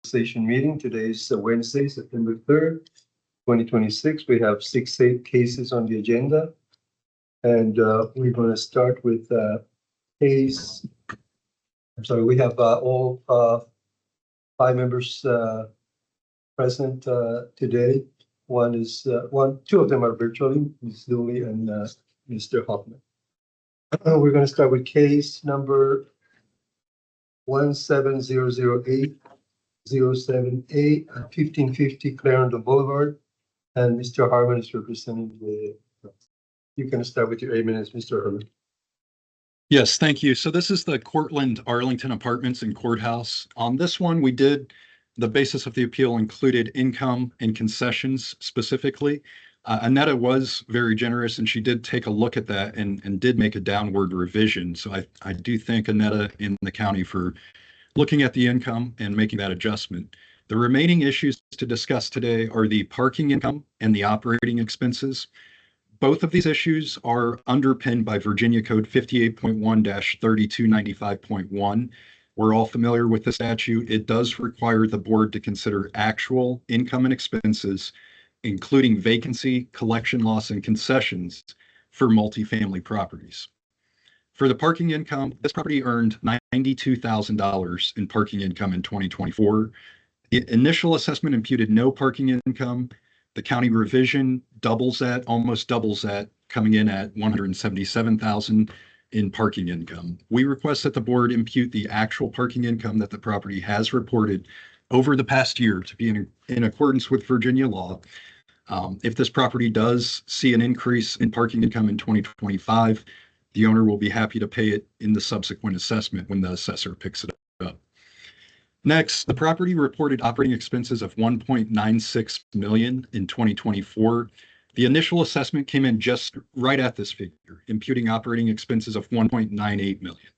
Equalization meeting. Today is Wednesday, September 3rd, 2026. We have 6 cases on the agenda. And we're going to start with case. I'm sorry, we have all 5 members present today. Two of them are virtually, Ms. Dooley and Mr. Hoffman. We're going to start with case number 1700807A at 1550 Clarendon Boulevard. And Mr. Harmon is representing the. You can start with your 8 minutes, Mr. Harmon. Yes, thank you. So this is the Cortland Arlington Apartments and Courthouse. On this one, the basis of the appeal included income and concessions specifically. Annetta was very generous and she did take a look at that and did make a downward revision. So I do thank Annetta in the county for looking at the income and making that adjustment. The remaining issues to discuss today are the parking income and the operating expenses. Both of these issues are underpinned by Virginia Code 58.1-3295.1. We're all familiar with the statute. It does require the board to consider actual income and expenses, including vacancy, collection loss, and concessions for multifamily properties. For the parking income, this property earned $92,000 in parking income in 2024. The initial assessment imputed no parking income. The county revision almost doubles that, coming in at $177,000 in parking income. We request that the board impute the actual parking income that the property has reported over the past year to be in accordance with Virginia law. If this property does see an increase in parking income in 2025, the owner will be happy to pay it in the subsequent assessment when the assessor picks it up. Next, the property reported operating expenses of $1.96 million in 2024. The initial assessment came in just right at this figure, imputing operating expenses of $1.98 million.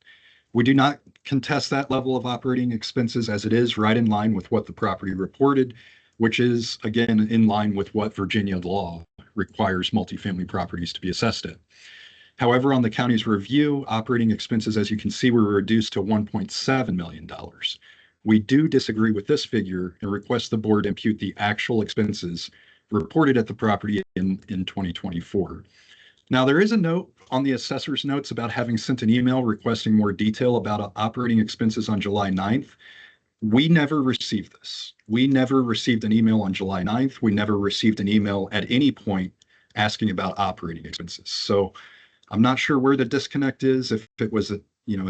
We do not contest that level of operating expenses, as it is right in line with what the property reported, which is, again, in line with what Virginia law requires multifamily properties to be assessed at. However, on the county's review, operating expenses, as you can see, were reduced to $1.7 million. We do disagree with this figure and request the board impute the actual expenses reported at the property in 2024. Now, there is a note on the assessor's notes about having sent an email requesting more detail about operating expenses on July 9th. We never received this. We never received an email on July 9th. We never received an email at any point asking about operating expenses. So I'm not sure where the disconnect is, if it was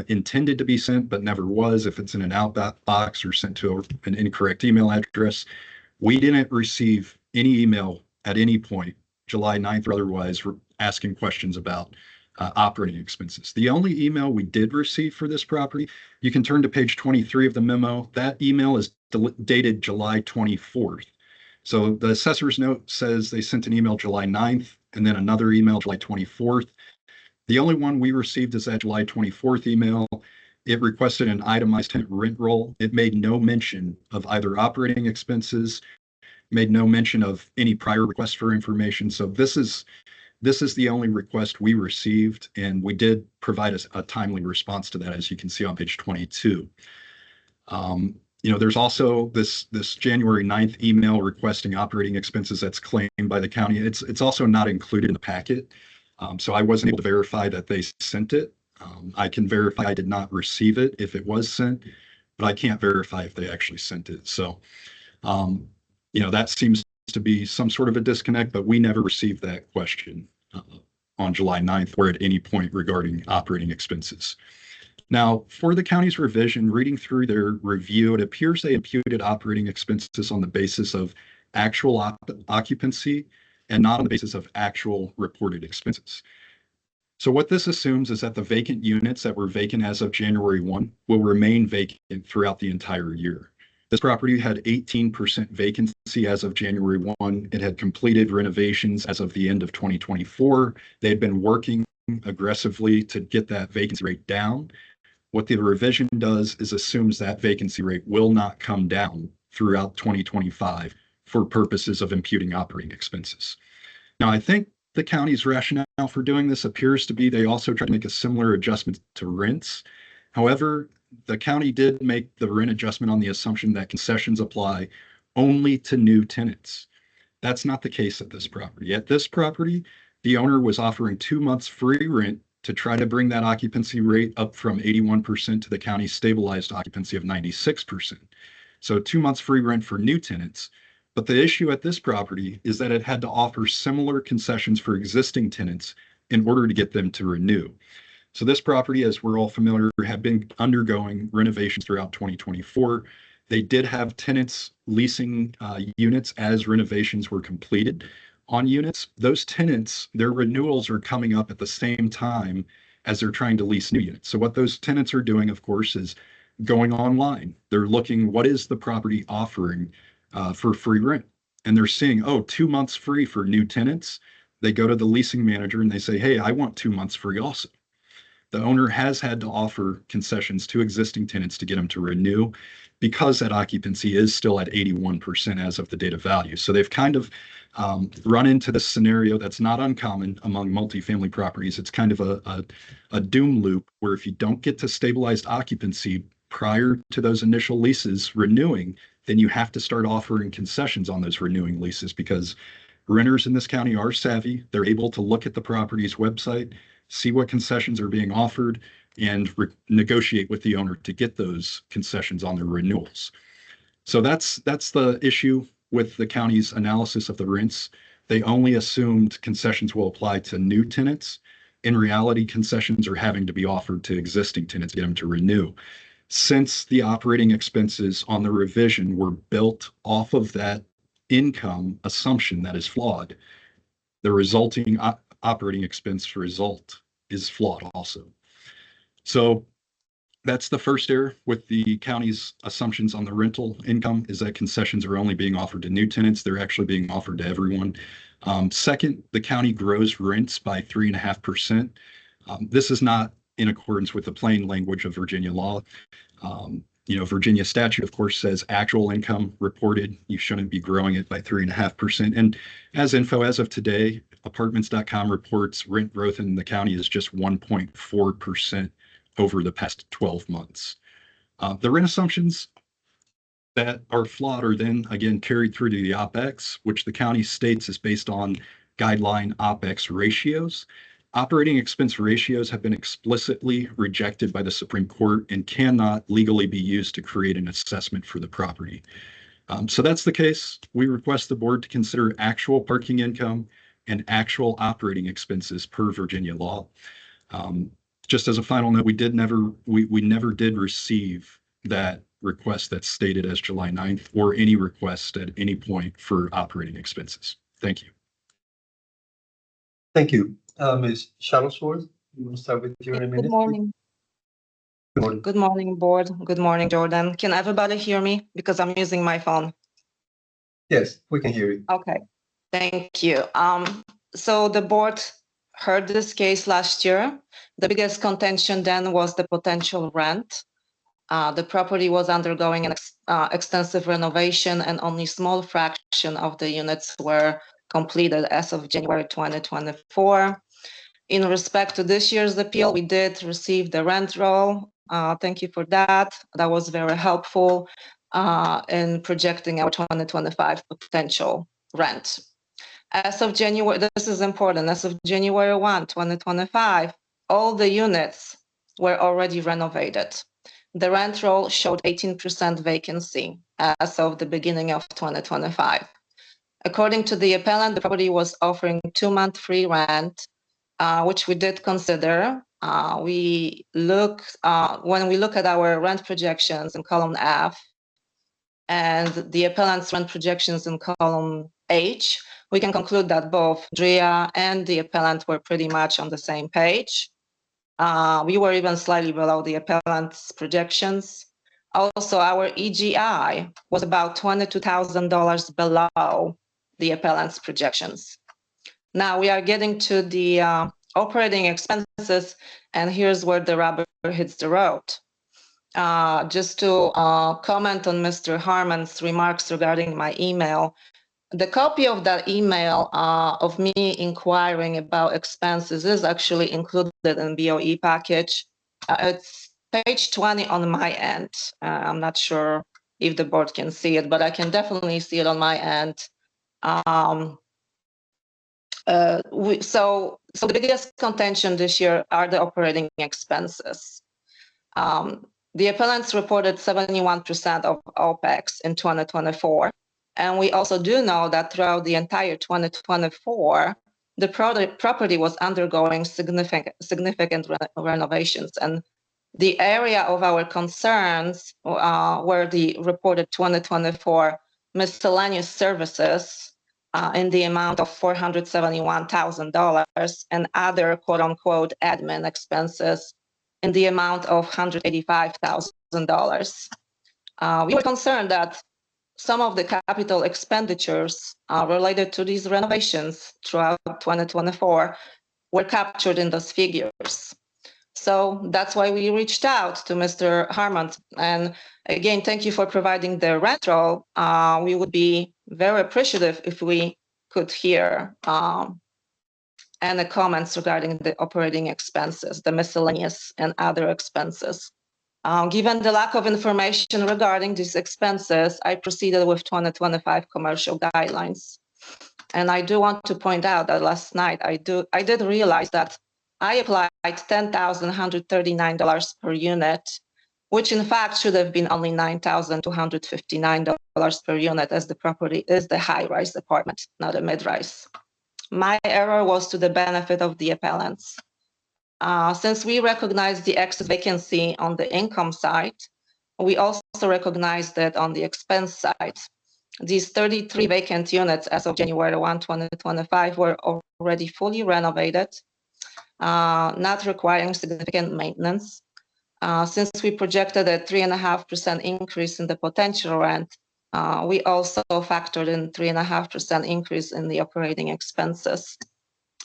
intended to be sent but never was, if it's in an outbox or sent to an incorrect email address. We didn't receive any email at any point, July 9th or otherwise, asking questions about operating expenses. The only email we did receive for this property, you can turn to page 23 of the memo. That email is dated July 24th. So the assessor's note says they sent an email July 9th and then another email July 24th. The only one we received is that July 24th email. It requested an itemized tenant rent roll. It made no mention of either operating expenses, made no mention of any prior requests for information. So this is the only request we received, and we did provide a timely response to that, as you can see on page 22. There's also this January 9th email requesting operating expenses that's claimed by the county. It's also not included in the packet. So I wasn't able to verify that they sent it. I can verify I did not receive it if it was sent, but I can't verify if they actually sent it. So, that seems to be some sort of a disconnect, but we never received that question on July 9th or at any point regarding operating expenses. Now, for the county's revision, reading through their review, it appears they imputed operating expenses on the basis of actual occupancy and not on the basis of actual reported expenses. So what this assumes is that the vacant units that were vacant as of January 1 will remain vacant throughout the entire year. This property had 18% vacancy as of January 1. It had completed renovations as of the end of 2024. They had been working aggressively to get that vacancy rate down. What the revision does is assumes that vacancy rate will not come down throughout 2025 for purposes of imputing operating expenses. Now, I think the county's rationale for doing this appears to be they also try to make a similar adjustment to rents. However, the county did make the rent adjustment on the assumption that concessions apply only to new tenants. That's not the case at this property. At this property, the owner was offering 2 months free rent to try to bring that occupancy rate up from 81% to the county's stabilized occupancy of 96%. So 2 months free rent for new tenants. But the issue at this property is that it had to offer similar concessions for existing tenants in order to get them to renew. So this property, as we're all familiar, had been undergoing renovations throughout 2024. They did have tenants leasing units as renovations were completed on units. Those tenants, their renewals are coming up at the same time as they're trying to lease new units. So what those tenants are doing, of course, is going online. They're looking, what is the property offering for free rent? And they're seeing, oh, 2 months free for new tenants. They go to the leasing manager and they say, hey, I want 2 months free also. The owner has had to offer concessions to existing tenants to get them to renew because that occupancy is still at 81% as of the date of value. So they've kind of run into this scenario that's not uncommon among multifamily properties. It's kind of a doom loop where if you don't get to stabilized occupancy prior to those initial leases renewing, then you have to start offering concessions on those renewing leases because renters in this county are savvy. They're able to look at the property's website, see what concessions are being offered, and negotiate with the owner to get those concessions on their renewals. So that's the issue with the county's analysis of the rents. They only assumed concessions will apply to new tenants. In reality, concessions are having to be offered to existing tenants to get them to renew. Since the operating expenses on the revision were built off of that income assumption that is flawed, the resulting operating expense result is flawed also. So that's the first error with the county's assumptions on the rental income is that concessions are only being offered to new tenants. They're actually being offered to everyone. Second, the county grows rents by 3.5%. This is not in accordance with the plain language of Virginia law. Virginia statute, of course, says actual income reported. You shouldn't be growing it by 3.5%. And as of today, apartments.com reports rent growth in the county is just 1.4% over the past 12 months. The rent assumptions that are flawed are then again carried through to the OPEX, which the county states is based on guideline OPEX ratios. Operating expense ratios have been explicitly rejected by the Supreme Court and cannot legally be used to create an assessment for the property. So that's the case. We request the board to consider actual parking income and actual operating expenses per Virginia law. Just as a final note, we never did receive that request that's stated as July 9th or any request at any point for operating expenses. Thank you. Thank you. Ms. Shuttlesworth, you want to start with your minute? Good morning. Good morning. Good morning, board. Good morning, Jordan. Can everybody hear me? Because I'm using my phone. Yes, we can hear you. Okay, thank you. So the board heard this case last year. The biggest contention then was the potential rent. The property was undergoing an extensive renovation and only small fraction of the units were completed as of January 2024. In respect to this year's appeal, we did receive the rent roll. Thank you for that. That was very helpful in projecting our 2025 potential rent. As of January, this is important, as of January 1, 2025, all the units were already renovated. The rent roll showed 18% vacancy as of the beginning of 2025. According to the appellant, the property was offering 2-month free rent, which we did consider. When we look at our rent projections in column F and the appellant's rent projections in column H, we can conclude that both DREA and the appellant were pretty much on the same page. We were even slightly below the appellant's projections. Also, our EGI was about $22,000 below the appellant's projections. Now we are getting to the operating expenses, and here's where the rubber hits the road. Just to comment on Mr. Harmon's remarks regarding my email, the copy of that email of me inquiring about expenses is actually included in BOE package. It's page 20 on my end. I'm not sure if the board can see it, but I can definitely see it on my end. So the biggest contention this year are the operating expenses. The appellants reported 71% of OPEX in 2024. And we also do know that throughout the entire 2024, the property was undergoing significant renovations. And the area of our concerns were the reported 2024 miscellaneous services in the amount of $471,000 and other quote unquote admin expenses in the amount of $185,000. We were concerned that some of the capital expenditures related to these renovations throughout 2024 were captured in those figures. So that's why we reached out to Mr. Harmon. And again, thank you for providing the retro. We would be very appreciative if we could hear any comments regarding the operating expenses, the miscellaneous and other expenses. Given the lack of information regarding these expenses, I proceeded with 2025 commercial guidelines. And I do want to point out that last night I did realize that I applied $10,139 per unit, which in fact should have been only $9,259 per unit, as the property is the high-rise apartment, not a mid-rise. My error was to the benefit of the appellants. Since we recognize the excess vacancy on the income side, we also recognize that on the expense side. These 33 vacant units as of January 1, 2025 were already fully renovated, not requiring significant maintenance. Since we projected a 3.5% increase in the potential rent, we also factored in 3.5% increase in the operating expenses.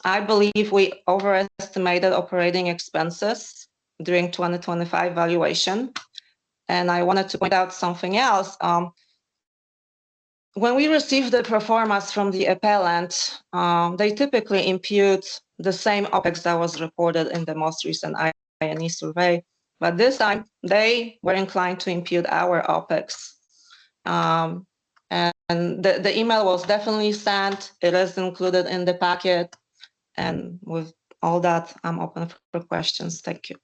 I believe we overestimated operating expenses during 2025 valuation. And I wanted to point out something else. When we receive the performance from the appellant, they typically impute the same OPEX that was reported in the most recent I&E survey. But this time, they were inclined to impute our OPEX. And the email was definitely sent. It is included in the packet. And with all that, I'm open for questions. Thank you.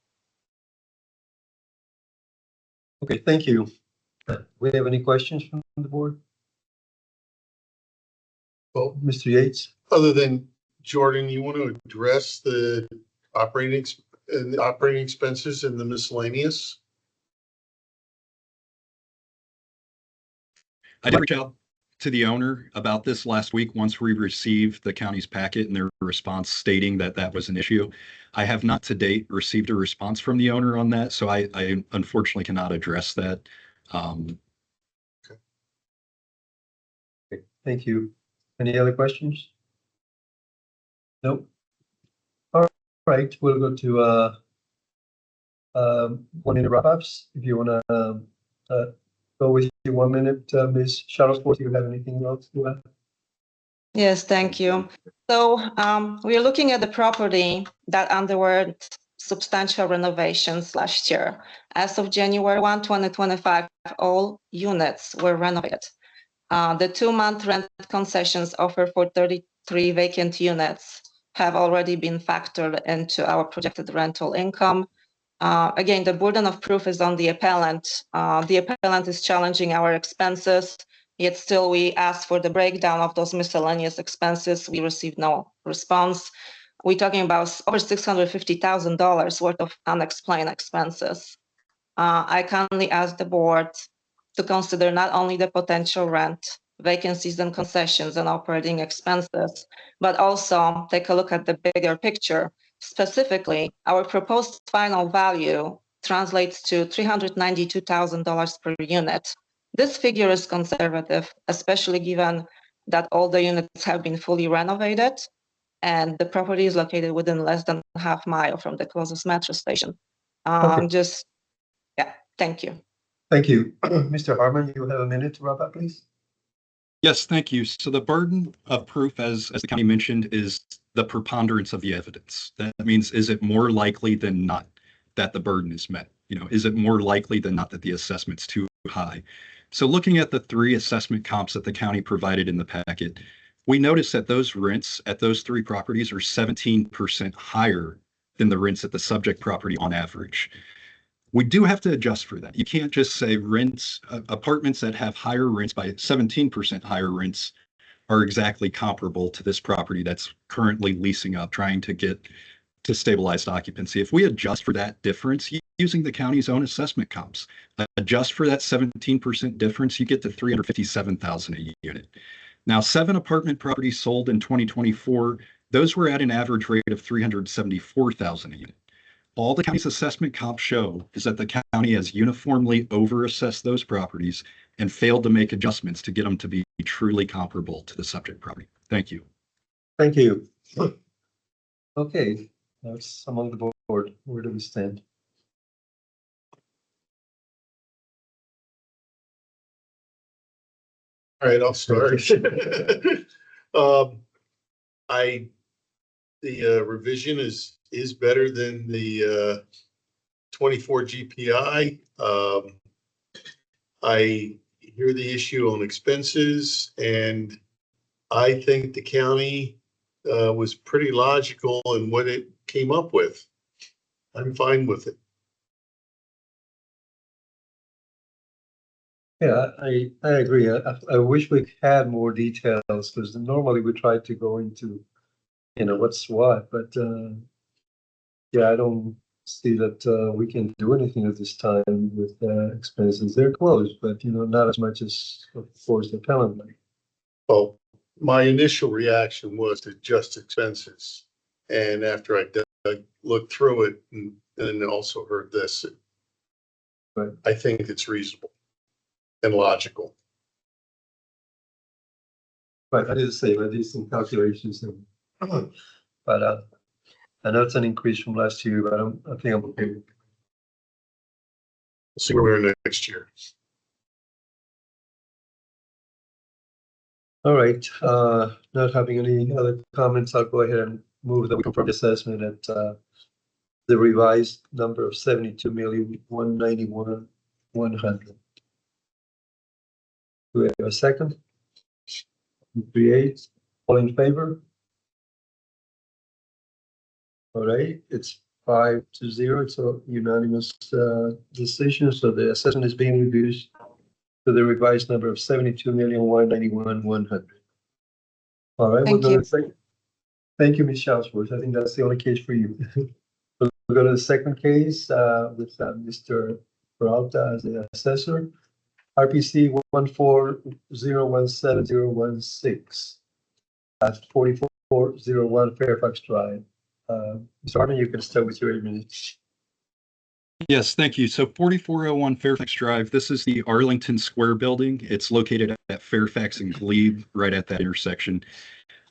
Okay, thank you. Do we have any questions from the board? Well, Mr. Yates? Other than Jordan, you want to address the operating expenses and the miscellaneous? I did reach out to the owner about this last week once we received the county's packet and their response stating that that was an issue. I have not to date received a response from the owner on that, so I unfortunately cannot address that. Okay, thank you. Any other questions? Nope. All right, we'll go to 1 minute wrap-ups. If you want to go with your 1 minute, Ms. Shuttlesworth, do you have anything else to add? Yes, thank you. So we are looking at the property that underwent substantial renovations last year. As of January 1, 2025, all units were renovated. The 2-month rent concessions offered for 33 vacant units have already been factored into our projected rental income. Again, the burden of proof is on the appellant. The appellant is challenging our expenses, yet still we asked for the breakdown of those miscellaneous expenses. We received no response. We're talking about over $650,000 worth of unexplained expenses. I kindly ask the board to consider not only the potential rent, vacancies and concessions and operating expenses, but also take a look at the bigger picture. Specifically, our proposed final value translates to $392,000 per unit. This figure is conservative, especially given that all the units have been fully renovated and the property is located within less than a half mile from the closest metro station. Okay. Thank you. Thank you. Mr. Harmon, you have a minute to wrap up, please. Yes, thank you. So the burden of proof, as the county mentioned, is the preponderance of the evidence. That means, is it more likely than not that the burden is met? is it more likely than not that the assessment's too high? So looking at the 3 assessment comps that the county provided in the packet, we noticed that those rents at those 3 properties are 17% higher than the rents at the subject property on average. We do have to adjust for that. You can't just say apartments that have higher rents by 17% higher rents are exactly comparable to this property that's currently leasing up, trying to get to stabilized occupancy. If we adjust for that difference using the county's own assessment comps, adjust for that 17% difference, you get to $357,000 a unit. Now, 7 apartment properties sold in 2024, those were at an average rate of $374,000 a unit. All the county's assessment comps show is that the county has uniformly overassessed those properties and failed to make adjustments to get them to be truly comparable to the subject property. Thank you. Thank you. Okay, that's among the board. Where do we stand? All right, I'll start. The revision is better than the 24 GPI. I hear the issue on expenses, and I think the county was pretty logical in what it came up with. I'm fine with it. Yeah, I agree. I wish we had more details, because normally we try to go into, what's what, but yeah, I don't see that we can do anything at this time with expenses. They're closed, but not as much as, of course, the pellet money. Well, my initial reaction was to just expenses. And after I looked through it and also heard this, Right. I think it's reasonable and logical. But I did say, I did some calculations, but I know it's an increase from last year, but I think I'm okay with it. We'll see where we are next year. All right, not having any other comments, I'll go ahead and move that we confirm the assessment at the revised number of $72,191,100. Do we have a second? 38, all in favor? All right, it's 5-0, it's a unanimous decision, so the assessment is being reduced to the revised number of $72,191,100. All right, Thank you. Thank you, Ms. Shalsworth. I think that's the only case for you. We'll go to the second case with Mr. Peralta as the assessor. RPC 1401716 at 4401 Fairfax Drive. Mr. Hartman, you can start with your 8 minutes. Yes, thank you. So 4401 Fairfax Drive, this is the Arlington Square building. It's located at Fairfax and Glebe, right at that intersection.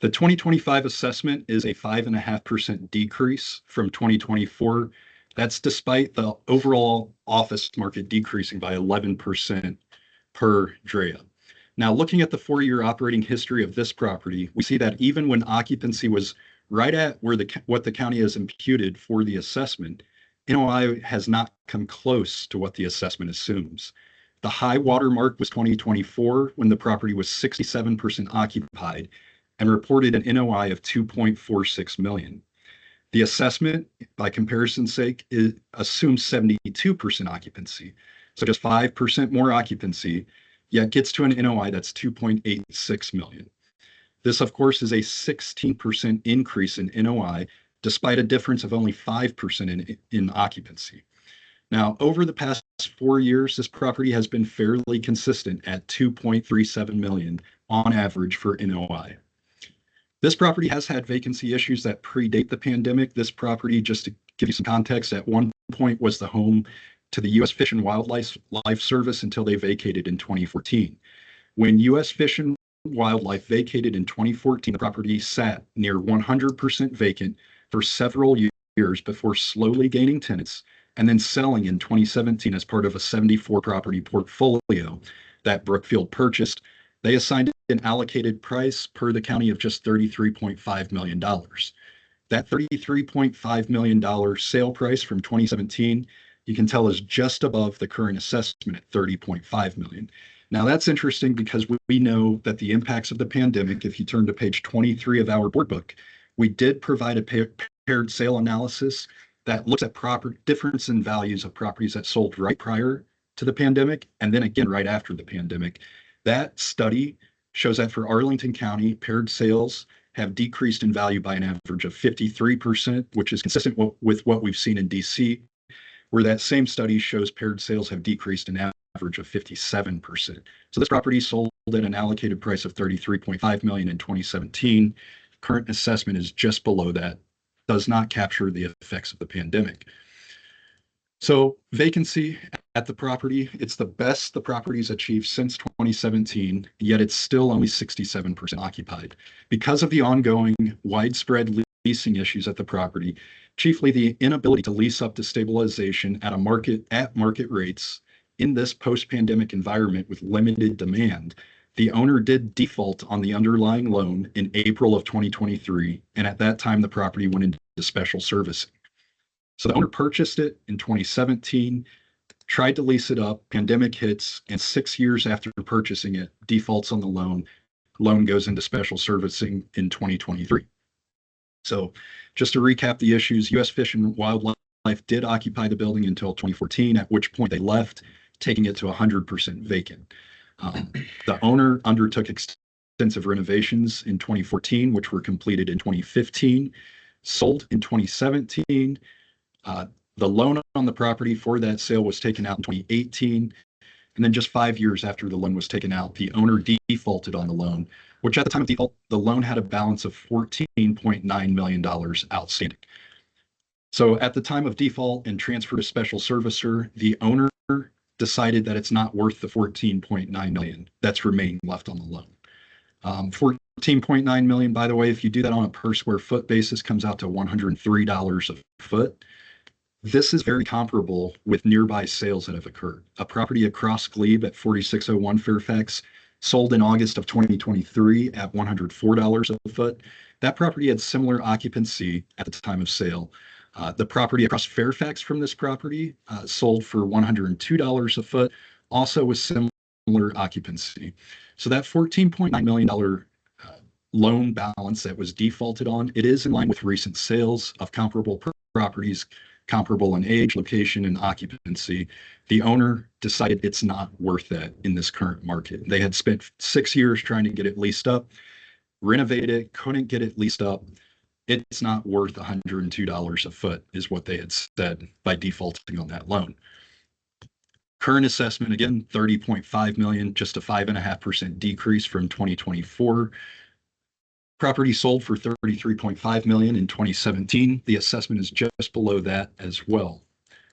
The 2025 assessment is a 5.5% decrease from 2024. That's despite the overall office market decreasing by 11% per DREA. Now, looking at the 4-year operating history of this property, we see that even when occupancy was right at what the county has imputed for the assessment, NOI has not come close to what the assessment assumes. The high water mark was 2024, when the property was 67% occupied and reported an NOI of $2.46 million. The assessment, by comparison's sake, assumes 72% occupancy. So just 5% more occupancy, yet gets to an NOI that's $2.86 million. This, of course, is a 16% increase in NOI, despite a difference of only 5% in occupancy. Now, over the past 4 years, this property has been fairly consistent at $2.37 million on average for NOI. This property has had vacancy issues that predate the pandemic. This property, just to give you some context, at one point was the home to the U.S. Fish and Wildlife Service until they vacated in 2014. When U.S. Fish and Wildlife vacated in 2014, the property sat near 100% vacant for several years before slowly gaining tenants and then selling in 2017 as part of a 74 property portfolio that Brookfield purchased. They assigned an allocated price per the county of just $33.5 million. That $33.5 million sale price from 2017 you can tell is just above the current assessment at 30.5 million. Now that's interesting because we know that the impacts of the pandemic, if you turn to page 23 of our board book, we did provide a paired sale analysis that looks at proper difference in values of properties that sold right prior to the pandemic and then again right after the pandemic. That study shows that for Arlington County, paired sales have decreased in value by an average of 53%, which is consistent with what we've seen in DC, where that same study shows paired sales have decreased an average of 57%. So this property sold at an allocated price of 33.5 million in 2017. Current assessment is just below that, does not capture the effects of the pandemic. So vacancy at the property, it's the best the property's achieved since 2017, yet it's still only 67% occupied. Because of the ongoing widespread leasing issues at the property, chiefly the inability to lease up to stabilization at market rates in this post-pandemic environment with limited demand, the owner did default on the underlying loan in April of 2023, and at that time the property went into special servicing. So the owner purchased it in 2017, tried to lease it up, pandemic hits, and 6 years after purchasing it, defaults on the loan. Loan goes into special servicing in 2023. So just to recap the issues, U.S. Fish and Wildlife did occupy the building until 2014, at which point they left, taking it to 100% vacant. The owner undertook extensive renovations in 2014, which were completed in 2015, sold in 2017. The loan on the property for that sale was taken out in 2018. And then just 5 years after the loan was taken out, the owner defaulted on the loan, which at the time of default, the loan had a balance of $14.9 million outstanding. So at the time of default and transfer to special servicer, the owner decided that it's not worth the $14.9 million that's remaining left on the loan. $14.9 million, by the way, if you do that on a per square foot basis, comes out to $103 a foot. This is very comparable with nearby sales that have occurred. A property across Glebe at 4601 Fairfax sold in August of 2023 at $104 a foot. That property had similar occupancy at the time of sale. The property across Fairfax from this property sold for $102 a foot, also with similar occupancy. So that $14.9 million loan balance that was defaulted on, it is in line with recent sales of comparable properties, comparable in age, location, and occupancy. The owner decided it's not worth that in this current market. They had spent 6 years trying to get it leased up, renovated it, couldn't get it leased up. It's not worth $102 a foot is what they had said by defaulting on that loan. Current assessment, again, 30.5 million, just a 5.5% decrease from 2024. Property sold for 33.5 million in 2017. The assessment is just below that as well.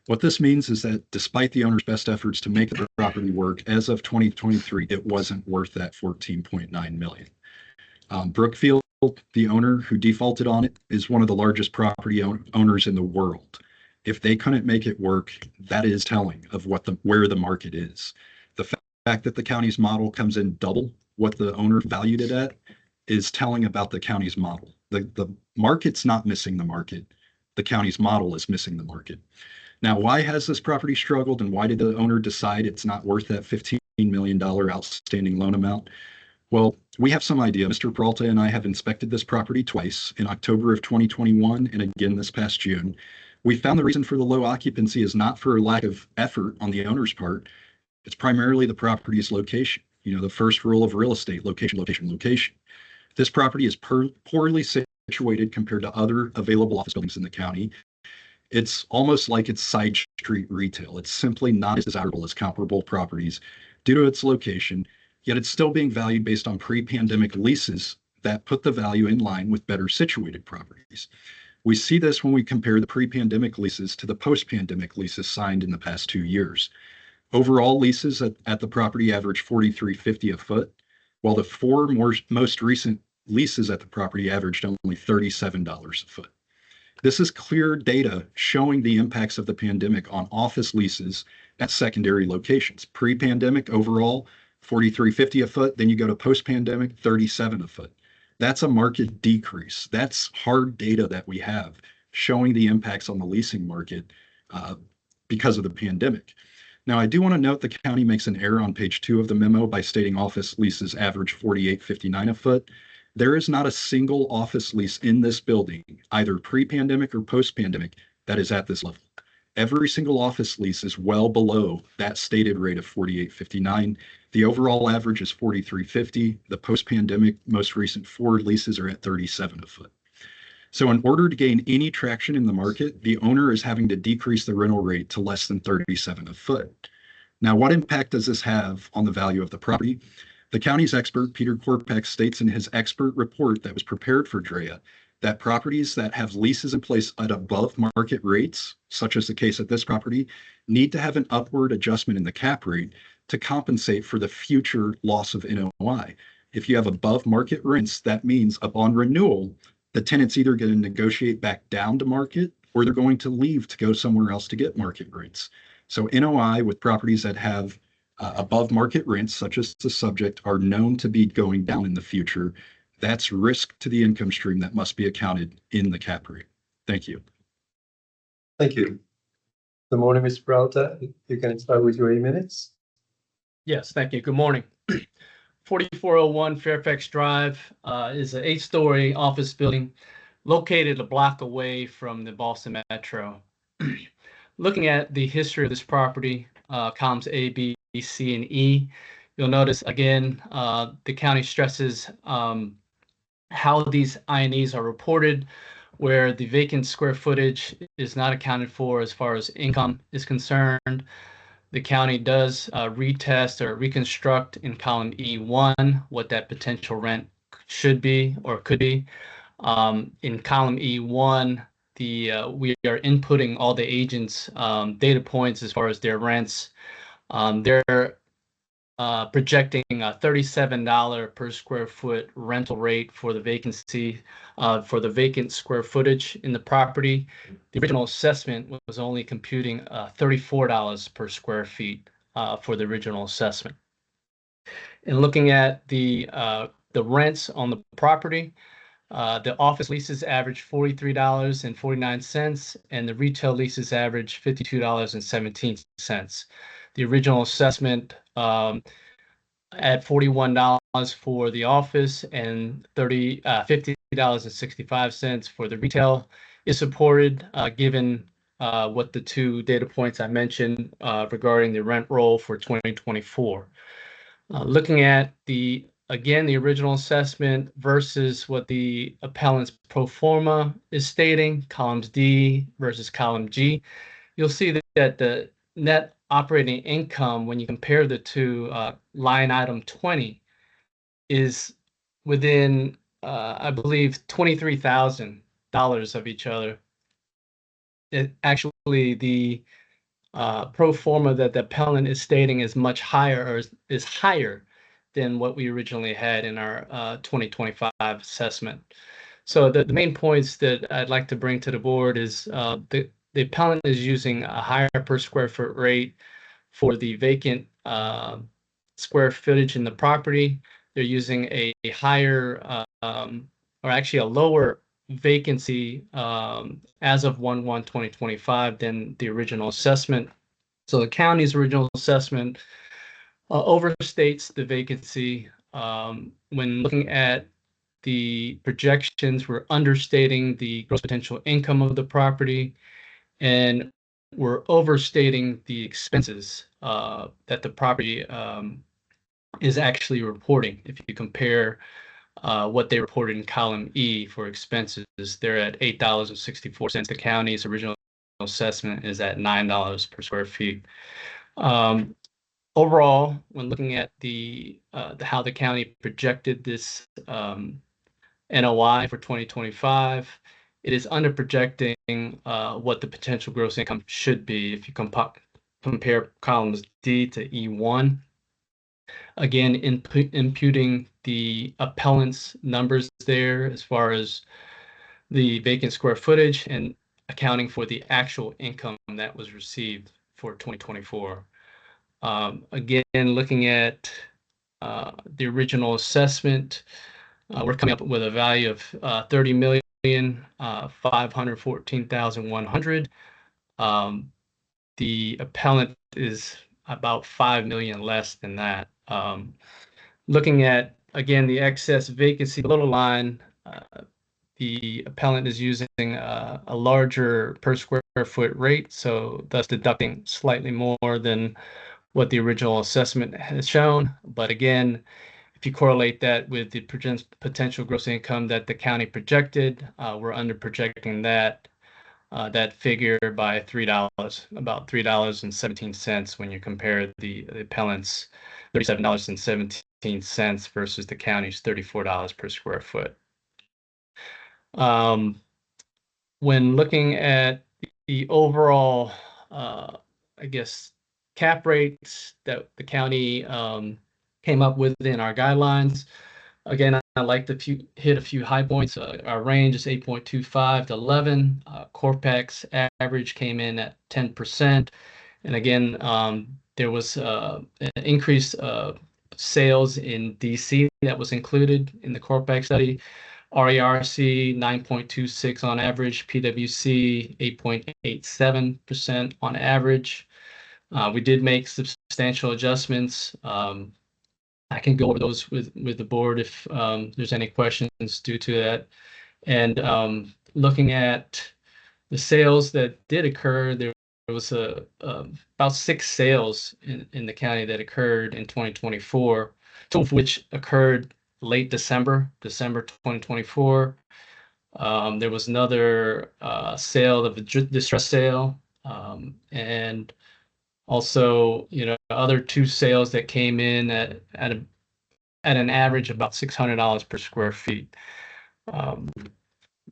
What this means is that despite the owner's best efforts to make the property work, as of 2023, it wasn't worth that 14.9 million. Brookfield, the owner who defaulted on it, is one of the largest property owners in the world. If they couldn't make it work, that is telling of where the market is. The fact that the county's model comes in double what the owner valued it at is telling about the county's model. The market's not missing the market. The county's model is missing the market. Now, why has this property struggled and why did the owner decide it's not worth that $15 million outstanding loan amount? Well, we have some idea. Mr. Peralta and I have inspected this property twice, in October of 2021 and again this past June. We found the reason for the low occupancy is not for a lack of effort on the owner's part. It's primarily the property's location. You know, the first rule of real estate, location, location, location. This property is poorly situated compared to other available office buildings in the county. It's almost like it's side street retail. It's simply not as desirable as comparable properties due to its location, yet it's still being valued based on pre-pandemic leases that put the value in line with better situated properties. We see this when we compare the pre-pandemic leases to the post-pandemic leases signed in the past 2 years. Overall leases at the property average $43.50 a foot, while the four most recent leases at the property averaged only $37 a foot. This is clear data showing the impacts of the pandemic on office leases at secondary locations. Pre-pandemic overall, $43.50 a foot, then you go to post-pandemic, $37 a foot. That's a market decrease. That's hard data that we have showing the impacts on the leasing market because of the pandemic. Now, I do want to note the county makes an error on page 2 of the memo by stating office leases average $48.59 a foot. There is not a single office lease in this building, either pre-pandemic or post-pandemic, that is at this level. Every single office lease is well below that stated rate of $48.59. The overall average is $43.50. The post-pandemic most recent 4 leases are at $37 a foot. So in order to gain any traction in the market, the owner is having to decrease the rental rate to less than $37 a foot. Now, what impact does this have on the value of the property? The county's expert, Peter Korpak, states in his expert report that was prepared for DREA that properties that have leases in place at above market rates, such as the case at this property, need to have an upward adjustment in the cap rate to compensate for the future loss of NOI. If you have above market rents, that means upon renewal, the tenant's either going to negotiate back down to market or they're going to leave to go somewhere else to get market rates. So NOI with properties that have above market rents, such as the subject, are known to be going down in the future. That's risk to the income stream that must be accounted in the cap rate. Thank you. Thank you. Good morning, Mr. Peralta. You can start with your 8 minutes. Yes, thank you. Good morning. 4401 Fairfax Drive is an 8-story office building located a block away from the Boston Metro. Looking at the history of this property, columns A, B, C, and E, you'll notice again the county stresses how these I&Es are reported, where the vacant square footage is not accounted for as far as income is concerned. The county does retest or reconstruct in column E1 what that potential rent should be or could be. In column E1, we are inputting all the agents' data points as far as their rents. They're projecting a $37 per square foot rental rate for the vacancy, for the vacant square footage in the property. The original assessment was only computing $34 per square feet for the original assessment. And looking at the rents on the property, the office leases average $43.49, and the retail leases average $52.17. The original assessment at $41 for the office and $50.65 for the retail is supported, given what the 2 data points I mentioned regarding the rent roll for 2024. Looking at the original assessment versus what the appellant's pro forma is stating, columns D versus column G, you'll see that the net operating income, when you compare the 2, line item 20, is within, I believe, $23,000 of each other. Actually, the pro forma that the appellant is stating is much higher, or is higher than what we originally had in our 2025 assessment. So the main points that I'd like to bring to the board is the appellant is using a higher per square foot rate for the vacant square footage in the property. They're using a higher, or actually a lower vacancy as of 1/1/2025 than the original assessment. So the county's original assessment overstates the vacancy. When looking at the projections, we're understating the gross potential income of the property, and we're overstating the expenses that the property is actually reporting. If you compare what they reported in column E for expenses, they're at $8.64. The county's original assessment is at $9 per square feet. Overall, when looking at how the county projected this NOI for 2025, it is under projecting what the potential gross income should be if you compare columns D to E1. Again, imputing the appellant's numbers there as far as the vacant square footage and accounting for the actual income that was received for 2024. Again, looking at the original assessment, we're coming up with a value of $30,514,100. the appellant is about 5 million less than that. Looking at, again, the excess vacancy below the line, the appellant is using a larger per square foot rate, so thus deducting slightly more than what the original assessment has shown. But again, if you correlate that with the potential gross income that the county projected, we're under projecting that figure by $3, about $3.17 when you compare the appellant's $37.17 versus the county's $34 per square foot. When looking at the overall, I guess, cap rates that the county came up with in our guidelines, again, I like to hit a few high points. Our range is 8.25 to 11. Corpex average came in at 10%. And again, there was an increased sales in DC that was included in the Corpex study. RERC 9.26 on average, PWC 8.87% on average. We did make substantial adjustments. I can go over those with the board if there's any questions due to that. And looking at the sales that did occur, there was about 6 sales in the county that occurred in 2024, 2 of which occurred late December 2024. There was another sale of a distress sale, and also, other 2 sales that came in at an average of about $600 per square feet.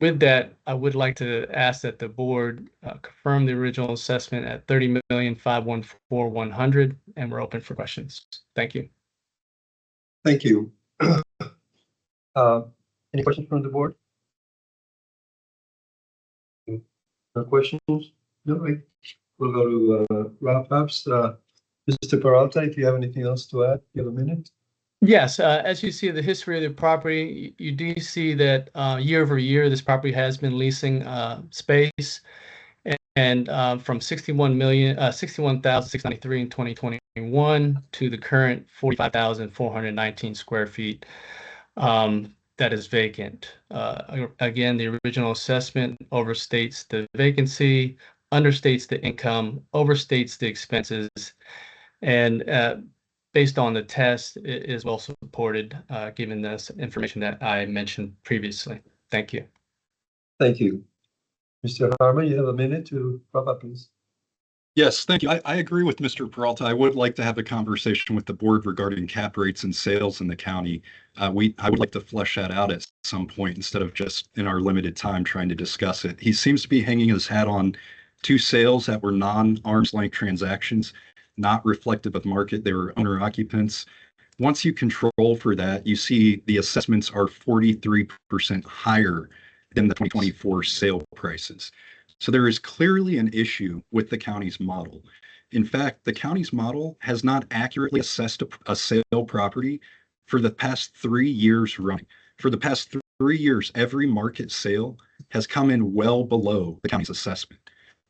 With that, I would like to ask that the board confirm the original assessment at $30,514,100, and we're open for questions. Thank you. Thank you. Any questions from the board? No questions? No, right. We'll go to Rob Pabst. Mr. Peralta, if you have anything else to add, you have a minute. Yes, as you see the history of the property, you do see that year over year, this property has been leasing space, and from 61,693 in 2021 to the current 45,419 square feet that is vacant. Again, the original assessment overstates the vacancy, understates the income, overstates the expenses, and based on the test, it is well supported, given this information that I mentioned previously. Thank you. Thank you. Mr. Harmon, you have a minute to wrap up, please. Yes, thank you. I agree with Mr. Peralta. I would like to have a conversation with the board regarding cap rates and sales in the county. I would like to flesh that out at some point instead of just in our limited time trying to discuss it. He seems to be hanging his hat on 2 sales that were non-arm's length transactions, not reflective of market. They were owner occupants. Once you control for that, you see the assessments are 43% higher than the 2024 sale prices. So there is clearly an issue with the county's model. In fact, the county's model has not accurately assessed a sale property for the past 3 years running. For the past 3 years, every market sale has come in well below the county's assessment.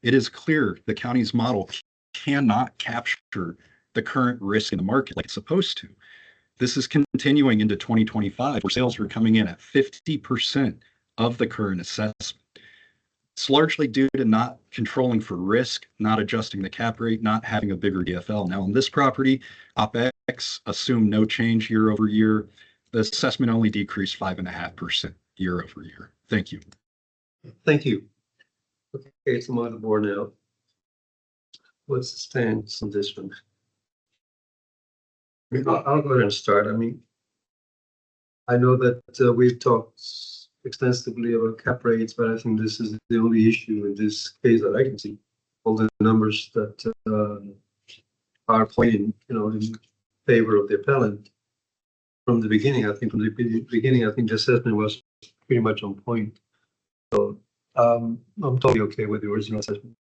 It is clear the county's model cannot capture the current risk in the market like it's supposed to. This is continuing into 2025, where sales are coming in at 50% of the current assessment. It's largely due to not controlling for risk, not adjusting the cap rate, not having a bigger DFL. Now, on this property, OpEx assumed no change year over year. The assessment only decreased 5.5% year over year. Thank you. Thank you. Okay, it's on the board now. What's the stance on this one? I'll go ahead and start. I know that we've talked extensively about cap rates, but I think this is the only issue in this case that I can see. All the numbers that are pointing, in favor of the appellant from the beginning. I think the assessment was pretty much on point. So I'm totally okay with the original assessment.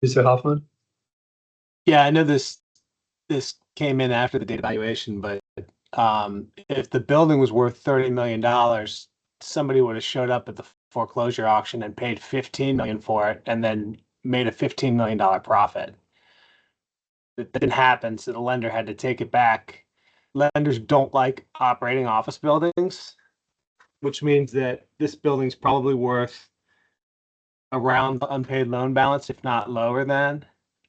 Mr. Hoffman? Yeah, I know this came in after the data evaluation, but if the building was worth $30 million, somebody would have showed up at the foreclosure auction and paid 15 million for it and then made a $15 million profit. That didn't happen, so the lender had to take it back. Lenders don't like operating office buildings, which means that this building's probably worth around the unpaid loan balance, if not lower than,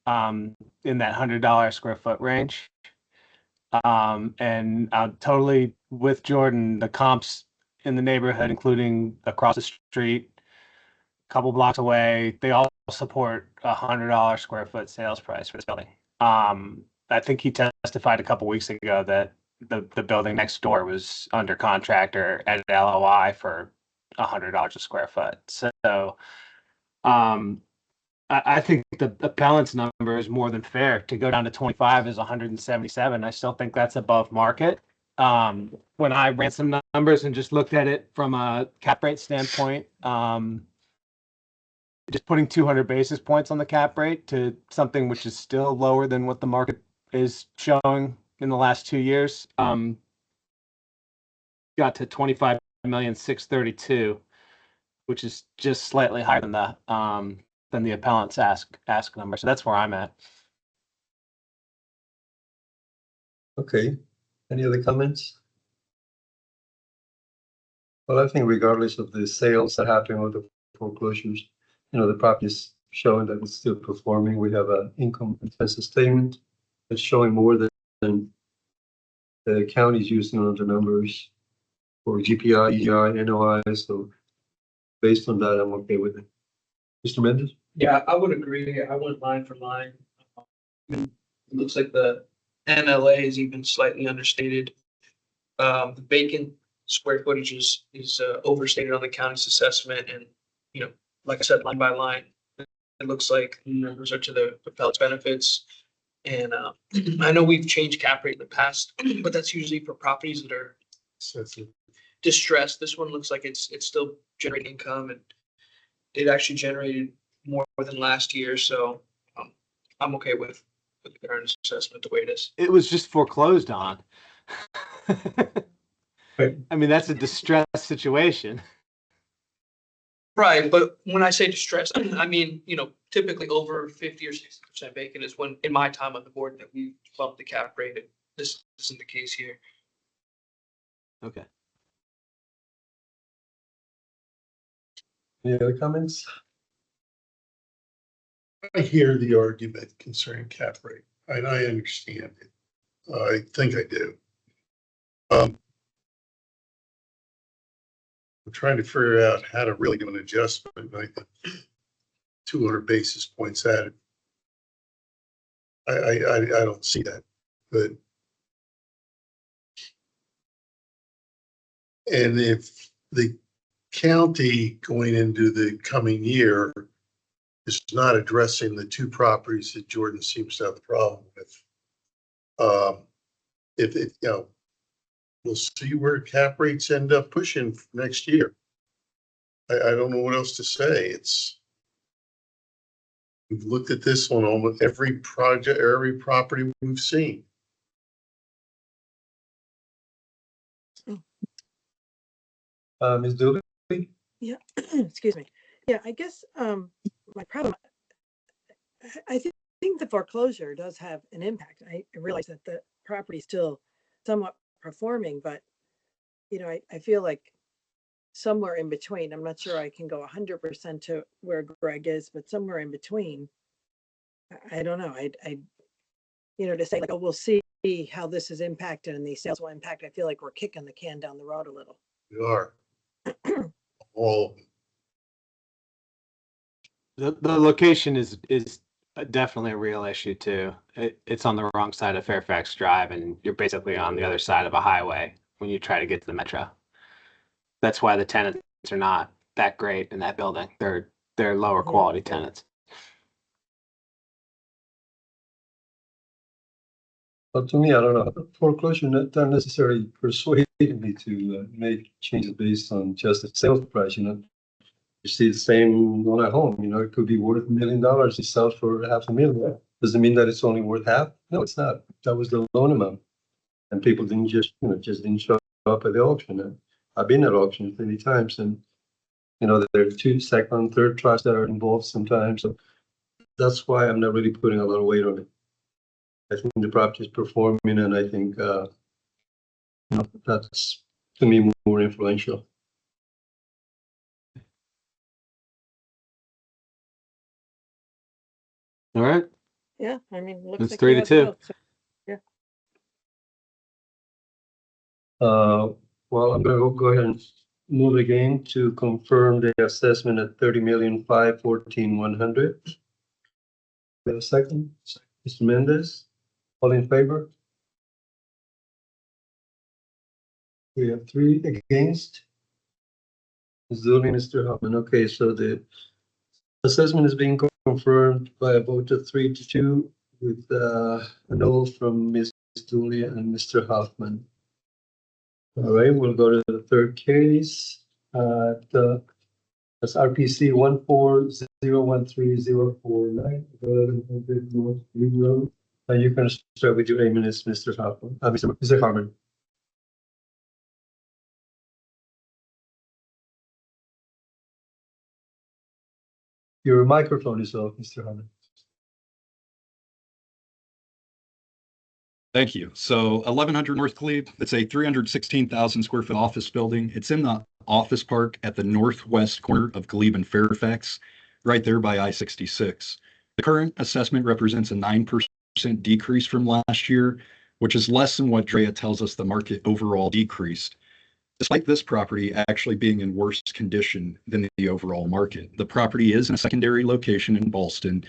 in that $100 square foot range. And I'm totally with Jordan. The comps in the neighborhood, including across the street, a couple blocks away, they all support $100 square foot sales price for this building. I think he testified a couple weeks ago that the building next door was under contract or at LOI for $100 a square foot. So I think the appellant's number is more than fair. To go down to 25 is 177. I still think that's above market. When I ran some numbers and just looked at it from a cap rate standpoint, just putting 200 basis points on the cap rate to something which is still lower than what the market is showing in the last 2 years, got to 25,632,000, which is just slightly higher than the appellant's ask number. So that's where I'm at. Okay, any other comments? Well, I think regardless of the sales that happen or the foreclosures, the property is showing that it's still performing. We have an income expenses statement that's showing more than the county's using on the numbers for GPI, EGI, NOI. So based on that, I'm okay with it. Mr. Mendez? Yeah, I would agree. I went line for line. It looks like the NLA is even slightly understated. The vacant square footage is overstated on the county's assessment, and like I said, line by line, it looks like the numbers are to the appellate's benefits. And I know we've changed cap rate in the past, but that's usually for properties that are distressed. This one looks like it's still generating income, and it actually generated more than last year. So I'm okay with the current assessment the way it is. It was just foreclosed on. Right. I mean, that's a distressed situation. Right, but when I say distressed, I mean, typically over 50 or 60% vacant is when, in my time on the board, that we bumped the cap rate. And this isn't the case here. Okay. Any other comments? I hear the argument concerning cap rate, and I understand it. I think I do. I'm trying to figure out how to really do an adjustment. I think 200 basis points added. I don't see that, but and if the county going into the coming year is not addressing the two properties that Jordan seems to have a problem with, if it, we'll see where cap rates end up pushing next year. I don't know what else to say. We've looked at this on almost every project, or every property we've seen. Ms. Dooley? Yeah, excuse me. Yeah, I guess my problem, I think the foreclosure does have an impact. I realize that the property is still somewhat performing, but I feel like somewhere in between. I'm not sure I can go 100% to where Greg is, but somewhere in between. I don't know. I to say like, oh, we'll see how this is impacted and these sales will impact. I feel like we're kicking the can down the road a little. We are. All The location is definitely a real issue too. It's on the wrong side of Fairfax Drive, and you're basically on the other side of a highway when you try to get to the metro. That's why the tenants are not that great in that building. They're lower quality tenants. But to me, I don't know. Foreclosure not necessarily persuaded me to make changes based on just the sales price. You see the same on a home. It could be worth $1 million. It sells for $500,000. Does it mean that it's only worth half? No, it's not. That was the loan amount, and people didn't just didn't show up at the auction. I've been at auctions many times, and there are two, second, third trucks that are involved sometimes. So that's why I'm not really putting a lot of weight on it. I think the property is performing, and I think that's to me more influential. All right. Yeah, I mean, looks It's like 3-2. you also. Well, I'm gonna go ahead and move again to confirm the assessment at 30,514,100. We have a second, Mr. Mendez, all in favor? We have 3 against. Ms. Dooley, Mr. Hoffman. Okay, so the assessment is being confirmed by a vote of 3-2 with an oath from Ms. Dooley and Mr. Hoffman. All right, we'll go to the third case. That's RPC 140130049, 1100 North Green Road. And you can start with your 8 minutes, Mr. Hoffman. Mr. Harmon. Your microphone is off, Mr. Harmon. Thank you. So 1100 North Glebe, it's a 316,000 square foot office building. It's in the office park at the northwest corner of Glebe and Fairfax, right there by I-66. The current assessment represents a 9% decrease from last year, which is less than what Drea tells us the market overall decreased. Despite this property actually being in worse condition than the overall market. The property is in a secondary location in Ballston.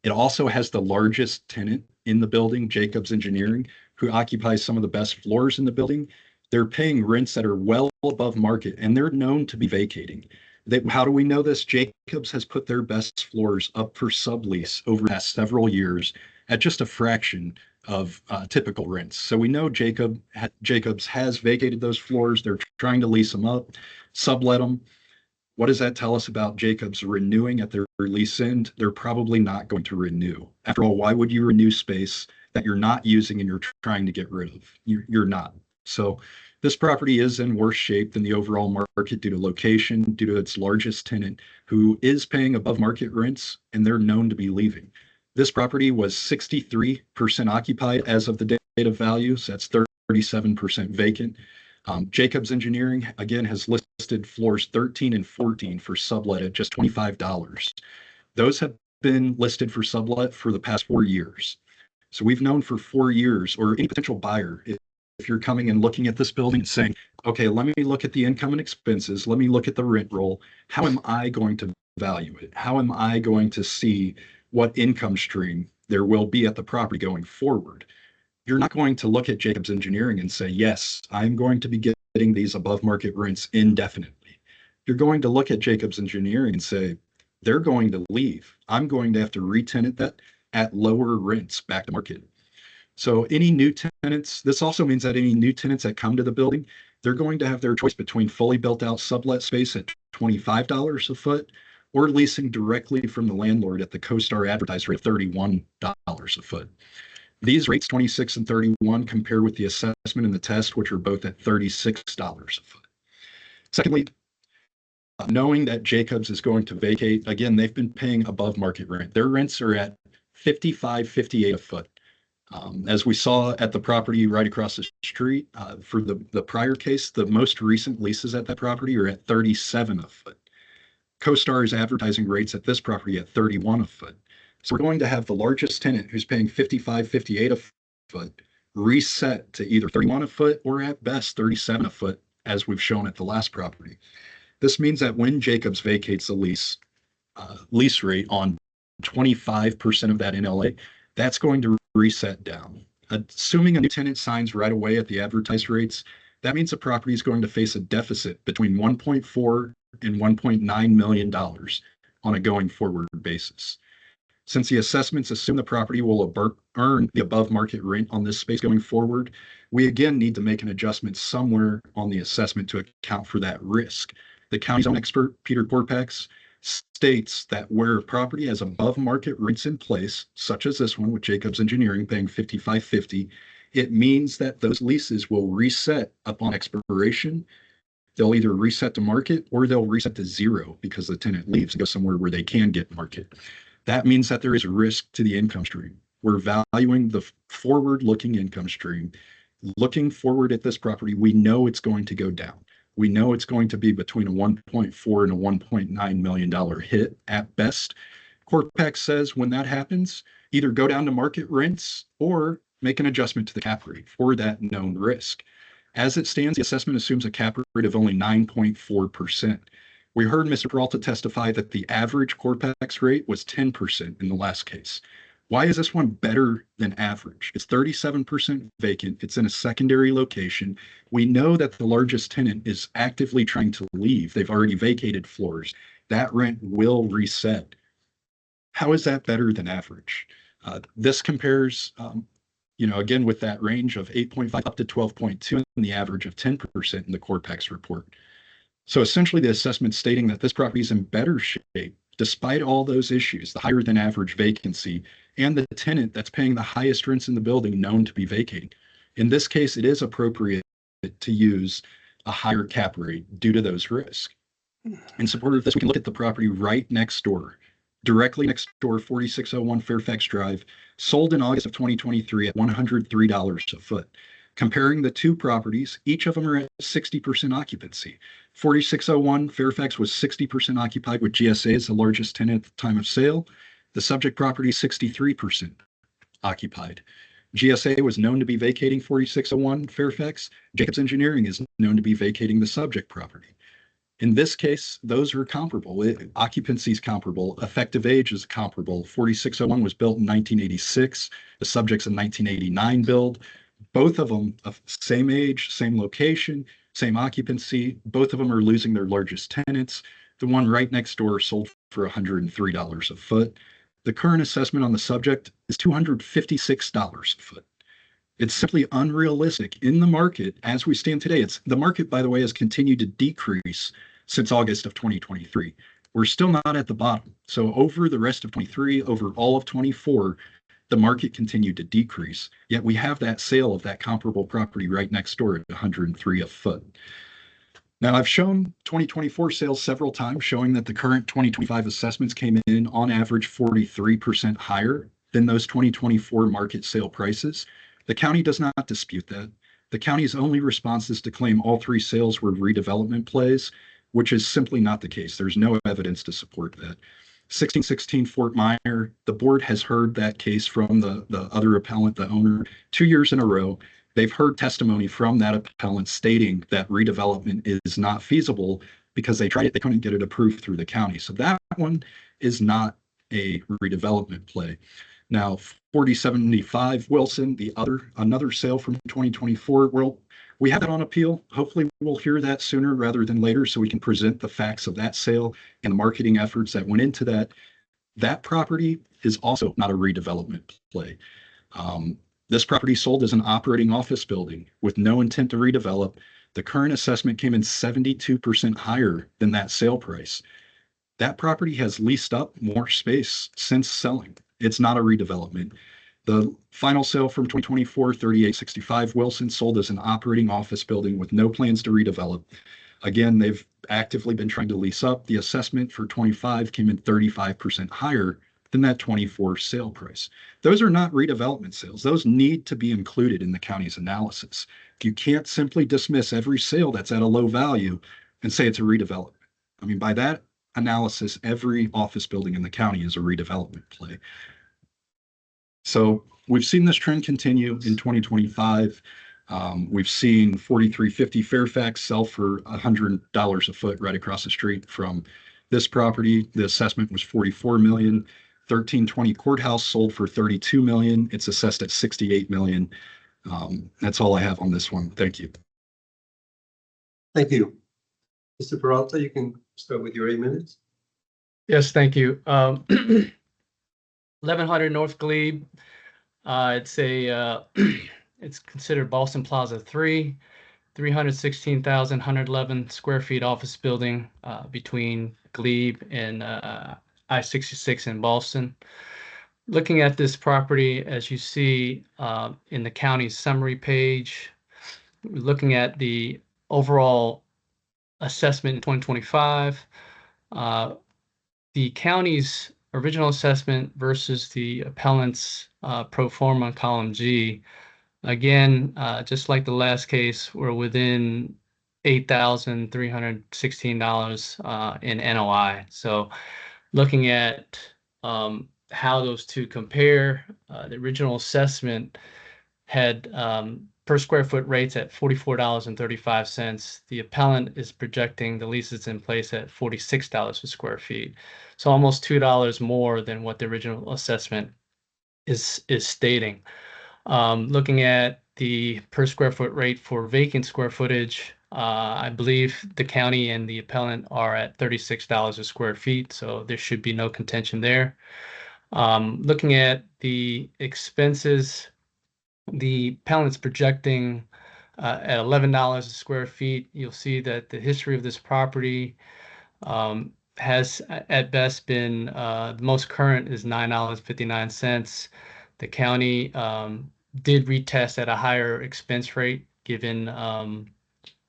It also has the largest tenant in the building, Jacobs Engineering, who occupies some of the best floors in the building. They're paying rents that are well above market, and they're known to be vacating. How do we know this? Jacobs has put their best floors up for sublease over the past several years at just a fraction of typical rents. So we know Jacobs has vacated those floors. They're trying to lease them up, sublet them. What does that tell us about Jacobs renewing at their lease end? They're probably not going to renew. After all, why would you renew space that you're not using and you're trying to get rid of? You're not. So this property is in worse shape than the overall market due to location, due to its largest tenant, who is paying above market rents, and they're known to be leaving. This property was 63% occupied as of the date of value, so that's 37% vacant. Jacobs Engineering, again, has listed floors 13 and 14 for sublet at just $25. Those have been listed for sublet for the past 4 years. So we've known for 4 years, or any potential buyer, if you're coming and looking at this building and saying, okay, let me look at the income and expenses, let me look at the rent roll, how am I going to value it? How am I going to see what income stream there will be at the property going forward? You're not going to look at Jacobs Engineering and say, yes, I'm going to be getting these above market rents indefinitely. You're going to look at Jacobs Engineering and say, they're going to leave. I'm going to have to re-tenant that at lower rents back to market. So any new tenants, this also means that any new tenants that come to the building, they're going to have their choice between fully built out sublet space at $25 a foot or leasing directly from the landlord at the CoStar advertised rate of $31 a foot. These rates, 26 and 31, compare with the assessment and the test, which are both at $36 a foot. Secondly, knowing that Jacobs is going to vacate, again, they've been paying above market rent. Their rents are at $55, $58 a foot. As we saw at the property right across the street, for the prior case, the most recent leases at that property are at $37 a foot. CoStar's advertising rates at this property at $31 a foot. So we're going to have the largest tenant who's paying $55, $58 a foot reset to either $31 a foot or at best $37 a foot, as we've shown at the last property. This means that when Jacobs vacates the lease rate on 25% of that NLA, that's going to reset down. Assuming a new tenant signs right away at the advertised rates, that means the property is going to face a deficit between $1.4 and $1.9 million on a going forward basis. Since the assessments assume the property will earn the above market rent on this space going forward, we again need to make an adjustment somewhere on the assessment to account for that risk. The county's own expert, Peter Korpax, states that where a property has above market rents in place, such as this one with Jacobs Engineering paying $55.50, it means that those leases will reset upon expiration They'll either reset to market or they'll reset to zero because the tenant leaves and goes somewhere where they can get market. That means that there is risk to the income stream. We're valuing the forward-looking income stream. Looking forward at this property, we know it's going to go down. We know it's going to be between a 1.4 and a $1.9 million hit at best. Corpex says when that happens, either go down to market rents or make an adjustment to the cap rate for that known risk. As it stands, the assessment assumes a cap rate of only 9.4%. We heard Mr. Peralta testify that the average Corpex rate was 10% in the last case. Why is this one better than average? It's 37% vacant. It's in a secondary location. We know that the largest tenant is actively trying to leave. They've already vacated floors. That rent will reset. How is that better than average? This compares, again, with that range of 8.5 up to 12.2 and the average of 10% in the Corpex report. So essentially the assessment stating that this property is in better shape despite all those issues, the higher than average vacancy, and the tenant that's paying the highest rents in the building known to be vacating. In this case, it is appropriate to use a higher cap rate due to those risks. In support of this, we can look at the property right next door, directly next door, 4601 Fairfax Drive, sold in August of 2023 at $103 a foot. Comparing the two properties, each of them are at 60% occupancy. 4601 Fairfax was 60% occupied with GSA as the largest tenant at the time of sale. The subject property is 63% occupied. GSA was known to be vacating 4601 Fairfax. Jacobs Engineering is known to be vacating the subject property. In this case, those are comparable. Occupancy is comparable. Effective age is comparable. 4601 was built in 1986. The subject's a 1989 build. Both of them, same age, same location, same occupancy. Both of them are losing their largest tenants. The one right next door sold for $103 a foot. The current assessment on the subject is $256 a foot. It's simply unrealistic in the market as we stand today. The market, by the way, has continued to decrease since August of 2023. We're still not at the bottom. So over the rest of 23, over all of 24, the market continued to decrease, yet we have that sale of that comparable property right next door at $103 a foot. Now, I've shown 2024 sales several times, showing that the current 2025 assessments came in on average 43% higher than those 2024 market sale prices. The county does not dispute that. The county's only response is to claim all three sales were redevelopment plays, which is simply not the case. There's no evidence to support that. 1616 Fort Myer, the board has heard that case from the other appellant, the owner, 2 years in a row. They've heard testimony from that appellant stating that redevelopment is not feasible because they tried it, they couldn't get it approved through the county. So that one is not a redevelopment play. Now, 4075 Wilson, another sale from 2024. Well, we have that on appeal. Hopefully we'll hear that sooner rather than later so we can present the facts of that sale and the marketing efforts that went into that. That property is also not a redevelopment play. This property sold as an operating office building with no intent to redevelop. The current assessment came in 72% higher than that sale price. That property has leased up more space since selling. It's not a redevelopment. The final sale from 2024, 3865 Wilson, sold as an operating office building with no plans to redevelop. Again, they've actively been trying to lease up. The assessment for 25 came in 35% higher than that 24 sale price. Those are not redevelopment sales. Those need to be included in the county's analysis. You can't simply dismiss every sale that's at a low value and say it's a redevelopment. I mean, by that analysis, every office building in the county is a redevelopment play. So we've seen this trend continue in 2025. We've seen 4350 Fairfax sell for $100 a foot right across the street from this property. The assessment was $44 million. 1320 Courthouse sold for $32 million. It's assessed at $68 million. That's all I have on this one. Thank you. Thank you. Mr. Peralta, you can start with your 8 minutes. Yes, thank you. 1100 North Glebe. It's considered Boston Plaza 3, 316,111 square feet office building between Glebe and I-66 in Boston. Looking at this property, as you see in the county's summary page, looking at the overall assessment in 2025. The county's original assessment versus the appellant's pro forma on column G. Again, just like the last case, we're within $8,316 in NOI. So looking at how those two compare, the original assessment had per square foot rates at $44.35. The appellant is projecting the leases in place at $46 a square feet. So almost $2 more than what the original assessment is stating. Looking at the per square foot rate for vacant square footage, I believe the county and the appellant are at $36 a square feet, so there should be no contention there. Looking at the expenses, the appellant's projecting at $11 a square feet. You'll see that the history of this property has at best been the most current is $9.59. The county did retest at a higher expense rate given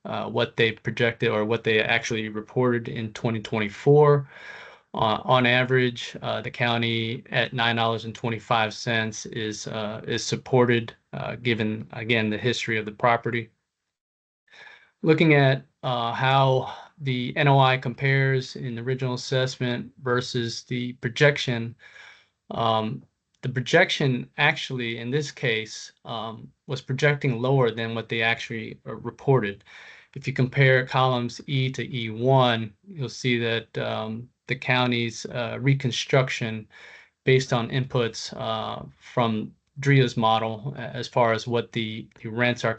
what they projected or what they actually reported in 2024. On average, the county at $9.25 is supported given, again, the history of the property. Looking at how the NOI compares in the original assessment versus the projection, the projection actually in this case was projecting lower than what they actually reported. If you compare columns E to E1, you'll see that the county's reconstruction based on inputs from DRIA's model as far as what the rents are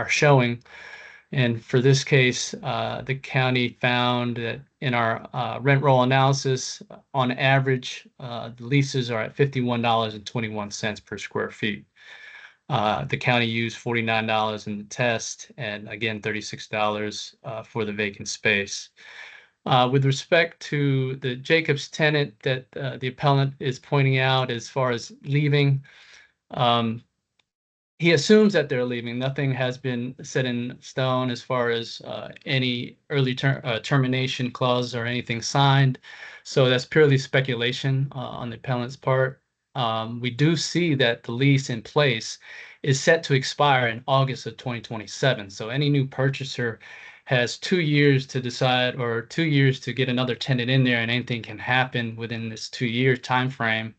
showing. And for this case, the county found that in our rent roll analysis, on average, the leases are at $51.21 per square feet. The county used $49 in the test, and again, $36 for the vacant space. With respect to the Jacobs tenant that the appellant is pointing out as far as leaving, he assumes that they're leaving. Nothing has been set in stone as far as any early termination clause or anything signed. So that's purely speculation on the appellant's part. We do see that the lease in place is set to expire in August of 2027. So any new purchaser has 2 years to decide or 2 years to get another tenant in there, and anything can happen within this 2-year time frame.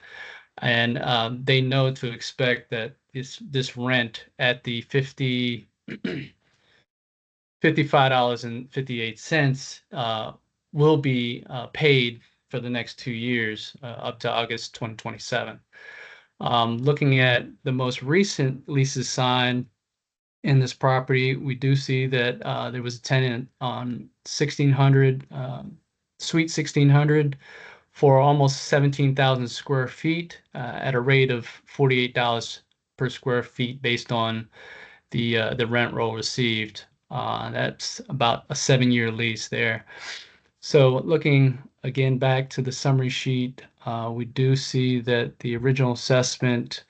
And they know to expect that this rent at the $55.58 will be paid for the next 2 years up to August 2027. Looking at the most recent leases signed in this property, we do see that there was a tenant on 1600, Suite 1600, for almost 17,000 square feet at a rate of $48 per square feet based on the rent roll received. That's about a 7-year lease there. So looking again back to the summary sheet, we do see that the original assessment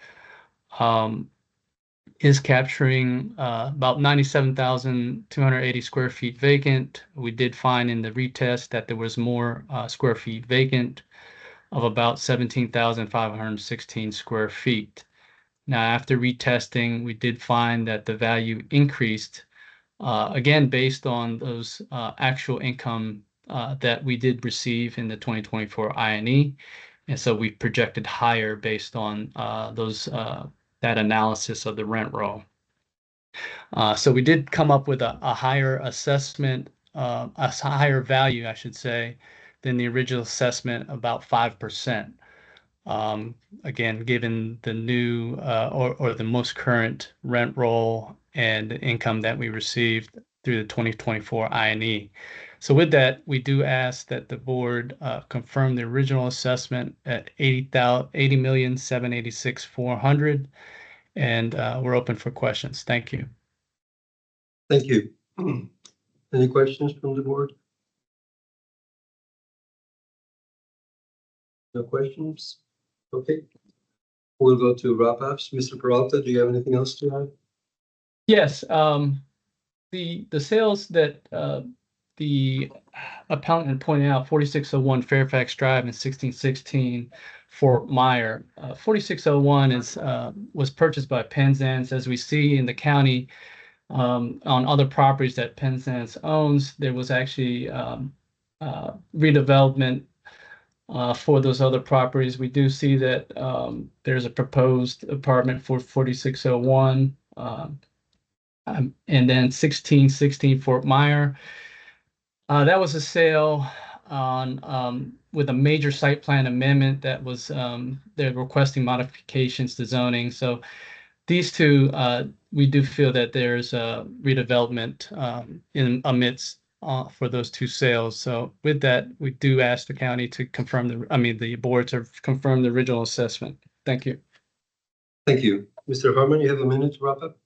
is capturing about 97,280 square feet vacant. We did find in the retest that there was more square feet vacant of about 17,516 square feet. Now, after retesting, we did find that the value increased, again, based on those actual income that we did receive in the 2024 INE. And so we projected higher based on that analysis of the rent roll. So we did come up with a higher assessment, a higher value, I should say, than the original assessment, about 5%. Again, given the new or the most current rent roll and income that we received through the 2024 INE. So with that, we do ask that the board confirm the original assessment at $80,786,400, and we're open for questions. Thank you. Thank you. Any questions from the board? No questions? Okay. We'll go to wrap-ups. Mr. Peralta, do you have anything else to add? Yes, the sales that the appellant had pointed out, 4601 Fairfax Drive and 1616 Fort Myer. 4601 was purchased by Penzance. As we see in the county, on other properties that Penzance owns, there was actually redevelopment for those other properties. We do see that there's a proposed apartment for 4601, and then 1616 Fort Myer. That was a sale on with a major site plan amendment that was they're requesting modifications to zoning. So these two, we do feel that there's a redevelopment in amidst for those two sales. So with that, we do ask the county to confirm the board to confirm the original assessment. Thank you. Thank you. Mr. Harmon, you have a minute to wrap up?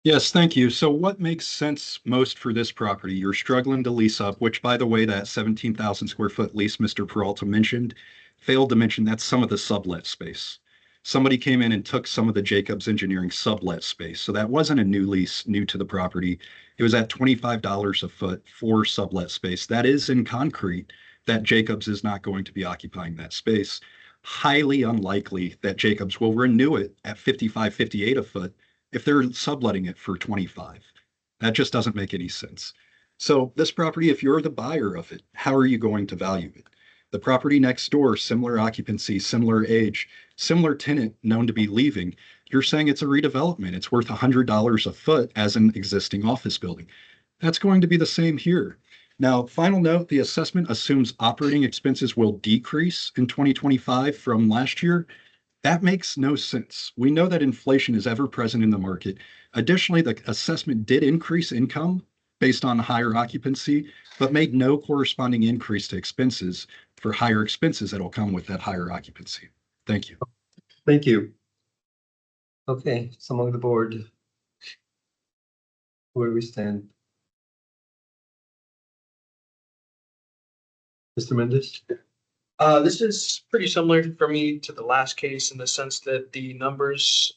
Yes, thank you. So what makes sense most for this property? You're struggling to lease up, which, by the way, that 17,000 square foot lease Mr. Peralta mentioned, failed to mention that's some of the sublet space. Somebody came in and took some of the Jacobs Engineering sublet space. So that wasn't a new lease, new to the property. It was at $25 a foot for sublet space. That is in concrete that Jacobs is not going to be occupying that space. Highly unlikely that Jacobs will renew it at $55, $58 a foot if they're subletting it for 25. That just doesn't make any sense. So this property, if you're the buyer of it, how are you going to value it? The property next door, similar occupancy, similar age, similar tenant known to be leaving, you're saying it's a redevelopment. It's worth $100 a foot as an existing office building. That's going to be the same here. Now, final note, the assessment assumes operating expenses will decrease in 2025 from last year. That makes no sense. We know that inflation is ever present in the market. Additionally, the assessment did increase income based on higher occupancy, but made no corresponding increase to expenses for higher expenses that will come with that higher occupancy. Thank you. Thank you. Okay, it's among the board. Where we stand. Mr. Mendez? This is pretty similar for me to the last case in the sense that the numbers,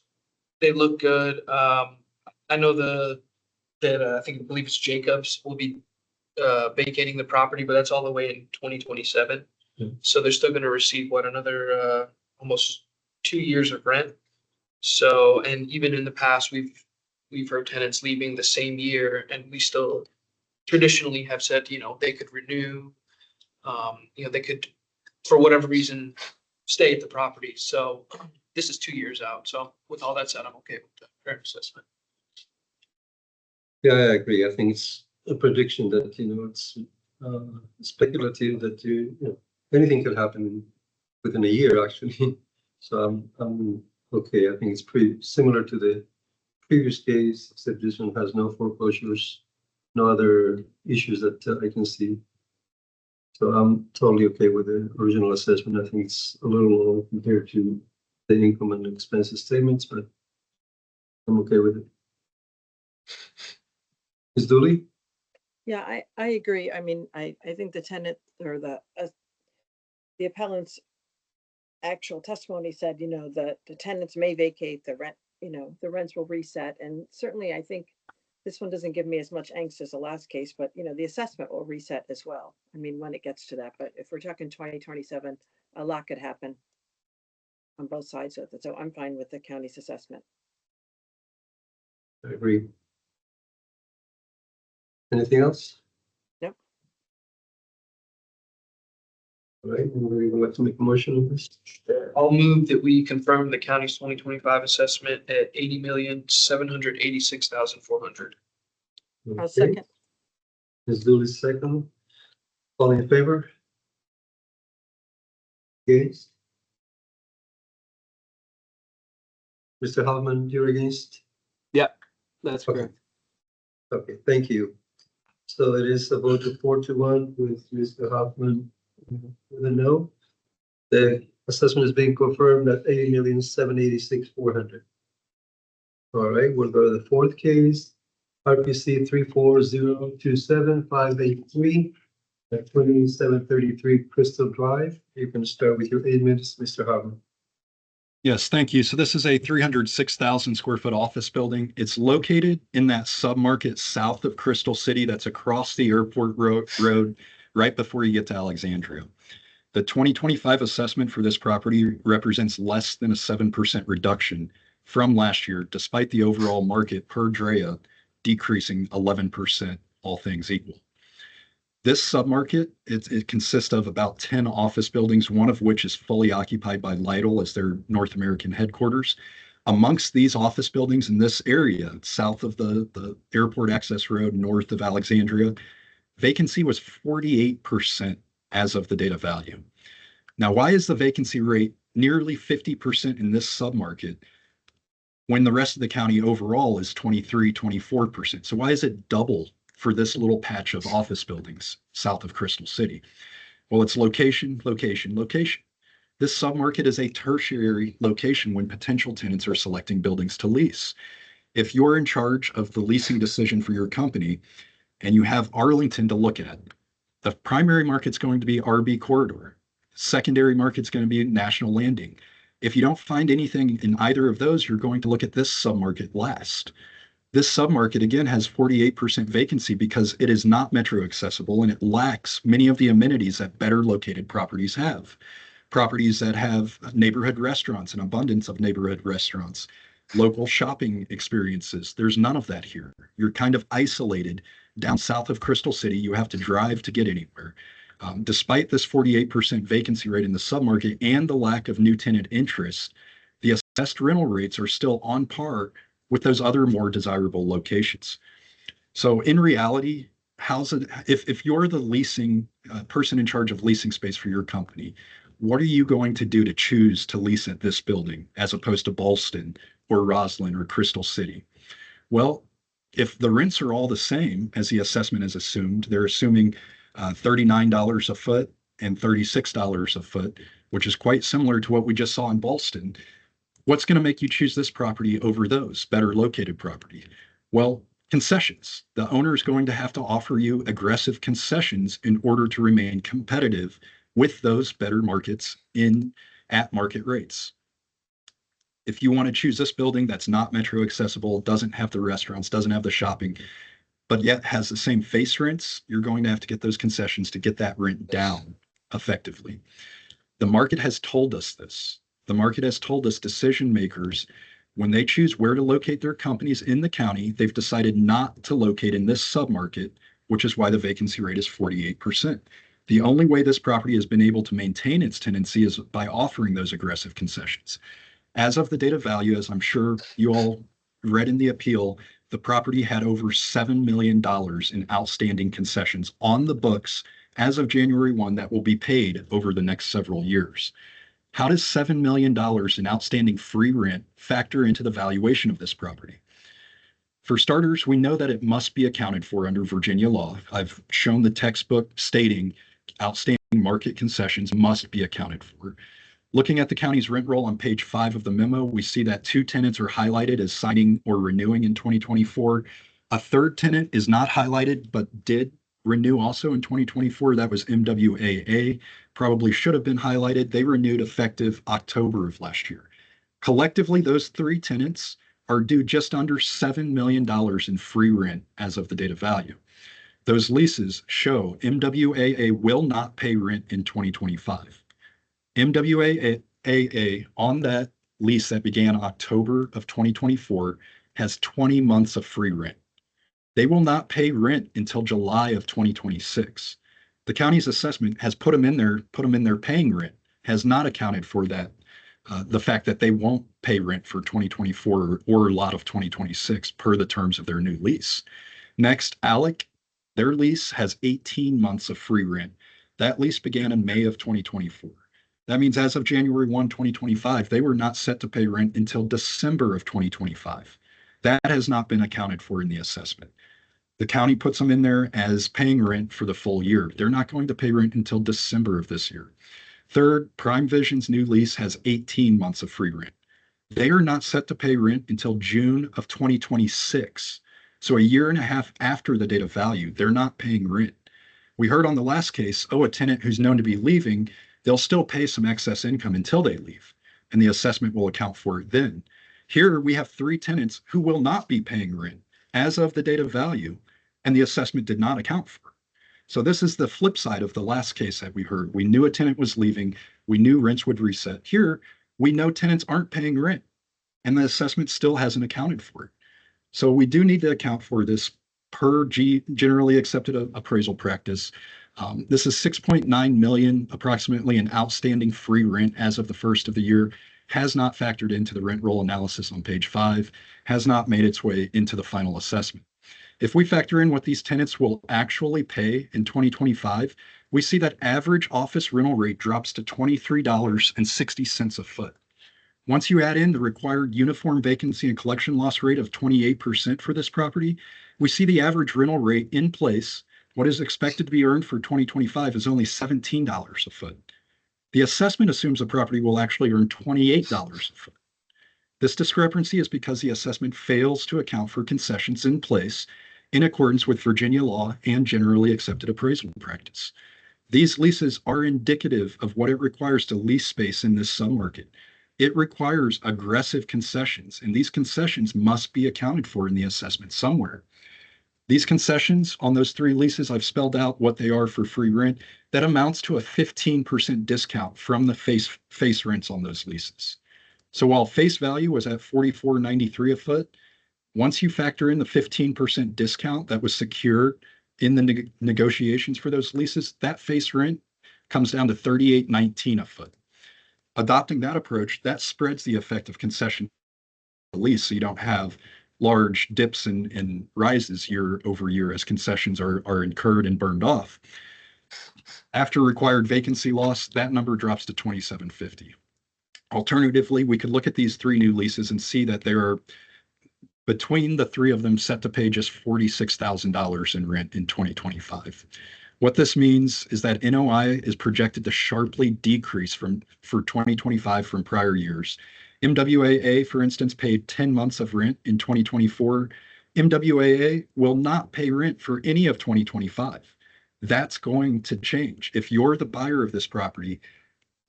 they look good. I know I believe it's Jacobs will be vacating the property, but that's all the way in 2027. Mhm. So they're still going to receive another almost 2 years of rent. So, and even in the past, we've heard tenants leaving the same year, and we still traditionally have said, they could renew, they could, for whatever reason, stay at the property. So this is 2 years out. So with all that said, I'm okay with the fair assessment. Yeah, I agree. I think it's a prediction that, it's speculative that, anything could happen within a year, actually. So I'm okay. I think it's pretty similar to the previous case, except this one has no foreclosures, no other issues that I can see. So I'm totally okay with the original assessment. I think it's a little low compared to the income and expenses statements, but I'm okay with it. Ms. Dooley? Yeah, I agree. I mean, I think the tenant or the appellant's actual testimony said, that the tenants may vacate, the rent, the rents will reset. And certainly I think this one doesn't give me as much angst as the last case, but the assessment will reset as well. I mean, when it gets to that, but if we're talking 2027, a lot could happen on both sides of it. So I'm fine with the county's assessment. I agree. Anything else? Nope. All right, anybody would like to make a motion on this? I'll move that we confirm the county's 2025 assessment at $80,786,400. I'll Okay. second. Ms. Dooley, second. All in favor? Against? Mr. Hoffman, you're against? That's Okay. correct. Okay, thank you. So it is a vote of 4-1 with Mr. Hoffman with a no. The assessment is being confirmed at $80,786,400. All right, we'll go to the fourth case, RPC 34027-583 at 2733 Crystal Drive. You can start with your 8 minutes, Mr. Hoffman. Yes, thank you. So this is a 306,000 square foot office building. It's located in that submarket south of Crystal City that's across the airport road right before you get to Alexandria. The 2025 assessment for this property represents less than a 7% reduction from last year, despite the overall market per DREA decreasing 11%, all things equal. This submarket, it consists of about 10 office buildings, one of which is fully occupied by Lidl as their North American headquarters. Amongst these office buildings in this area, south of the airport access road, north of Alexandria, vacancy was 48% as of the data value. Now, why is the vacancy rate nearly 50% in this submarket when the rest of the county overall is 23, 24%? So why is it double for this little patch of office buildings south of Crystal City? Well, it's location, location, location. This submarket is a tertiary location when potential tenants are selecting buildings to lease. If you're in charge of the leasing decision for your company and you have Arlington to look at, the primary market's going to be RB corridor. Secondary market's going to be National Landing. If you don't find anything in either of those, you're going to look at this submarket last. This submarket, again, has 48% vacancy because it is not metro accessible and it lacks many of the amenities that better located properties have. Properties that have neighborhood restaurants, an abundance of neighborhood restaurants, local shopping experiences. There's none of that here. You're kind of isolated down south of Crystal City. You have to drive to get anywhere. Despite this 48% vacancy rate in the submarket and the lack of new tenant interest, the assessed rental rates are still on par with those other more desirable locations. So in reality, if you're the leasing person in charge of leasing space for your company, what are you going to do to choose to lease at this building as opposed to Ballston or Roslyn or Crystal City? Well, if the rents are all the same as the assessment is assumed, they're assuming $39 a foot and $36 a foot, which is quite similar to what we just saw in Ballston. What's going to make you choose this property over those better located property? Well, concessions. The owner is going to have to offer you aggressive concessions in order to remain competitive with those better markets at market rates. If you want to choose this building that's not metro accessible, doesn't have the restaurants, doesn't have the shopping, but yet has the same face rents, you're going to have to get those concessions to get that rent down effectively. The market has told us this. The market has told us decision makers, when they choose where to locate their companies in the county, they've decided not to locate in this submarket, which is why the vacancy rate is 48%. The only way this property has been able to maintain its tenancy is by offering those aggressive concessions. As of the date of value, as I'm sure you all read in the appeal, the property had over $7 million in outstanding concessions on the books as of January 1 that will be paid over the next several years. How does $7 million in outstanding free rent factor into the valuation of this property? For starters, we know that it must be accounted for under Virginia law. I've shown the textbook stating outstanding market concessions must be accounted for. Looking at the county's rent roll on page 5 of the memo, we see that 2 tenants are highlighted as signing or renewing in 2024. A third tenant is not highlighted, but did renew also in 2024. That was MWAA. Probably should have been highlighted. They renewed effective October of last year. Collectively, those 3 tenants are due just under $7 million in free rent as of the date of value. Those leases show MWAA will not pay rent in 2025. MWAA on that lease that began October of 2024 has 20 months of free rent. They will not pay rent until July of 2026. The county's assessment has put them in there paying rent, has not accounted for that, the fact that they won't pay rent for 2024 or a lot of 2026 per the terms of their new lease. Next, Alec, their lease has 18 months of free rent. That lease began in May of 2024. That means as of January 1, 2025, they were not set to pay rent until December of 2025. That has not been accounted for in the assessment. The county puts them in there as paying rent for the full year. They're not going to pay rent until December of this year. Third, Prime Vision's new lease has 18 months of free rent. They are not set to pay rent until June of 2026. So a year and a half after the date of value, they're not paying rent. We heard on the last case, a tenant who's known to be leaving, they'll still pay some excess income until they leave. and the assessment will account for it then. Here we have 3 tenants who will not be paying rent as of the date of value, and the assessment did not account for. So this is the flip side of the last case that we heard. We knew a tenant was leaving. We knew rents would reset. Here, we know tenants aren't paying rent, and the assessment still hasn't accounted for it. So we do need to account for this per generally accepted appraisal practice. This is 6.9 million approximately in outstanding free rent as of the first of the year, has not factored into the rent roll analysis on page 5, has not made its way into the final assessment. If we factor in what these tenants will actually pay in 2025, we see that average office rental rate drops to $23.60 a foot. Once you add in the required uniform vacancy and collection loss rate of 28% for this property, we see the average rental rate in place, what is expected to be earned for 2025 is only $17 a foot. The assessment assumes the property will actually earn $28 a foot. This discrepancy is because the assessment fails to account for concessions in place in accordance with Virginia law and generally accepted appraisal practice. These leases are indicative of what it requires to lease space in this submarket. It requires aggressive concessions, and these concessions must be accounted for in the assessment somewhere. These concessions on those 3 leases, I've spelled out what they are for free rent. That amounts to a 15% discount from the face rents on those leases. So while face value was at $44.93 a foot, once you factor in the 15% discount that was secured in the negotiations for those leases, that face rent comes down to $38.19 a foot. Adopting that approach, that spreads the effect of concession lease, so you don't have large dips and rises year over year as concessions are incurred and burned off. After required vacancy loss, that number drops to $27.50. Alternatively, we could look at these 3 new leases and see that there are, between the 3 of them, set to pay just $46,000 in rent in 2025. What this means is that NOI is projected to sharply decrease for 2025 from prior years. MWAA, for instance, paid 10 months of rent in 2024. MWAA will not pay rent for any of 2025. That's going to change. If you're the buyer of this property,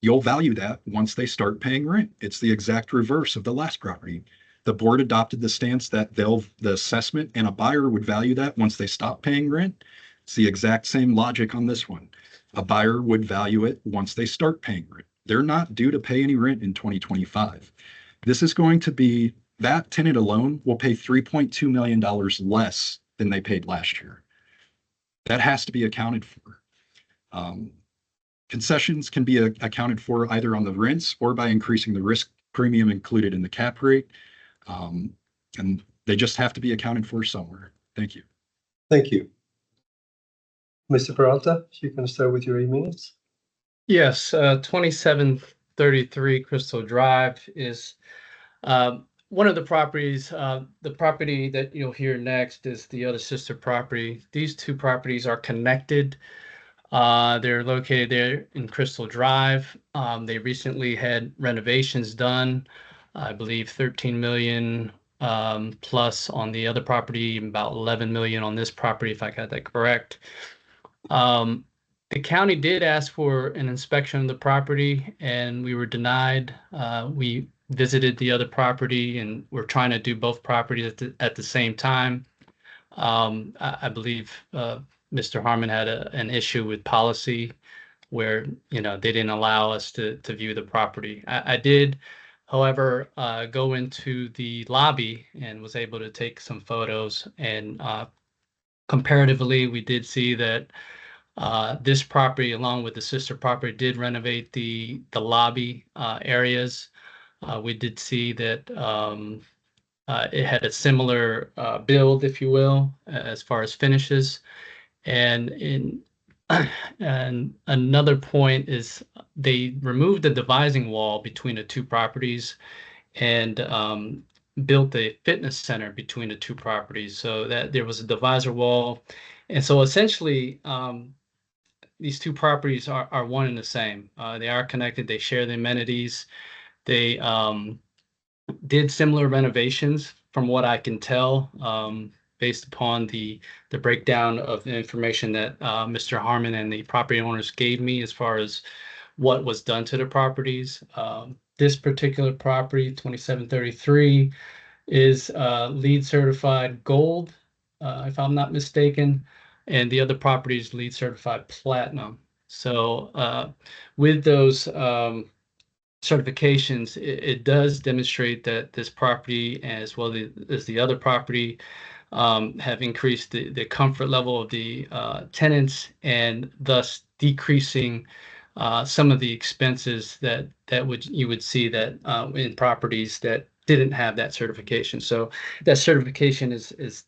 you'll value that once they start paying rent. It's the exact reverse of the last property. The board adopted the stance that the assessment and a buyer would value that once they stop paying rent. It's the exact same logic on this one. A buyer would value it once they start paying rent. They're not due to pay any rent in 2025. This is going to be, that tenant alone will pay $3.2 million less than they paid last year. That has to be accounted for. Concessions can be accounted for either on the rents or by increasing the risk premium included in the cap rate. And they just have to be accounted for somewhere. Thank you. Thank you. Mr. Peralta, you can start with your 8 minutes. Yes, 2733 Crystal Drive is one of the properties. The property that you'll hear next is the other sister property. These 2 properties are connected. They're located there in Crystal Drive. They recently had renovations done. I believe 13 million plus on the other property, about 11 million on this property, if I got that correct. The county did ask for an inspection of the property, and we were denied. We visited the other property, and we're trying to do both properties at the same time. I believe Mr. Harmon had an issue with policy where, they didn't allow us to view the property. I did, however, go into the lobby and was able to take some photos, and comparatively, we did see that this property, along with the sister property, did renovate the lobby areas. We did see that it had a similar build, if you will, as far as finishes. And another point is they removed the dividing wall between the 2 properties and built a fitness center between the 2 properties, so that there was a divisor wall. And so essentially, these 2 properties are one and the same. They are connected. They share the amenities. They did similar renovations, from what I can tell, based upon the breakdown of the information that Mr. Harmon and the property owners gave me as far as what was done to the properties. This particular property, 2733, is LEED certified gold, if I'm not mistaken, and the other property is LEED certified platinum. So with those certifications, it does demonstrate that this property, as well as the other property, have increased the comfort level of the tenants, and thus decreasing some of the expenses that you would see that in properties that didn't have that certification. So that certification is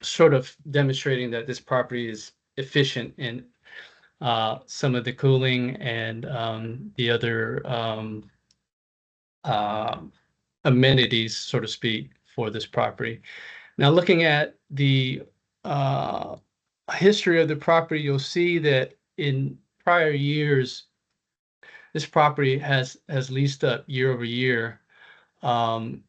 sort of demonstrating that this property is efficient in some of the cooling and the other amenities, so to speak, for this property. Now, looking at the history of the property, you'll see that in prior years, this property has leased up year over year, from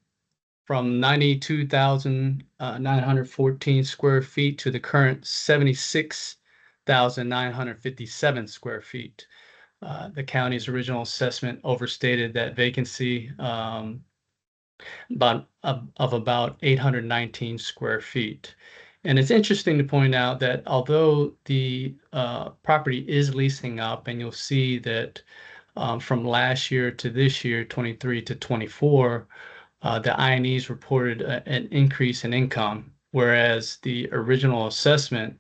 92,914 square feet to the current 76,957 square feet. The county's original assessment overstated that vacancy of about 819 square feet. And it's interesting to point out that although the property is leasing up, and you'll see that from last year to this year, 23 to 24, the INEs reported an increase in income, whereas the original assessment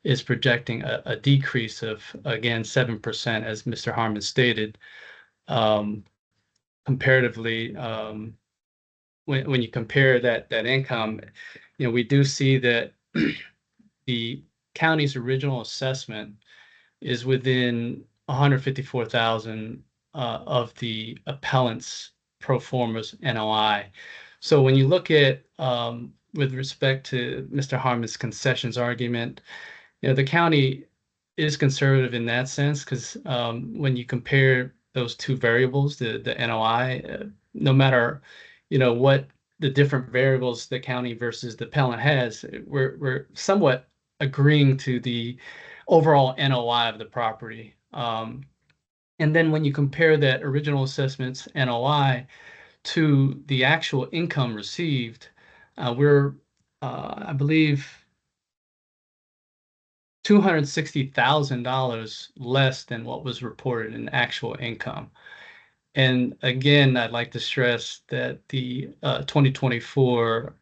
is projecting a decrease of, again, 7%, as Mr. Harmon stated. Comparatively, when you compare that income, we do see that the county's original assessment is within 154,000 of the appellant's pro forma's NOI. So when you look at, with respect to Mr. Harmon's concessions argument, the county is conservative in that sense, because when you compare those two variables, the NOI, no matter what the different variables the county versus the appellant has, we're somewhat agreeing to the overall NOI of the property. And then when you compare that original assessment's NOI to the actual income received, we're, I believe, $260,000 less than what was reported in actual income. And again, I'd like to stress that the 2024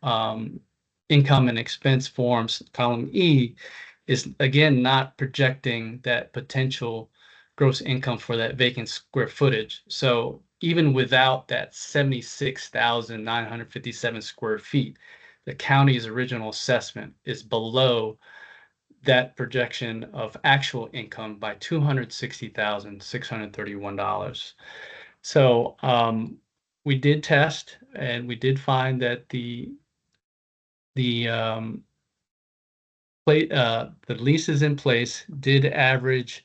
income and expense forms, column E, is again not projecting that potential gross income for that vacant square footage. So even without that 76,957 square feet, the county's original assessment is below that projection of actual income by $260,631. So we did test, and we did find that the leases in place did average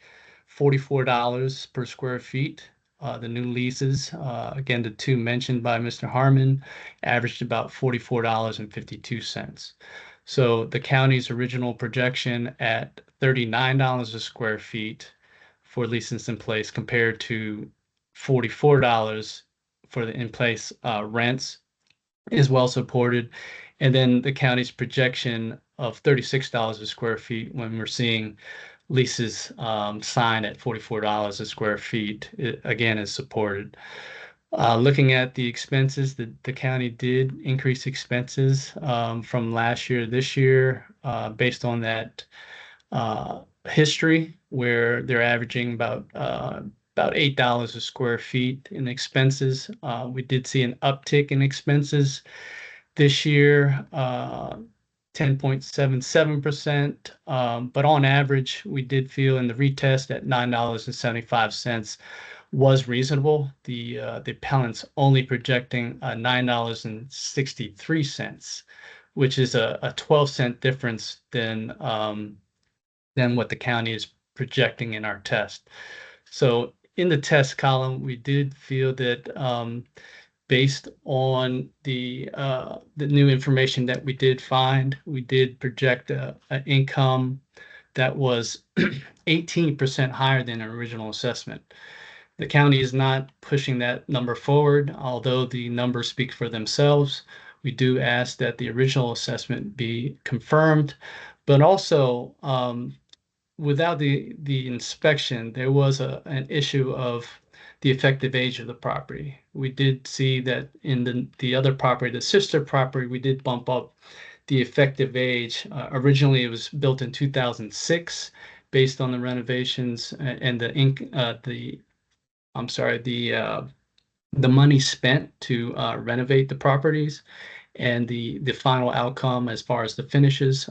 $44 per square feet. The new leases, again, the two mentioned by Mr. Harmon, averaged about $44.52. So the county's original projection at $39 a square feet for leases in place, compared to $44 for the in-place rents, is well supported. And then the county's projection of $36 a square feet, when we're seeing leases signed at $44 a square feet, again, is supported. Looking at the expenses, the county did increase expenses from last year to this year, based on that history, where they're averaging about $8 a square feet in expenses. We did see an uptick in expenses this year, 10.77%. But on average, we did feel in the retest at $9.75 was reasonable. The appellant's only projecting $9.63, which is a 12-cent difference than what the county is projecting in our test. So in the test column, we did feel that based on the new information that we did find, we did project an income that was 18% higher than our original assessment. The county is not pushing that number forward, although the numbers speak for themselves. We do ask that the original assessment be confirmed, but also without the inspection, there was an issue of the effective age of the property. We did see that in the other property, the sister property, we did bump up the effective age. Originally, it was built in 2006, based on the renovations and the money spent to renovate the properties, and the final outcome as far as the finishes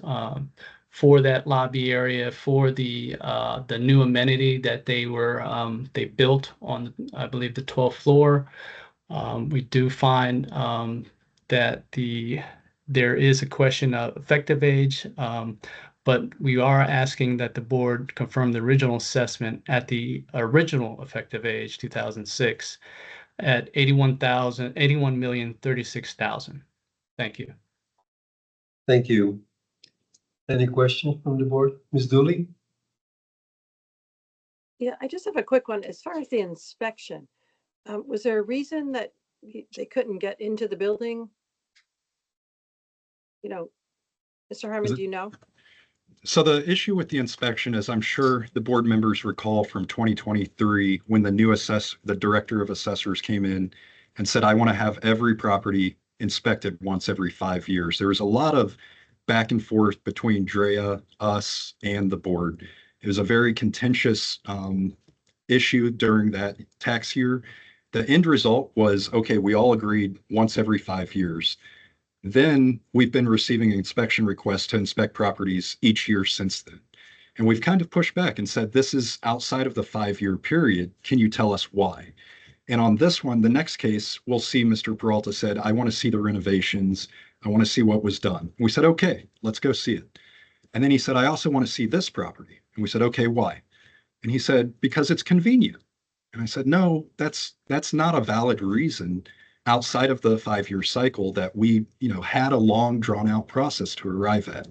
for that lobby area, for the new amenity that they built on, I believe, the 12th floor. We do find that there is a question of effective age, but we are asking that the board confirm the original assessment at the original effective age, 2006, at 81,036,000. Thank you. Thank you. Any questions from the board? Ms. Dooley? Yeah, I just have a quick one. As far as the inspection, was there a reason that they couldn't get into the building? You know, Mr. Harmon, do you know? So the issue with the inspection, as I'm sure the board members recall from 2023, when the director of assessors came in and said, I want to have every property inspected once every 5 years. There was a lot of back and forth between Drea, us, and the board. It was a very contentious issue during that tax year. The end result was, okay, we all agreed once every 5 years. Then we've been receiving inspection requests to inspect properties each year since then. And we've kind of pushed back and said, this is outside of the 5-year period. Can you tell us why? And on this one, the next case, we'll see Mr. Peralta said, I want to see the renovations. I want to see what was done. We said, okay, let's go see it. And then he said, I also want to see this property. And we said, okay, why? And he said, because it's convenient. And I said, no, that's not a valid reason outside of the 5-year cycle that we, had a long drawn out process to arrive at.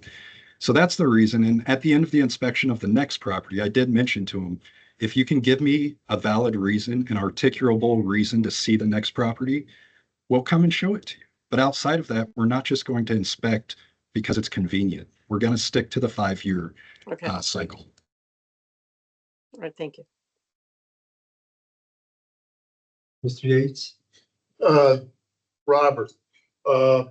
So that's the reason. And at the end of the inspection of the next property, I did mention to him, if you can give me a valid reason, an articulable reason to see the next property, we'll come and show it to you. But outside of that, we're not just going to inspect because it's convenient. We're going to stick to the 5-year cycle. All right, thank you. Mr. Yates? Robert, I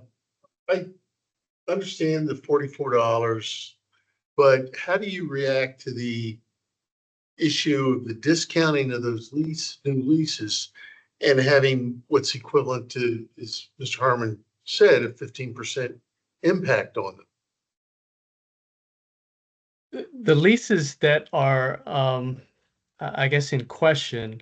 understand the $44, but how do you react to the issue of the discounting of those new leases and having what's equivalent to, as Mr. Harmon said, a 15% impact on them? The leases that are, I guess, in question,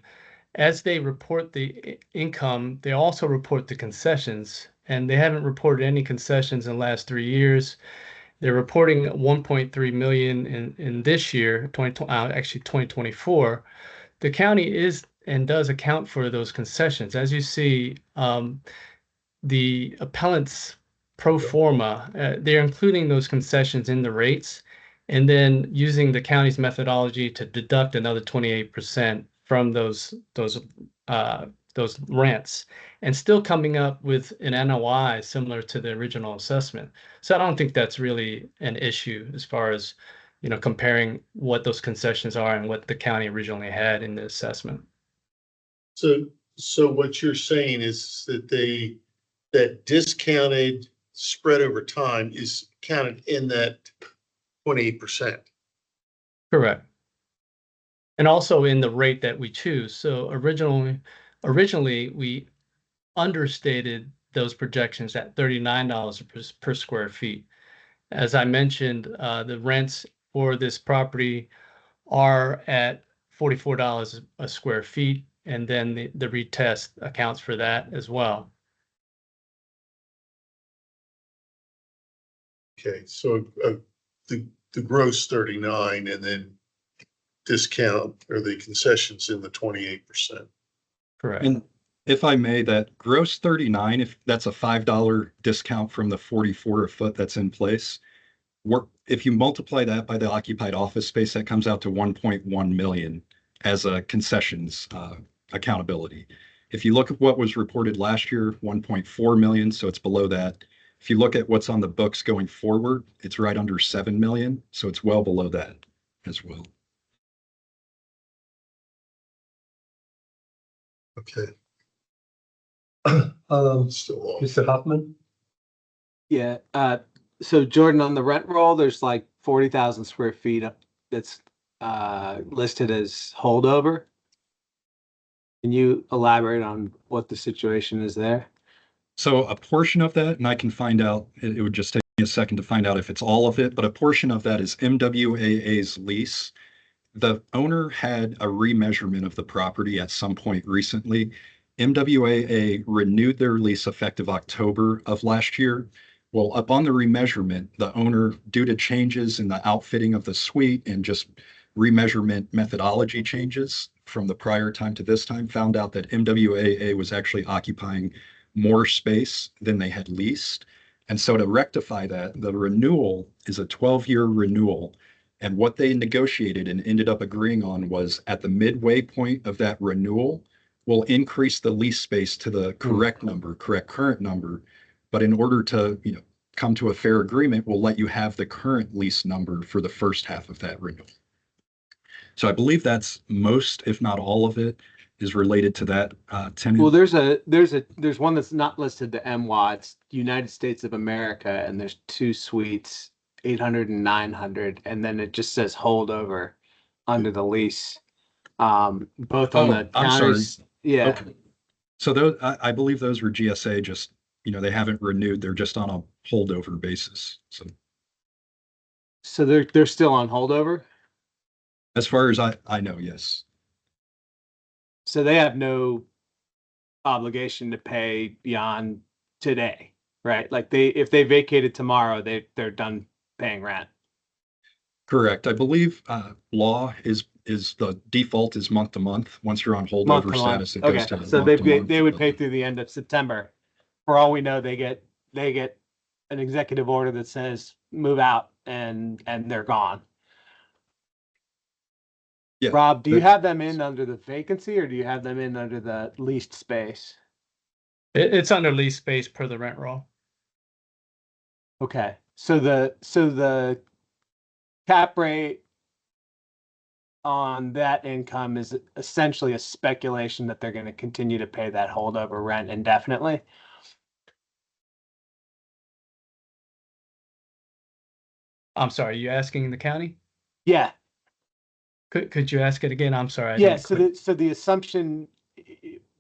as they report the income, they also report the concessions, and they haven't reported any concessions in the last 3 years. They're reporting 1.3 million in this year, 2024. The county is and does account for those concessions. As you see, the appellant's pro forma, they're including those concessions in the rates, and then using the county's methodology to deduct another 28% from those rents, and still coming up with an NOI similar to the original assessment. So I don't think that's really an issue as far as, comparing what those concessions are and what the county originally had in the assessment. So what you're saying is that that discounted spread over time is counted in that 28%. Correct. And also in the rate that we choose. So originally we understated those projections at $39 per square feet. As I mentioned, the rents for this property are at $44 a square feet, and then the retest accounts for that as well. Okay, so the gross 39 and then discount or the concessions in the 28%. Correct. And if I may, that gross 39, if that's a $5 discount from the 44 a foot that's in place, if you multiply that by the occupied office space, that comes out to 1.1 million as a concessions accountability. If you look at what was reported last year, 1.4 million, so it's below that. If you look at what's on the books going forward, it's right under 7 million, so it's well below that as well. Okay. Still off. Mr. Hoffman? Yeah, so Jordan, on the rent roll, there's like 40,000 square feet that's listed as holdover. Can you elaborate on what the situation is there? So a portion of that, and I can find out, it would just take me a second to find out if it's all of it, but a portion of that is MWAA's lease. The owner had a remeasurement of the property at some point recently. MWAA renewed their lease effective October of last year. Well, upon the remeasurement, the owner, due to changes in the outfitting of the suite and just remeasurement methodology changes from the prior time to this time, found out that MWAA was actually occupying more space than they had leased. And so to rectify that, the renewal is a 12-year renewal. And what they negotiated and ended up agreeing on was at the midway point of that renewal, we'll increase the lease space to the correct number, correct current number. But in order to, come to a fair agreement, we'll let you have the current lease number for the first half of that renewal. So I believe that's most, if not all of it, is related to that tenant. Well, there's one that's not listed, the MWA, it's United States of America, and there's 2 suites, 800 and 900, and then it just says holdover under the lease. Both on the I'm sorry. counters. Yeah. Okay. So those, I believe those were GSA, just, they haven't renewed. They're just on a holdover basis. So they're still on holdover? As far as I know, yes. So they have no obligation to pay beyond today, right? Like if they vacated tomorrow, they're done paying rent. Correct. I believe law is the default is month to month. Once you're on holdover Month to month. status, it goes to So month to month. they would pay through the end of September. For all we know, they get an executive order that says move out and they're gone. Yeah. Rob, do you have them in under the vacancy or do you have them in under the leased space? It's under lease space per the rent roll. Okay. So the cap rate on that income is essentially a speculation that they're going to continue to pay that holdover rent indefinitely. I'm sorry, you asking the county? Yeah. Could you ask it again? I'm sorry. Yeah. So the assumption,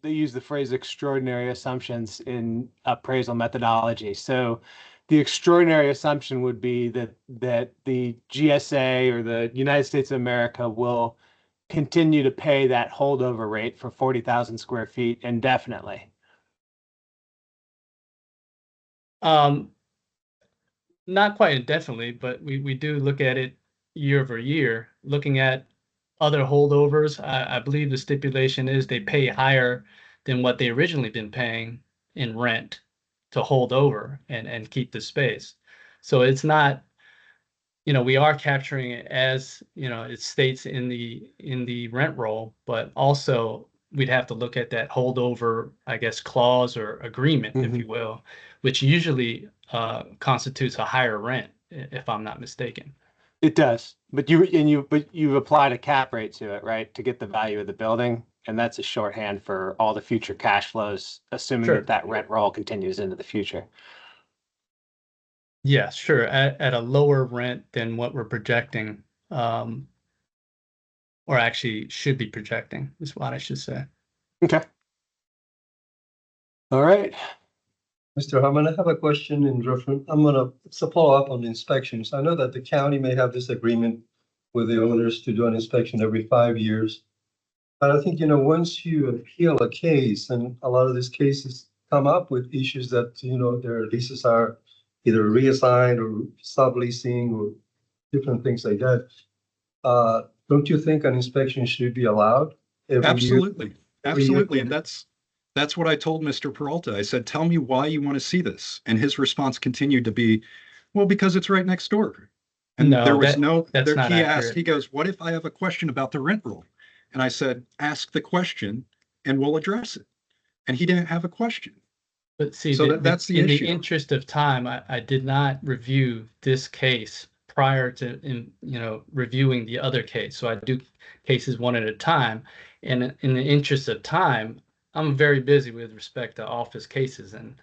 they use the phrase extraordinary assumptions in appraisal methodology. So the extraordinary assumption would be that the GSA or the United States of America will continue to pay that holdover rate for 40,000 square feet indefinitely. Not quite indefinitely, but we do look at it year over year. Looking at other holdovers, I believe the stipulation is they pay higher than what they originally been paying in rent to hold over and keep the space. So it's not, we are capturing it as, it states in the rent roll, but also we'd have to look at that holdover, I guess, clause or agreement, if you will, which usually constitutes a higher rent, if I'm not mistaken. It does, but you've applied a cap rate to it, right, to get the value of the building, and that's a shorthand for all the future cash flows, assuming that rent roll continues into the future. Yeah, sure. At a lower rent than what we're projecting, or actually should be projecting, is what I should say. Okay. All right. Mr. Harmon, I have a question in reference. It's a follow-up on the inspections. I know that the county may have this agreement with the owners to do an inspection every 5 years. But I think, once you appeal a case, and a lot of these cases come up with issues that, their leases are either reassigned or subleasing or different things like that. Don't you think an inspection should be allowed every Absolutely. year? Absolutely. And that's what I told Mr. Peralta. I said, tell me why you want to see this. And his response continued to be, well, because it's right next door. And No, there was that's not he accurate. asked, he goes, what if I have a question about the rent roll? And I said, ask the question and we'll address it. And he didn't have a question. But see, So that's the in issue. the interest of time, I did not review this case prior to reviewing the other case. So I do cases one at a time. And in the interest of time, I'm very busy with respect to office cases. And,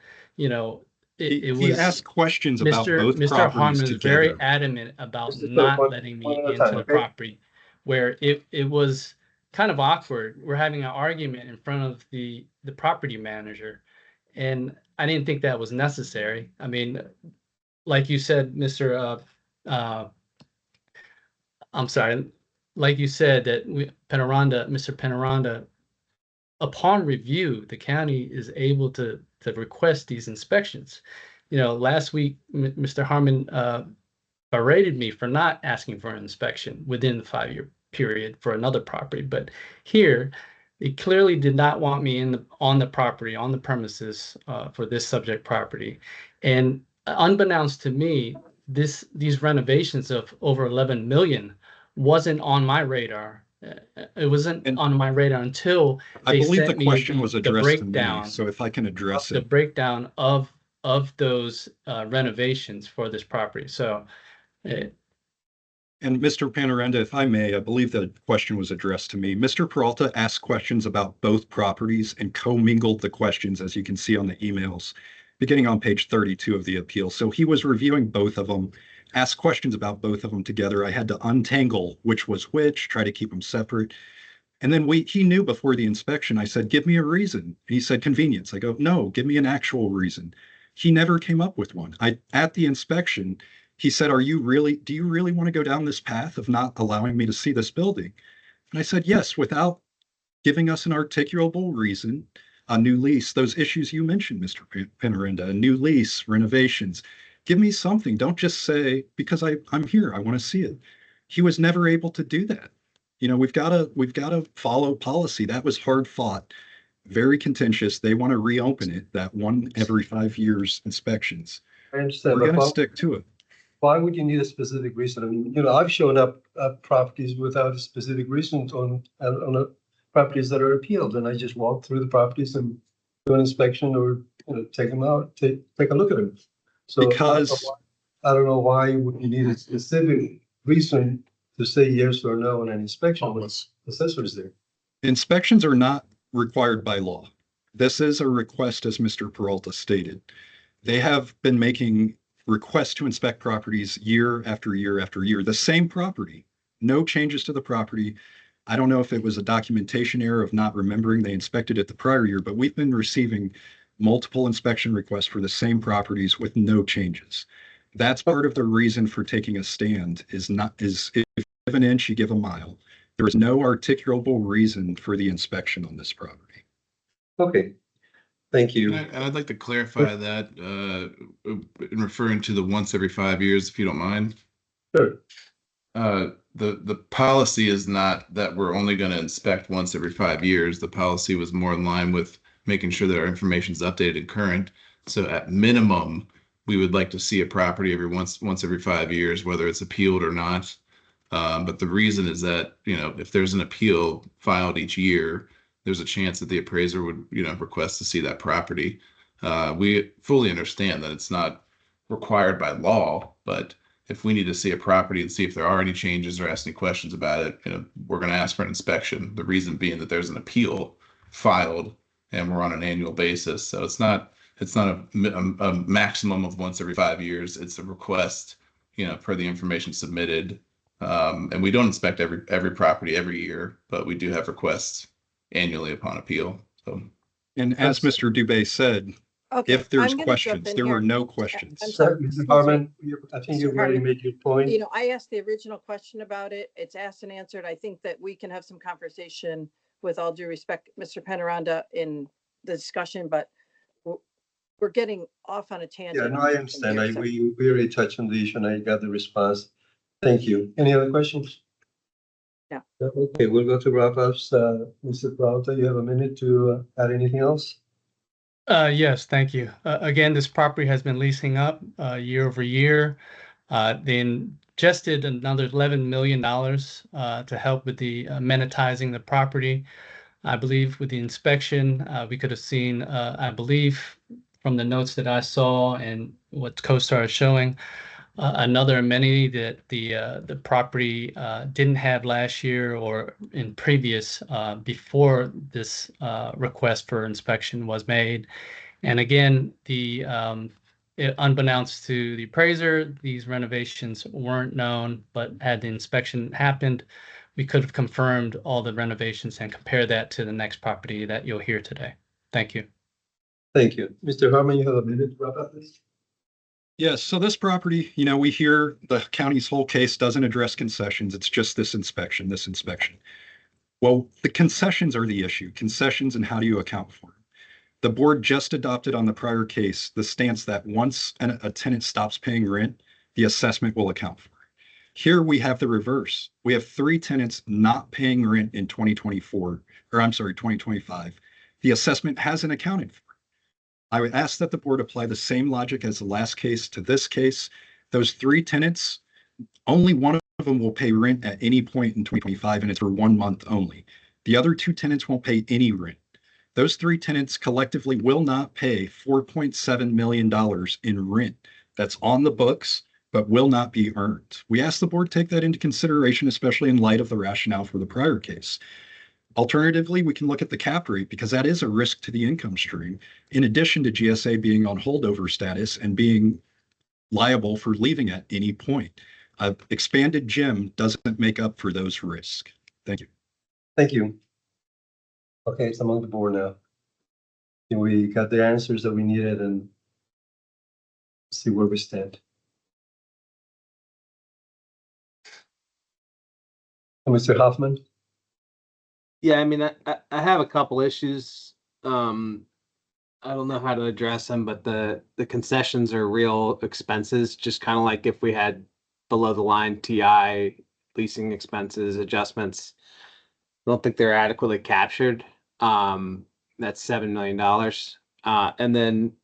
it He was asked questions about both Mr. properties Harmon is very together. adamant about Mr. not Philip, letting one me at a into time, the okay? property, where it was kind of awkward. We're having an argument in front of the property manager, and I didn't think that was necessary. I mean, like you said, I'm sorry, like you said that Mr. Penaranda, upon review, the county is able to request these inspections. Last week, Mr. Harmon berated me for not asking for an inspection within the 5-year period for another property. But here, they clearly did not want me on the property, on the premises for this subject property. And unbeknownst to me, these renovations of over 11 million wasn't on my radar. It wasn't on my radar until I they believe the sent me question was the addressed to me, breakdown, so if I can address the it. breakdown of those renovations for this property. So, And Mr. Panarenda, if I may, I believe the question was addressed to me. Mr. Peralta asked questions about both properties and commingled the questions, as you can see on the emails, beginning on page 32 of the appeal. So he was reviewing both of them, asked questions about both of them together. I had to untangle which was which, try to keep them separate. And then he knew before the inspection, I said, give me a reason. And he said, convenience. I go, no, give me an actual reason. He never came up with one. At the inspection, he said, do you really want to go down this path of not allowing me to see this building? And I said, yes, without giving us an articulable reason, a new lease, those issues you mentioned, Mr. Penarenda, a new lease, renovations. Give me something. Don't just say, because I'm here, I want to see it. He was never able to do that. We've got to follow policy. That was hard fought, very contentious. They want to reopen it, that one every 5 years inspections. I understand, We're but going to stick to it. why would you need a specific reason? I mean, I've shown up properties without a specific reason on properties that are appealed, and I just walk through the properties and do an inspection or take them out, take a look at them. So Because I don't know why you need a specific reason to say yes or no on an inspection when assessors there. inspections are not required by law. This is a request, as Mr. Peralta stated. They have been making requests to inspect properties year after year after year, the same property, no changes to the property. I don't know if it was a documentation error of not remembering they inspected it the prior year, but we've been receiving multiple inspection requests for the same properties with no changes. That's part of the reason for taking a stand is if you give an inch, you give a mile. There is no articulable reason for the inspection on this property. Okay, thank you. And I'd like to clarify that in referring to the once every 5 years, if you don't mind. Sure. The policy is not that we're only going to inspect once every 5 years. The policy was more in line with making sure that our information is updated and current. So at minimum, we would like to see a property once every 5 years, whether it's appealed or not. But the reason is that, if there's an appeal filed each year, there's a chance that the appraiser would, request to see that property. We fully understand that it's not required by law, but if we need to see a property and see if there are any changes or ask any questions about it, we're going to ask for an inspection. The reason being that there's an appeal filed and we're on an annual basis. So it's not a maximum of once every 5 years. It's a request, per the information submitted. And we don't inspect every property every year, but we do have requests annually upon appeal. So, And as Mr. Dubé said, Okay, if there's I'm gonna jump questions, in there here. were no I'm questions. sorry. Mr. excuse Harmon, me. I think Mr. you've already Harmon, made your point. I asked the original question about it. It's asked and answered. I think that we can have some conversation with all due respect, Mr. Penaranda, in the discussion, but we're getting off on a tangent. Yeah, no, I understand. Here, so- We already touched on the issue and I got the response. Thank you. Any other questions? No. Okay, we'll go to wrap-ups. Mr. Peralta, you have a minute to add anything else? Yes, thank you. Again, this property has been leasing up year over year. They ingested another $11 million to help with the amenitizing the property. I believe with the inspection, we could have seen, I believe from the notes that I saw and what CoStar is showing, another amenity that the property didn't have last year or in previous before this request for inspection was made. And again, unbeknownst to the appraiser, these renovations weren't known, but had the inspection happened, we could have confirmed all the renovations and compare that to the next property that you'll hear today. Thank you. Thank you. Mr. Harmon, you have a minute to wrap up this? Yes, so this property, you know, we hear the county's whole case doesn't address concessions. It's just this inspection. Well, the concessions are the issue. Concessions and how do you account for them? The board just adopted on the prior case the stance that once a tenant stops paying rent, the assessment will account for it. Here we have the reverse. We have 3 tenants not paying rent in 2025. The assessment hasn't accounted for it. I would ask that the board apply the same logic as the last case to this case. Those 3 tenants, only one of them will pay rent at any point in 2025, and it's for 1 month only. The other 2 tenants won't pay any rent. Those 3 tenants collectively will not pay $4.7 million in rent. That's on the books, but will not be earned. We ask the board take that into consideration, especially in light of the rationale for the prior case. Alternatively, we can look at the cap rate because that is a risk to the income stream, in addition to GSA being on holdover status and being liable for leaving at any point. Expanded gym doesn't make up for those risks. Thank you. Thank you. Okay, it's among the board now. We got the answers that we needed and see where we stand. Mr. Hoffman? Yeah, I mean, I have a couple issues. I don't know how to address them, but the concessions are real expenses, just kind of like if we had below the line TI, leasing expenses, adjustments. I don't think they're adequately captured. That's $7 million. And then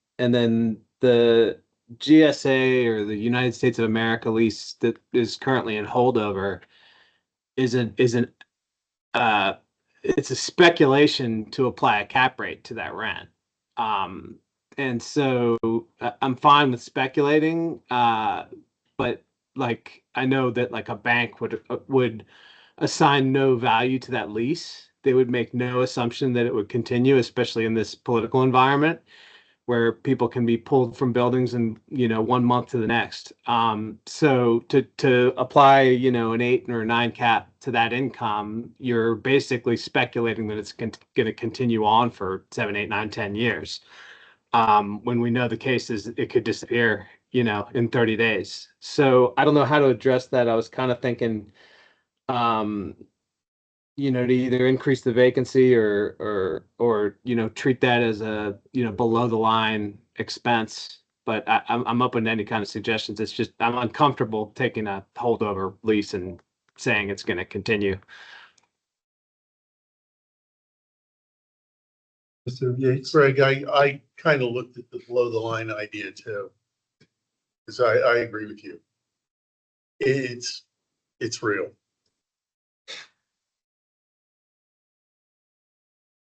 the GSA or the United States of America lease that is currently in holdover isn't it's a speculation to apply a cap rate to that rent. And so I'm fine with speculating, but like I know that like a bank would assign no value to that lease. They would make no assumption that it would continue, especially in this political environment where people can be pulled from buildings in 1 month to the next. So to apply an 8 or a 9 cap to that income, you're basically speculating that it's going to continue on for 7, 8, 9, 10 years. When we know the case is it could disappear in 30 days. So I don't know how to address that. I was kind of thinking to either increase the vacancy or treat that as a below the line expense. But I'm open to any kind of suggestions. It's just I'm uncomfortable taking a holdover lease and saying it's going to continue. Mr. Yates? Greg, I kind of looked at the below the line idea too. Because I agree with you. It's real.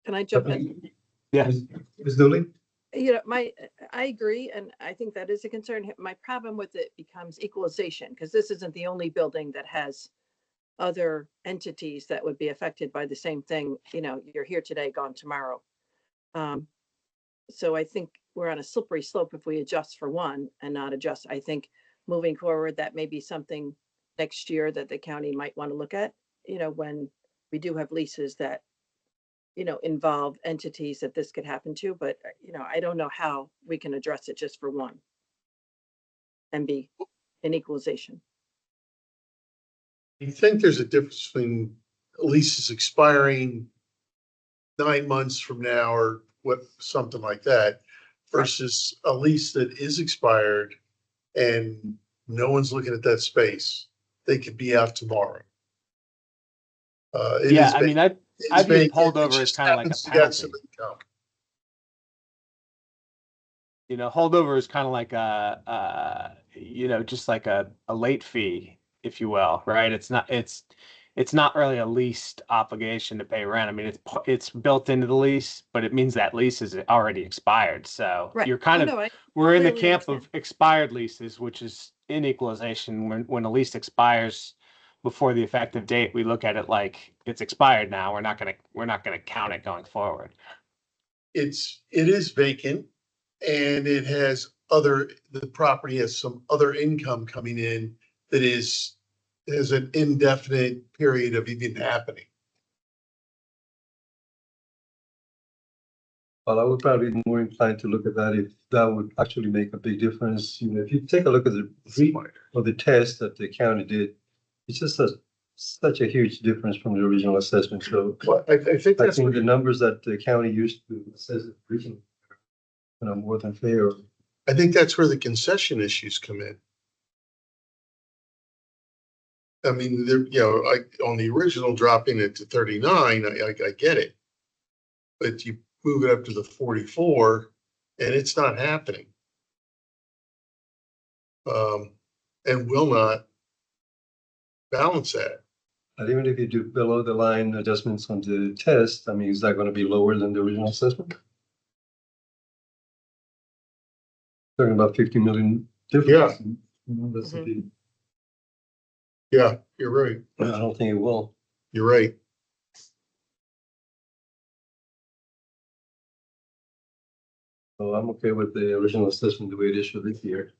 Can I jump in? Yeah. Ms. Dooley? I agree, and I think that is a concern. My problem with it becomes equalization, because this isn't the only building that has other entities that would be affected by the same thing. You're here today, gone tomorrow. So I think we're on a slippery slope if we adjust for one and not adjust. I think moving forward, that may be something next year that the county might want to look at, when we do have leases that involve entities that this could happen to, but I don't know how we can address it just for one and be an equalization. You think there's a difference between leases expiring 9 months from now or something like that versus a lease that is expired and no one's looking at that space. They could be out tomorrow. Yeah, I mean, I view holdover as kind of like a penalty. Holdover is kind of like just like a late fee, if you will, right? It's it's not really a leased obligation to pay rent. I mean, it's built into the lease, but it means that lease is already expired. So Right. you're kind Oh, of, no, I we're in the clearly camp understand. of expired leases, which is in equalization. When a lease expires before the effective date, we look at it like it's expired now. We're not gonna count it going forward. It is vacant and it has the property has some other income coming in that is an indefinite period of even happening. Well, I would probably be more inclined to look at that if that would actually make a big difference. You know, if you take a look at the or the test that the county did, it's just such a huge difference from the original assessment. So Well, I think I that's think what the numbers that the county used to assess the original, more than fair. I think that's where the concession issues come in. I mean, on the original dropping it to 39, I get it. But you move it up to the 44 and it's not happening. And will not balance that. But even if you do below the line adjustments on the test, I mean, is that going to be lower than the original assessment? Talking about 50 million difference. That's a big- Yeah, you're right. I don't think it will. You're right. So I'm okay with the original assessment the way it is for this year.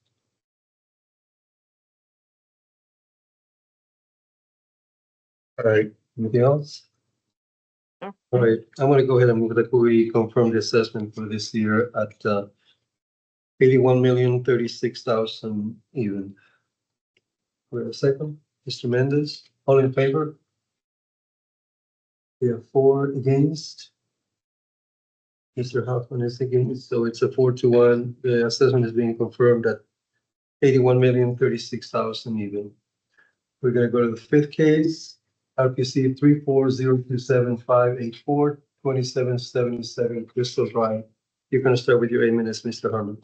All right. Anything else? No. All right, I'm gonna go ahead and move that we confirm the assessment for this year at 81,036,000 even. Wait a second, Mr. Mendez, all in favor? We have 4 against. Mr. Hoffman is against, so it's a 4-1. The assessment is being confirmed at 81,036,000 even. We're gonna go to the 5th case, RPC 34027584 2777 Crystal Drive. You're gonna start with your 8 minutes, Mr. Harmon.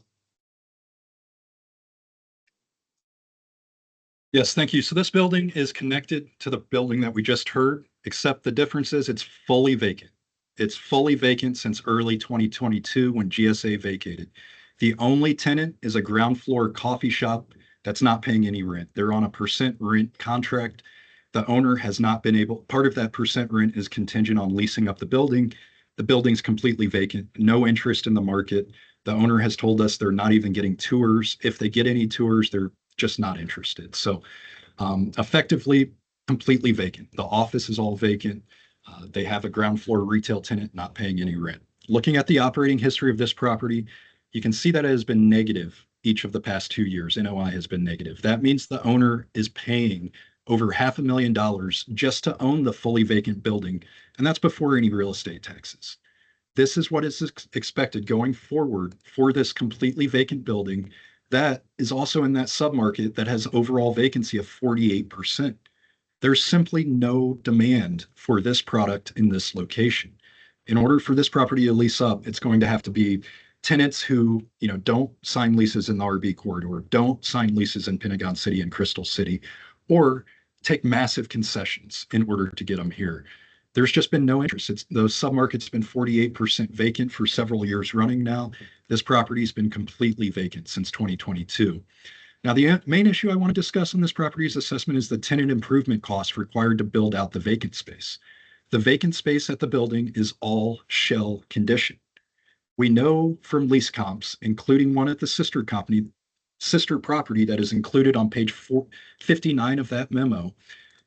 Yes, thank you. So this building is connected to the building that we just heard, except the difference is it's fully vacant. It's fully vacant since early 2022 when GSA vacated. The only tenant is a ground floor coffee shop that's not paying any rent. They're on a % rent contract. The owner has not been able, part of that % rent is contingent on leasing up the building. The building's completely vacant, no interest in the market. The owner has told us they're not even getting tours. If they get any tours, they're just not interested. So effectively, completely vacant. The office is all vacant. They have a ground floor retail tenant not paying any rent. Looking at the operating history of this property, you can see that it has been negative each of the past 2 years. NOI has been negative. That means the owner is paying over $500,000 just to own the fully vacant building, and that's before any real estate taxes. This is what is expected going forward for this completely vacant building that is also in that submarket that has overall vacancy of 48%. There's simply no demand for this product in this location. In order for this property to lease up, it's going to have to be tenants who, don't sign leases in the RB corridor, don't sign leases in Pentagon City and Crystal City, or take massive concessions in order to get them here. There's just been no interest. Those submarkets been 48% vacant for several years running now. This property's been completely vacant since 2022. Now, the main issue I want to discuss on this property's assessment is the tenant improvement cost required to build out the vacant space. The vacant space at the building is all shell condition. We know from lease comps, including one at the sister property that is included on page 59 of that memo,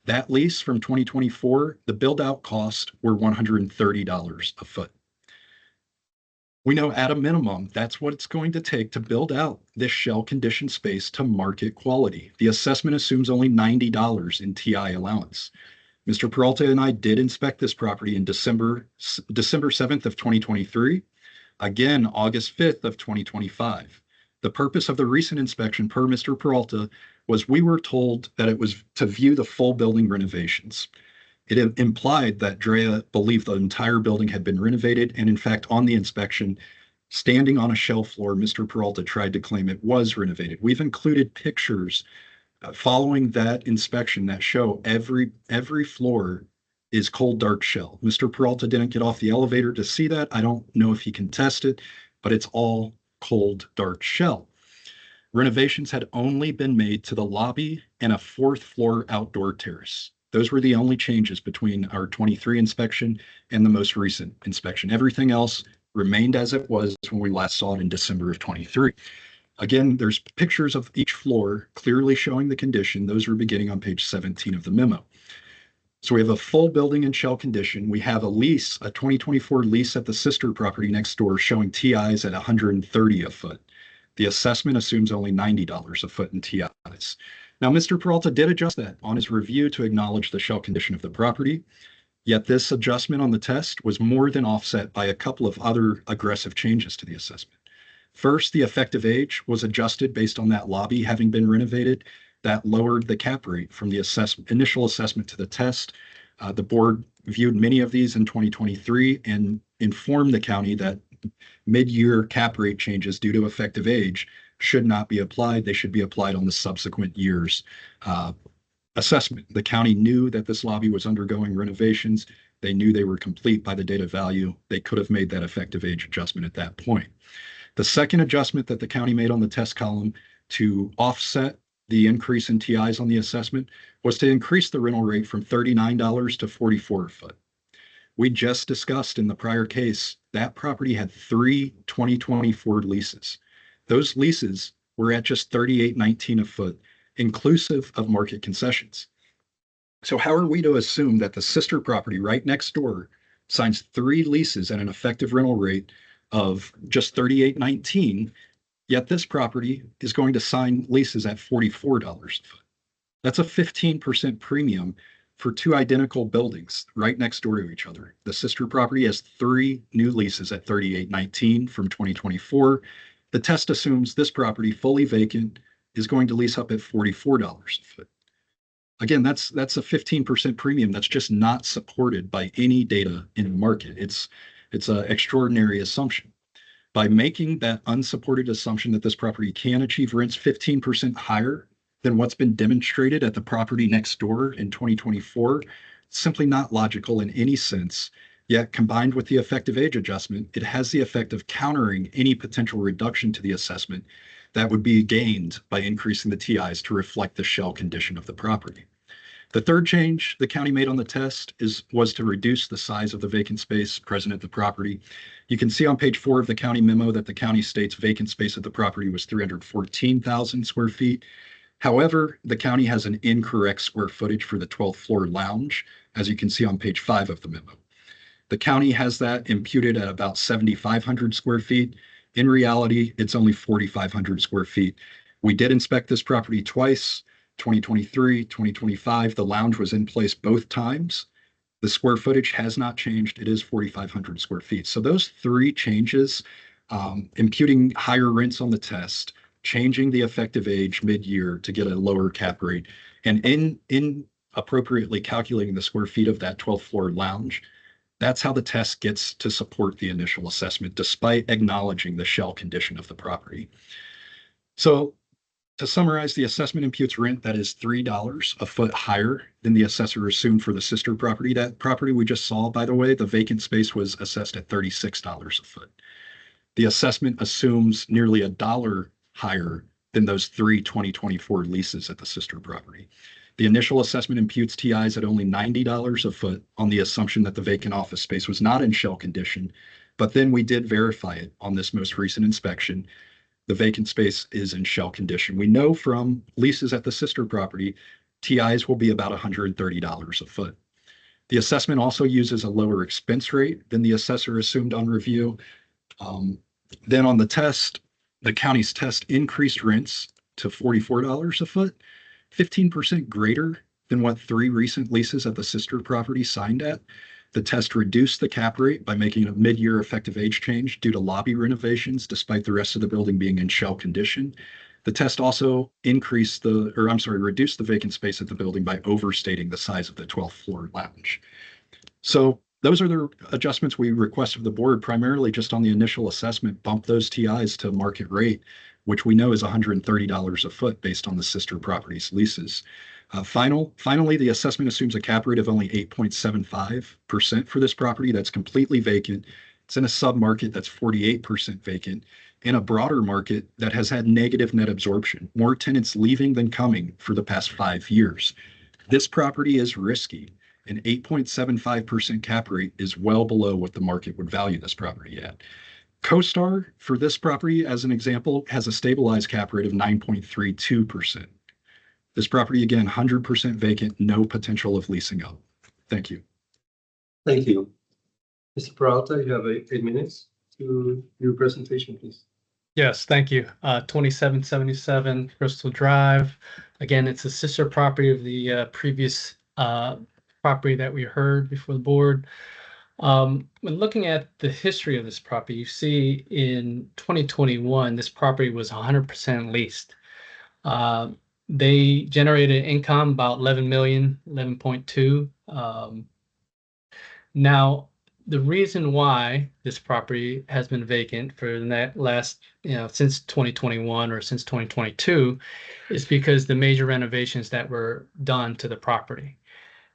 that lease from 2024, the build out costs were $130 a foot. We know at a minimum, that's what it's going to take to build out this shell conditioned space to market quality. The assessment assumes only $90 in TI allowance. Mr. Peralta and I did inspect this property in December 7th of 2023, again, August 5th of 2025. The purpose of the recent inspection per Mr. Peralta was we were told that it was to view the full building renovations. It implied that Drea believed the entire building had been renovated, and in fact, on the inspection, standing on a shell floor, Mr. Peralta tried to claim it was renovated. We've included pictures Following that inspection, that show every floor is cold dark shell. Mr. Peralta didn't get off the elevator to see that. I don't know if he can test it, but it's all cold dark shell. Renovations had only been made to the lobby and a fourth floor outdoor terrace. Those were the only changes between our 23 inspection and the most recent inspection. Everything else remained as it was when we last saw it in December of 23. Again, there's pictures of each floor clearly showing the condition. Those are beginning on page 17 of the memo. So we have a full building in shell condition. We have a lease, a 2024 lease at the sister property next door showing TIs at 130 a foot. The assessment assumes only $90 a foot in TIs. Now, Mr. Peralta did adjust that on his review to acknowledge the shell condition of the property. Yet this adjustment on the test was more than offset by a couple of other aggressive changes to the assessment. First, the effective age was adjusted based on that lobby having been renovated. That lowered the cap rate from the initial assessment to the test. The board viewed many of these in 2023 and informed the county that mid-year cap rate changes due to effective age should not be applied. They should be applied on the subsequent year's assessment. The county knew that this lobby was undergoing renovations. They knew they were complete by the date of value. They could have made that effective age adjustment at that point. The second adjustment that the county made on the test column to offset the increase in TIs on the assessment was to increase the rental rate from $39 to $44 a foot. We just discussed in the prior case, that property had 3 2024 leases. Those leases were at just $38.19 a foot, inclusive of market concessions. So how are we to assume that the sister property right next door signs 3 leases at an effective rental rate of just $38.19, yet this property is going to sign leases at $44 a foot? That's a 15% premium for 2 identical buildings right next door to each other. The sister property has 3 new leases at $38.19 from 2024. The test assumes this property, fully vacant, is going to lease up at $44 a foot. Again, that's a 15% premium that's just not supported by any data in the market. It's an extraordinary assumption. By making that unsupported assumption that this property can achieve rents 15% higher than what's been demonstrated at the property next door in 2024, it's simply not logical in any sense. Yet combined with the effective age adjustment, it has the effect of countering any potential reduction to the assessment that would be gained by increasing the TIs to reflect the shell condition of the property. The third change the county made on the test was to reduce the size of the vacant space present at the property. You can see on page 4 of the county memo that the county states vacant space at the property was 314,000 square feet. However, the county has an incorrect square footage for the 12th floor lounge, as you can see on page 5 of the memo. The county has that imputed at about 7,500 square feet. In reality, it's only 4,500 square feet. We did inspect this property twice, 2023, 2025. The lounge was in place both times. The square footage has not changed. It is 4,500 square feet. So those 3 changes, imputing higher rents on the test, changing the effective age mid-year to get a lower cap rate, and in appropriately calculating the square feet of that 12th floor lounge, that's how the test gets to support the initial assessment, despite acknowledging the shell condition of the property. So to summarize, the assessment imputes rent that is $3 a foot higher than the assessor assumed for the sister property. That property we just saw, by the way, the vacant space was assessed at $36 a foot. The assessment assumes nearly $1 higher than those 3 2024 leases at the sister property. The initial assessment imputes TIs at only $90 a foot on the assumption that the vacant office space was not in shell condition, but then we did verify it on this most recent inspection. The vacant space is in shell condition. We know from leases at the sister property, TIs will be about $130 a foot. The assessment also uses a lower expense rate than the assessor assumed on review. Then on the test, the county's test increased rents to $44 a foot, 15% greater than what 3 recent leases at the sister property signed at. The test reduced the cap rate by making a mid-year effective age change due to lobby renovations, despite the rest of the building being in shell condition. The test also reduced the vacant space at the building by overstating the size of the 12th floor lounge. So those are the adjustments we request of the board, primarily just on the initial assessment, bump those TIs to market rate. which we know is $130 a foot based on the sister properties leases. Finally, the assessment assumes a cap rate of only 8.75% for this property that's completely vacant. It's in a sub-market that's 48% vacant, in a broader market that has had negative net absorption, more tenants leaving than coming for the past 5 years. This property is risky. An 8.75% cap rate is well below what the market would value this property at. CoStar, for this property, as an example, has a stabilized cap rate of 9.32%. This property, again, 100% vacant, no potential of leasing up. Thank you. Thank you. Mr. Peralta, you have 8 minutes to do your presentation, please. Yes, thank you. 2777 Crystal Drive. Again, it's a sister property of the previous property that we heard before the board. When looking at the history of this property, you see in 2021, this property was 100% leased. They generated income about 11 million, 11.2. Now, the reason why this property has been vacant for the last, since 2021 or since 2022 is because the major renovations that were done to the property.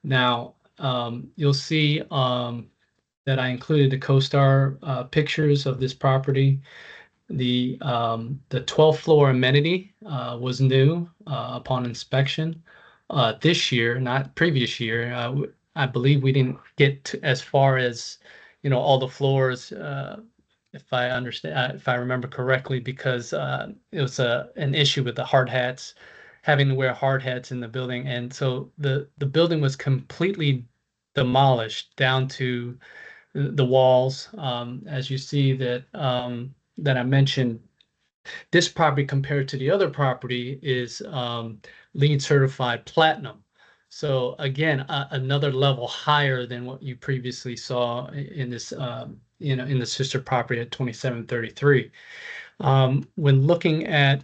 Now, you'll see that I included the CoStar pictures of this property. The 12th floor amenity was new upon inspection this year, not previous year. I believe we didn't get as far as all the floors, if I remember correctly, because it was an issue with the hard hats, having to wear hard hats in the building, and so the building was completely demolished down to the walls. As you see that I mentioned, this property compared to the other property is LEED certified platinum. So again, another level higher than what you previously saw in this, in the sister property at 2733. When looking at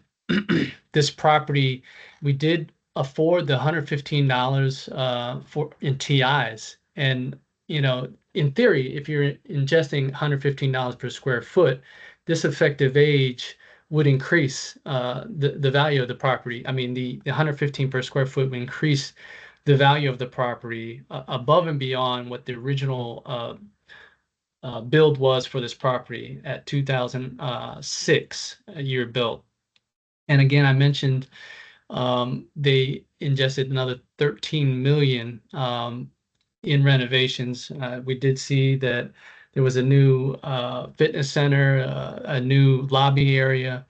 this property, we did afford the $115 in TIs, and in theory, if you're ingesting $115 per square foot, this effective age would increase the value of the property. I mean, the 115 per square foot would increase the value of the property above and beyond what the original build was for this property at 2006, a year built. And again, I mentioned they ingested another 13 million in renovations. We did see that there was a new fitness center, a new lobby area.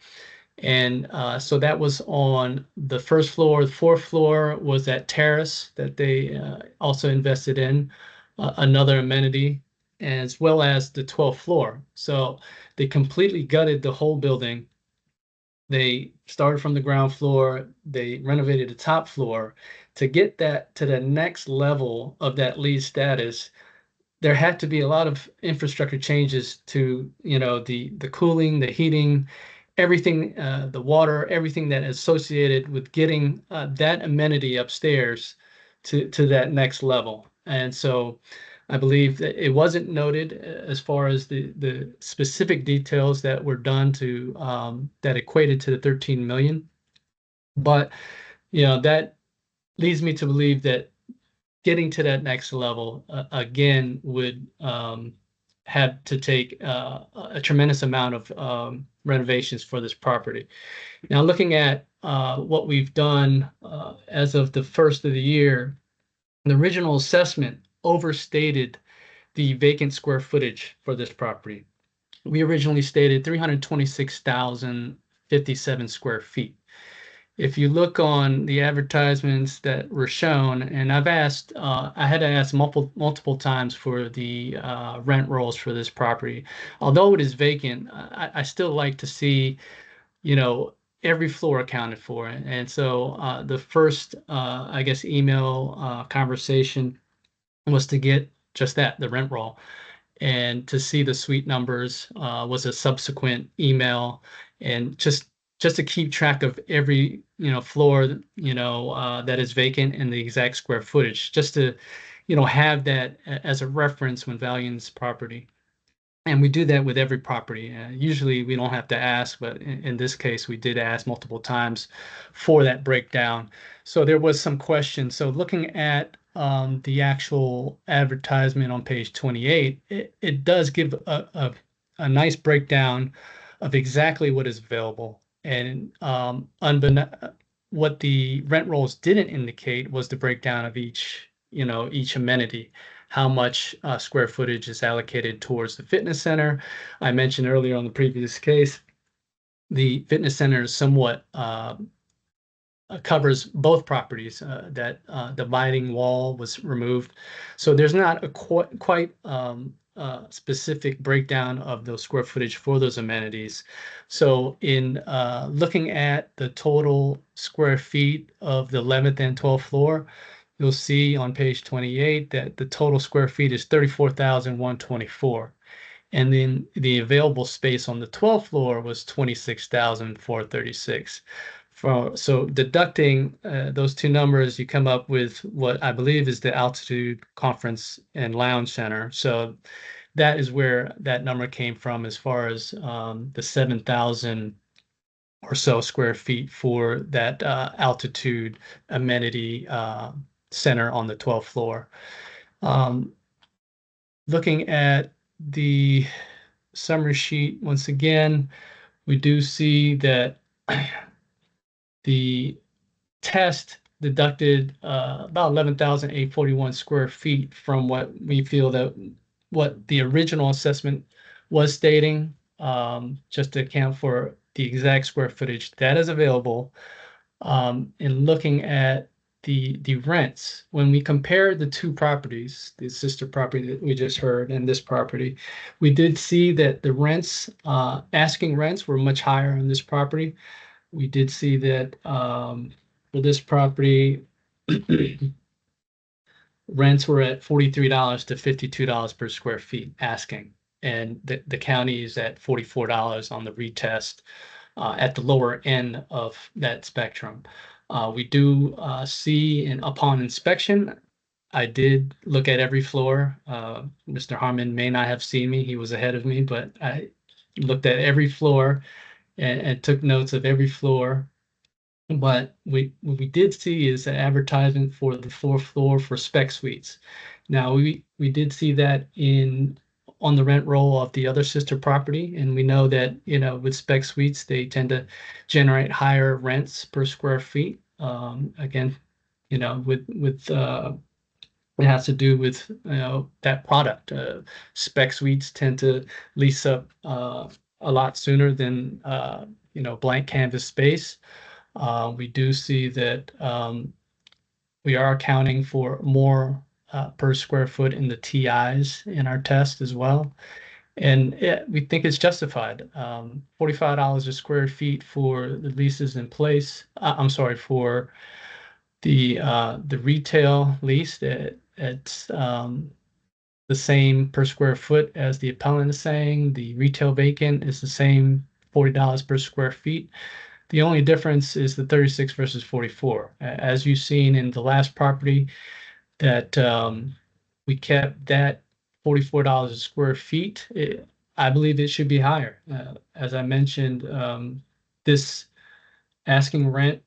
And so that was on the first floor. The fourth floor was that terrace that they also invested in, another amenity, as well as the 12th floor. So they completely gutted the whole building. They started from the ground floor. They renovated the top floor. To get that to the next level of that LEED status, there had to be a lot of infrastructure changes to, the cooling, the heating, everything, the water, everything that is associated with getting that amenity upstairs to that next level. And so I believe that it wasn't noted as far as the specific details that were done to that equated to the 13 million. But, that leads me to believe that getting to that next level again would have to take a tremendous amount of renovations for this property. Now, looking at what we've done as of the first of the year, the original assessment overstated the vacant square footage for this property. We originally stated 326,057 square feet. If you look on the advertisements that were shown, and I've asked, I had to ask multiple times for the rent rolls for this property. Although it is vacant, I still like to see, every floor accounted for. And so the first, email conversation was to get just that, the rent roll. And to see the suite numbers was a subsequent email, and just to keep track of every floor that is vacant and the exact square footage, just to have that as a reference when valuing this property. And we do that with every property. Usually we don't have to ask, but in this case, we did ask multiple times for that breakdown. So there was some question. So looking at the actual advertisement on page 28, it does give a nice breakdown of exactly what is available. And what the rent rolls didn't indicate was the breakdown of each amenity, how much square footage is allocated towards the fitness center. I mentioned earlier on the previous case, the fitness center is somewhat covers both properties. That dividing wall was removed, so there's not a quite specific breakdown of those square footage for those amenities. So in looking at the total square feet of the 11th and 12th floor, you'll see on page 28 that the total square feet is 34,124. And then the available space on the 12th floor was 26,436. So deducting those two numbers, you come up with what I believe is the Altitude Conference and Lounge Center. So that is where that number came from as far as the 7,000 or so square feet for that altitude amenity center on the 12th floor. Looking at the summary sheet, once again, we do see that the test deducted about 11,841 square feet from what we feel that what the original assessment was stating, just to account for the exact square footage that is available. In looking at the rents, when we compared the two properties, the sister property that we just heard and this property, we did see that the rents, asking rents were much higher on this property. We did see that for this property, rents were at $43 to $52 per square feet asking, and the county is at $44 on the retest at the lower end of that spectrum. We do see, and upon inspection, I did look at every floor. Mr. Harmon may not have seen me, he was ahead of me, but I looked at every floor and took notes of every floor. But what we did see is an advertisement for the 4th floor for spec suites. Now we did see that on the rent roll of the other sister property, and we know that with spec suites they tend to generate higher rents per square feet. Again, with it has to do with that product. Spec suites tend to lease up a lot sooner than blank canvas space. We do see that we are accounting for more per square foot in the TIs in our test as well. And we think it's justified. $45 a square feet for the leases in place. I'm sorry, for the retail lease, it's the same per square foot as the appellant is saying. The retail vacant is the same, $40 per square feet. The only difference is the 36 versus 44. As you've seen in the last property, that we kept that $44 a square feet. I believe it should be higher. As I mentioned, this asking rent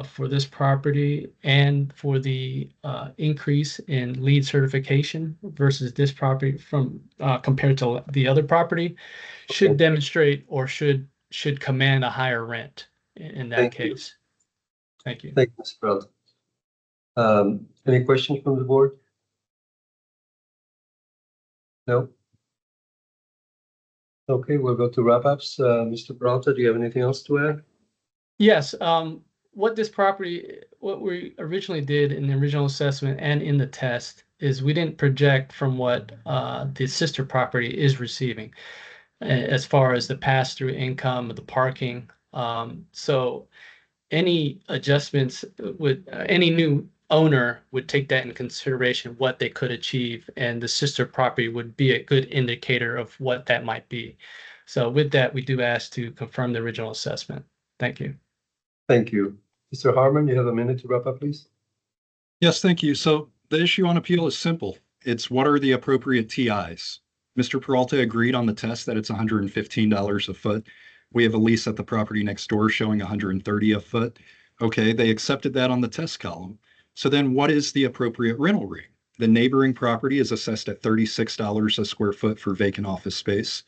for this property and for the increase in LEED certification versus this property from compared to the other property should demonstrate or should command a higher rent in that case. Thank you. Thank you, Mr. Brown. Any questions from the board? No? Okay, we'll go to wrap-ups. Mr. Peralta, do you have anything else to add? Yes. What we originally did in the original assessment and in the test is we didn't project from what the sister property is receiving as far as the pass-through income of the parking. So any adjustments would any new owner would take that in consideration, what they could achieve, and the sister property would be a good indicator of what that might be. So with that, we do ask to confirm the original assessment. Thank you. Thank you. Mr. Harmon, you have a minute to wrap up, please. Yes, thank you. So the issue on appeal is simple. It's what are the appropriate TIs? Mr. Peralta agreed on the test that it's $115 a foot. We have a lease at the property next door showing 130 a foot. Okay, they accepted that on the test column. So then what is the appropriate rental rate? The neighboring property is assessed at $36 a square foot for vacant office space.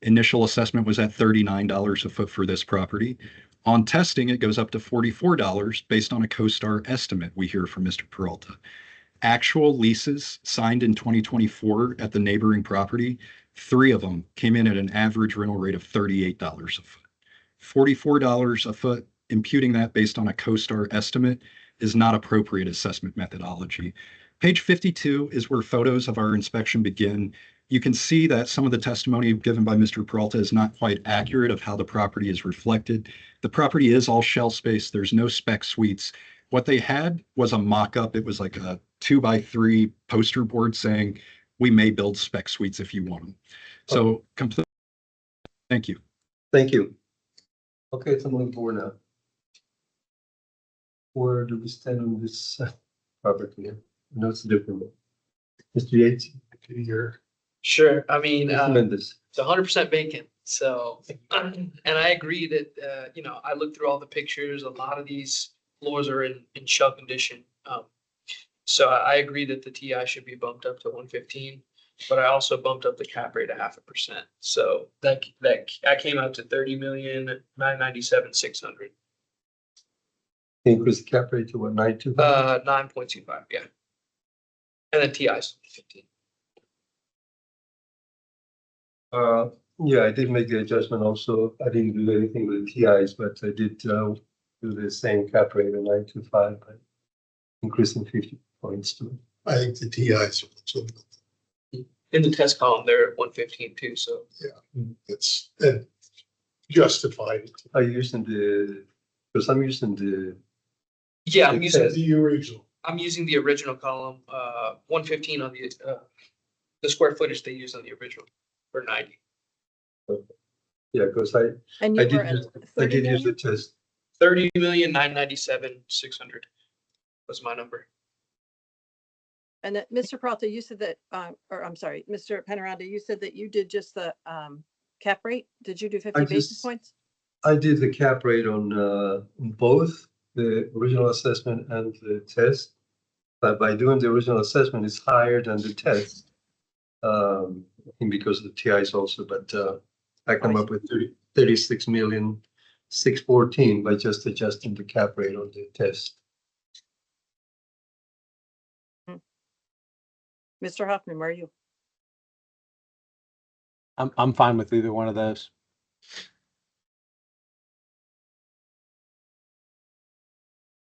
Initial assessment was at $39 a foot for this property. On testing, it goes up to $44 based on a CoStar estimate we hear from Mr. Peralta. Actual leases signed in 2024 at the neighboring property, 3 of them came in at an average rental rate of $38 a foot. $44 a foot, imputing that based on a CoStar estimate is not appropriate assessment methodology. Page 52 is where photos of our inspection begin. You can see that some of the testimony given by Mr. Peralta is not quite accurate of how the property is reflected. The property is all shell space. There's no spec suites. What they had was a mock-up. It was like a 2x3 poster board saying, we may build spec suites if you want them. So complete. Thank you. Thank you. Okay, it's on the board now. Where do we stand on this property here? I know it's a different one. Mr. Yates, you're Sure. I mean, tremendous. it's 100% vacant. So, and I agree that, I looked through all the pictures. A lot of these floors are in shell condition. So I agree that the TI should be bumped up to 115, but I also bumped up the cap rate 0.5%. So that I came out to 30,997,600. Increase the cap rate to what, 9.25? 9.25, yeah. And then TI's 15. Yeah, I did make the adjustment also. I didn't do anything with the TIs, but I did do the same cap rate of 9.25, but increasing 50 points to it. I think the TIs are also, In the test column, they're at 115 too. So it's justified. Are you using because I'm using the, yeah, I'm using The original. the original column, 115 on the square footage they used on the original for 90. yeah, because And I you were did at use, I 30 did use the million? test. 30,997,600 was my number. And that, Mr. Peralta, you said that, or I'm sorry, Mr. Penaranda, you said that you did just the cap rate? Did you do 50 basis just- points? I did the cap rate on both the original assessment and the test. But by doing the original assessment, it's higher than the test. I think because of the TIs also, but I come up with 36,614,000 by just adjusting the cap rate on the test. Mr. Hoffman, where are you? I'm fine with either one of those.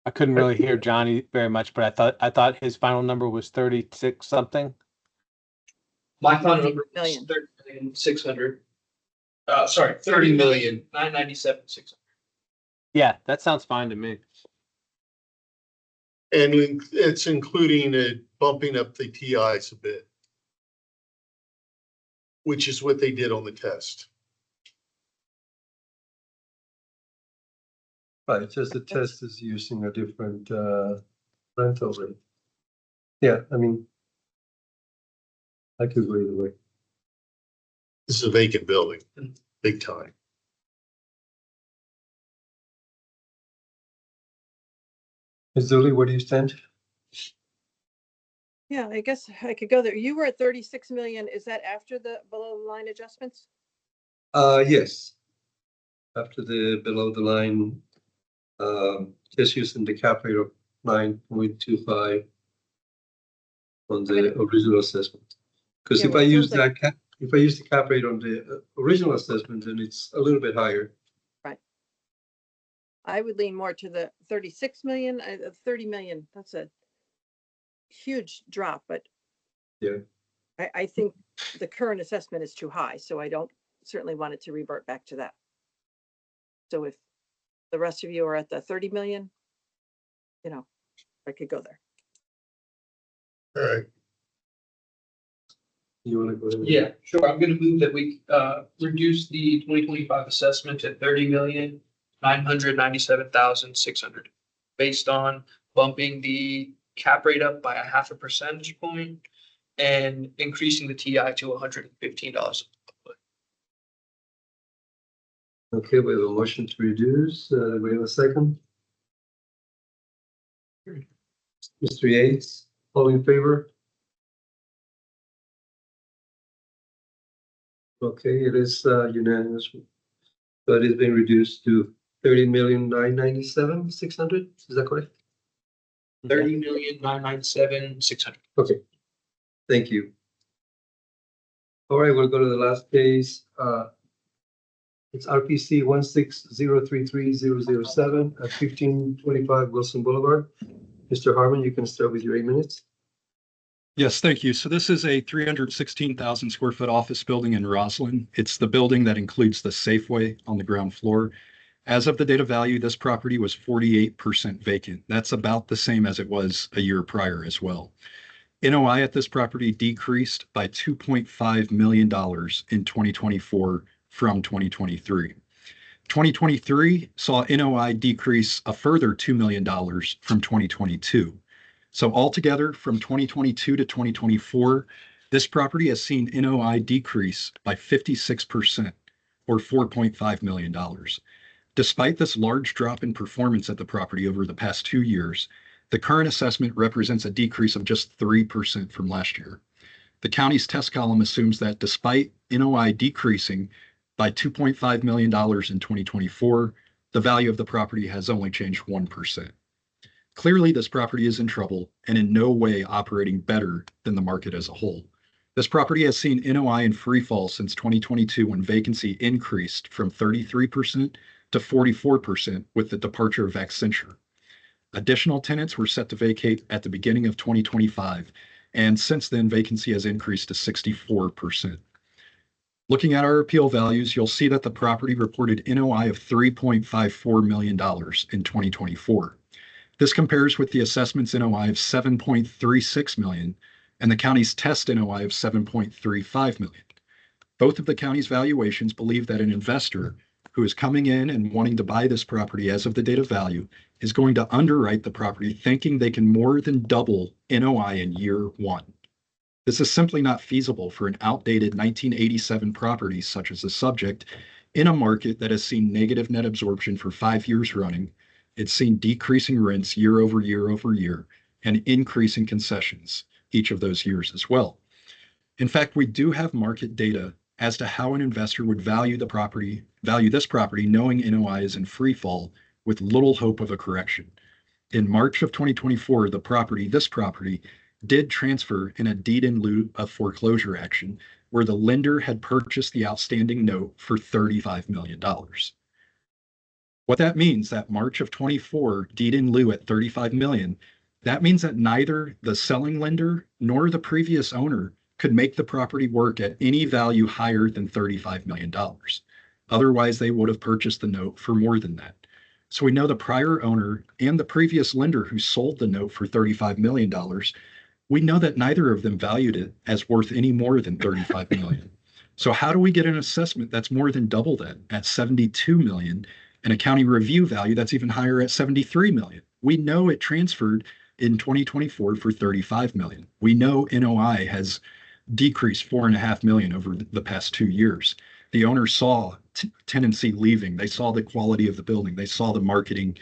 I couldn't really hear Johnny very much, but I thought his final number was 36 something. My final number was Million. 30,600. Sorry, 30,997,600. Yeah, that sounds fine to me. And it's including bumping up the TIs a bit, which is what they did on the test. Right, just the test is using a different rental rate. Yeah, I mean, I could go either way. This is a vacant building, big time. Ms. Dooley, where do you stand? Yeah, I guess I could go there. You were at 36 million. Is that after the below the line adjustments? Yes. After the below the line, just using the cap rate of 9.25 on the original assessment. Because Yeah, if well, I it use sounds like- that if I use the cap rate on the original assessment, then it's a little bit higher. I would lean more to the 36 million, 30 million. That's a huge drop, but Yeah. I think the current assessment is too high, so I don't certainly want it to revert back to that. So if the rest of you are at the 30 million, I could go there. All right. You want to go ahead? Yeah, sure. I'm going to move that we reduce the 2025 assessment to 30,997,600 based on bumping the cap rate up by 0.5 percentage point and increasing the TI to $115 a foot. Okay, we have a motion to reduce. We have a second. Mr. Yates, all in favor? Okay, it is unanimous. So it has been reduced to 30,997,600. Is that correct? 30,997,600. Okay, thank you. All right, we'll go to the last case. It's RPC 160330007 at 1525 Wilson Boulevard. Mr. Harmon, you can start with your 8 minutes. Yes, thank you. So this is a 316,000 square foot office building in Roslyn. It's the building that includes the Safeway on the ground floor. As of the date of value, this property was 48% vacant. That's about the same as it was a year prior as well. NOI at this property decreased by $2.5 million in 2024 from 2023. 2023 saw NOI decrease a further $2 million from 2022. So altogether, from 2022 to 2024, this property has seen NOI decrease by 56%, or $4.5 million. Despite this large drop in performance at the property over the past 2 years, the current assessment represents a decrease of just 3% from last year. The county's test column assumes that despite NOI decreasing by $2.5 million in 2024, the value of the property has only changed 1%. Clearly, this property is in trouble and in no way operating better than the market as a whole. This property has seen NOI in free fall since 2022 when vacancy increased from 33% to 44% with the departure of Accenture. Additional tenants were set to vacate at the beginning of 2025, and since then, vacancy has increased to 64%. Looking at our appeal values, you'll see that the property reported NOI of $3.54 million in 2024. This compares with the assessment's NOI of $7.36 million and the county's test NOI of $7.35 million. Both of the county's valuations believe that an investor who is coming in and wanting to buy this property as of the date of value is going to underwrite the property thinking they can more than double NOI in year one. This is simply not feasible for an outdated 1987 property such as the subject in a market that has seen negative net absorption for 5 years running. It's seen decreasing rents year over year, and increasing concessions each of those years as well. In fact, we do have market data as to how an investor would value this property, knowing NOI is in free fall with little hope of a correction. In March of 2024, this property did transfer in a deed in lieu of foreclosure action where the lender had purchased the outstanding note for $35 million. What that means, that March of 24 deed in lieu at $35 million, that means that neither the selling lender nor the previous owner could make the property work at any value higher than $35 million. Otherwise, they would have purchased the note for more than that. So we know the prior owner and the previous lender who sold the note for $35 million, we know that neither of them valued it as worth any more than $35 million. So how do we get an assessment that's more than double that at $72 million and a county review value that's even higher at $73 million? We know it transferred in 2024 for $35 million. We know NOI has decreased $4.5 million over the past 2 years. The owner saw tenancy leaving. They saw the quality of the building. They saw the marketing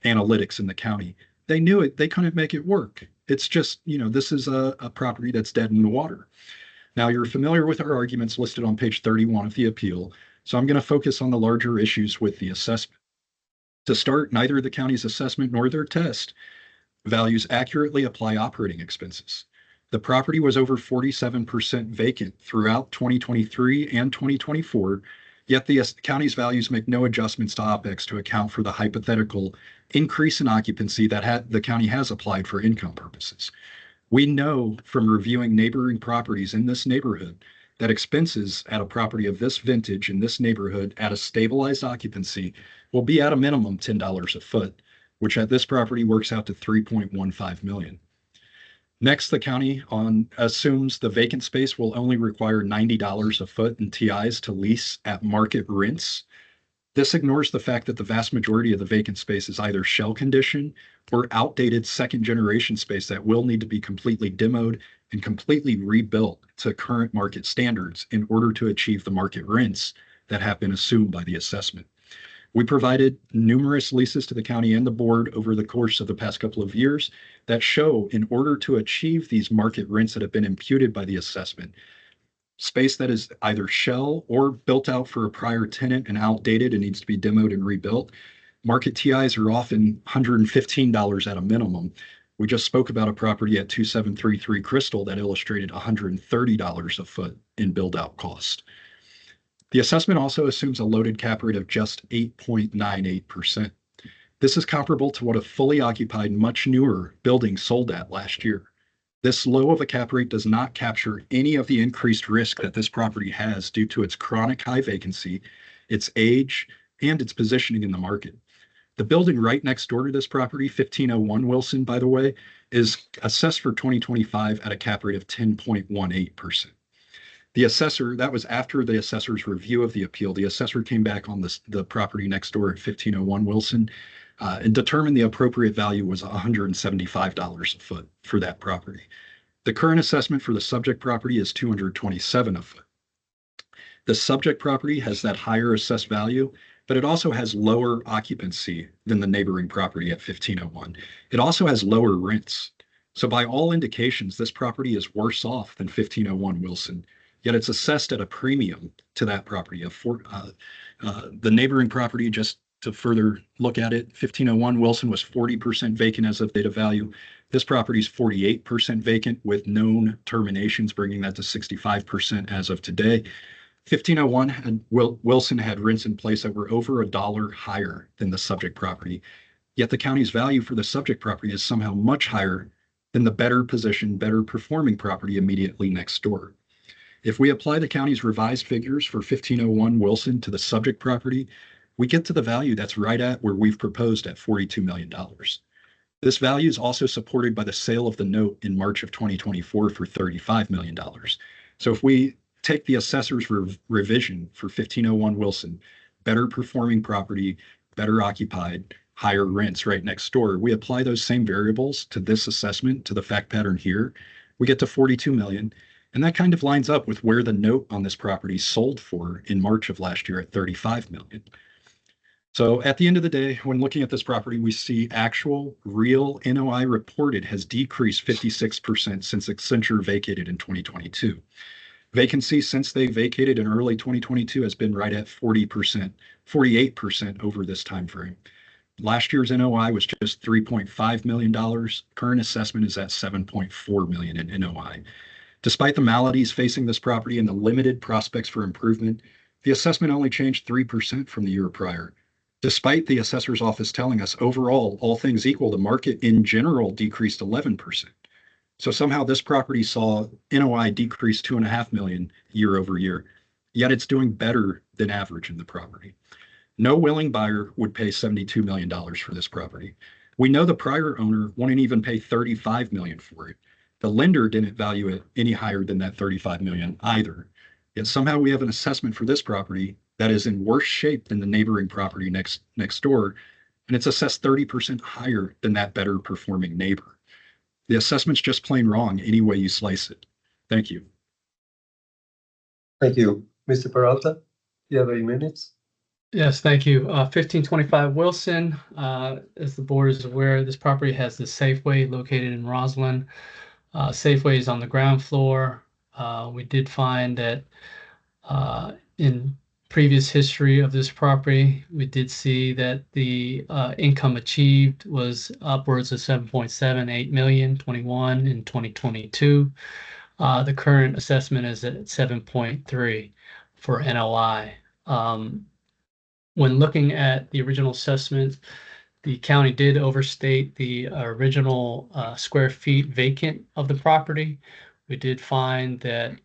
analytics in the county. They knew it. They couldn't make it work. It's just, this is a property that's dead in the water. Now, you're familiar with our arguments listed on page 31 of the appeal, so I'm going to focus on the larger issues with the assessment. To start, neither the county's assessment nor their test values accurately apply operating expenses. The property was over 47% vacant throughout 2023 and 2024, yet the county's values make no adjustments to OPEX to account for the hypothetical increase in occupancy that the county has applied for income purposes. We know from reviewing neighboring properties in this neighborhood that expenses at a property of this vintage in this neighborhood at a stabilized occupancy will be at a minimum $10 a foot, which at this property works out to $3.15 million. Next, the county assumes the vacant space will only require $90 a foot in TIs to lease at market rents. This ignores the fact that the vast majority of the vacant space is either shell condition or outdated second generation space that will need to be completely demoed and completely rebuilt to current market standards in order to achieve the market rents that have been assumed by the assessment. We provided numerous leases to the county and the board over the course of the past couple of years that show in order to achieve these market rents that have been imputed by the assessment, space that is either shell or built out for a prior tenant and outdated and needs to be demoed and rebuilt. Market TIs are often $115 at a minimum. We just spoke about a property at 2733 Crystal that illustrated $130 a foot in build out cost. The assessment also assumes a loaded cap rate of just 8.98%. This is comparable to what a fully occupied, much newer building sold at last year. This low of a cap rate does not capture any of the increased risk that this property has due to its chronic high vacancy, its age, and its positioning in the market. The building right next door to this property, 1501 Wilson, by the way, is assessed for 2025 at a cap rate of 10.18%. The assessor, that was after the assessor's review of the appeal, the assessor came back on the property next door at 1501 Wilson and determined the appropriate value was $175 a foot for that property. The current assessment for the subject property is $227 a foot. The subject property has that higher assessed value, but it also has lower occupancy than the neighboring property at 1501. It also has lower rents. So by all indications, this property is worse off than 1501 Wilson, yet it's assessed at a premium to that property. The neighboring property, just to further look at it, 1501 Wilson was 40% vacant as of date of value. This property is 48% vacant with known terminations, bringing that to 65% as of today. 1501 and Wilson had rents in place that were over $1 higher than the subject property. Yet the county's value for the subject property is somehow much higher than the better positioned, better performing property immediately next door. If we apply the county's revised figures for 1501 Wilson to the subject property, we get to the value that's right at where we've proposed at $42 million. This value is also supported by the sale of the note in March of 2024 for $35 million. So if we take the assessor's revision for 1501 Wilson, better performing property, better occupied, higher rents right next door, we apply those same variables to this assessment, to the fact pattern here, we get to 42 million. And that kind of lines up with where the note on this property sold for in March of last year at 35 million. So at the end of the day, when looking at this property, we see actual real NOI reported has decreased 56% since Accenture vacated in 2022. Vacancy since they vacated in early 2022 has been right at 40%, 48% over this time frame. Last year's NOI was just $3.5 million. Current assessment is at $7.4 million in NOI. Despite the maladies facing this property and the limited prospects for improvement, the assessment only changed 3% from the year prior. Despite the assessor's office telling us overall, all things equal, the market in general decreased 11%. So somehow this property saw NOI decrease $2.5 million year over year, yet it's doing better than average in the property. No willing buyer would pay $72 million for this property. We know the prior owner wouldn't even pay $35 million for it. The lender didn't value it any higher than that $35 million either. Yet somehow we have an assessment for this property that is in worse shape than the neighboring property next door, and it's assessed 30% higher than that better performing neighbor. The assessment's just plain wrong any way you slice it. Thank you. Thank you. Mr. Peralta, you have 8 minutes. Yes, thank you. 1525 Wilson, as the board is aware, this property has the Safeway located in Roslyn. Safeway is on the ground floor. We did find that in previous history of this property, we did see that the income achieved was upwards of 7.78 million, 21 in 2022. The current assessment is at 7.3 for NOI. When looking at the original assessment, the county did overstate the original square feet vacant of the property. We did find that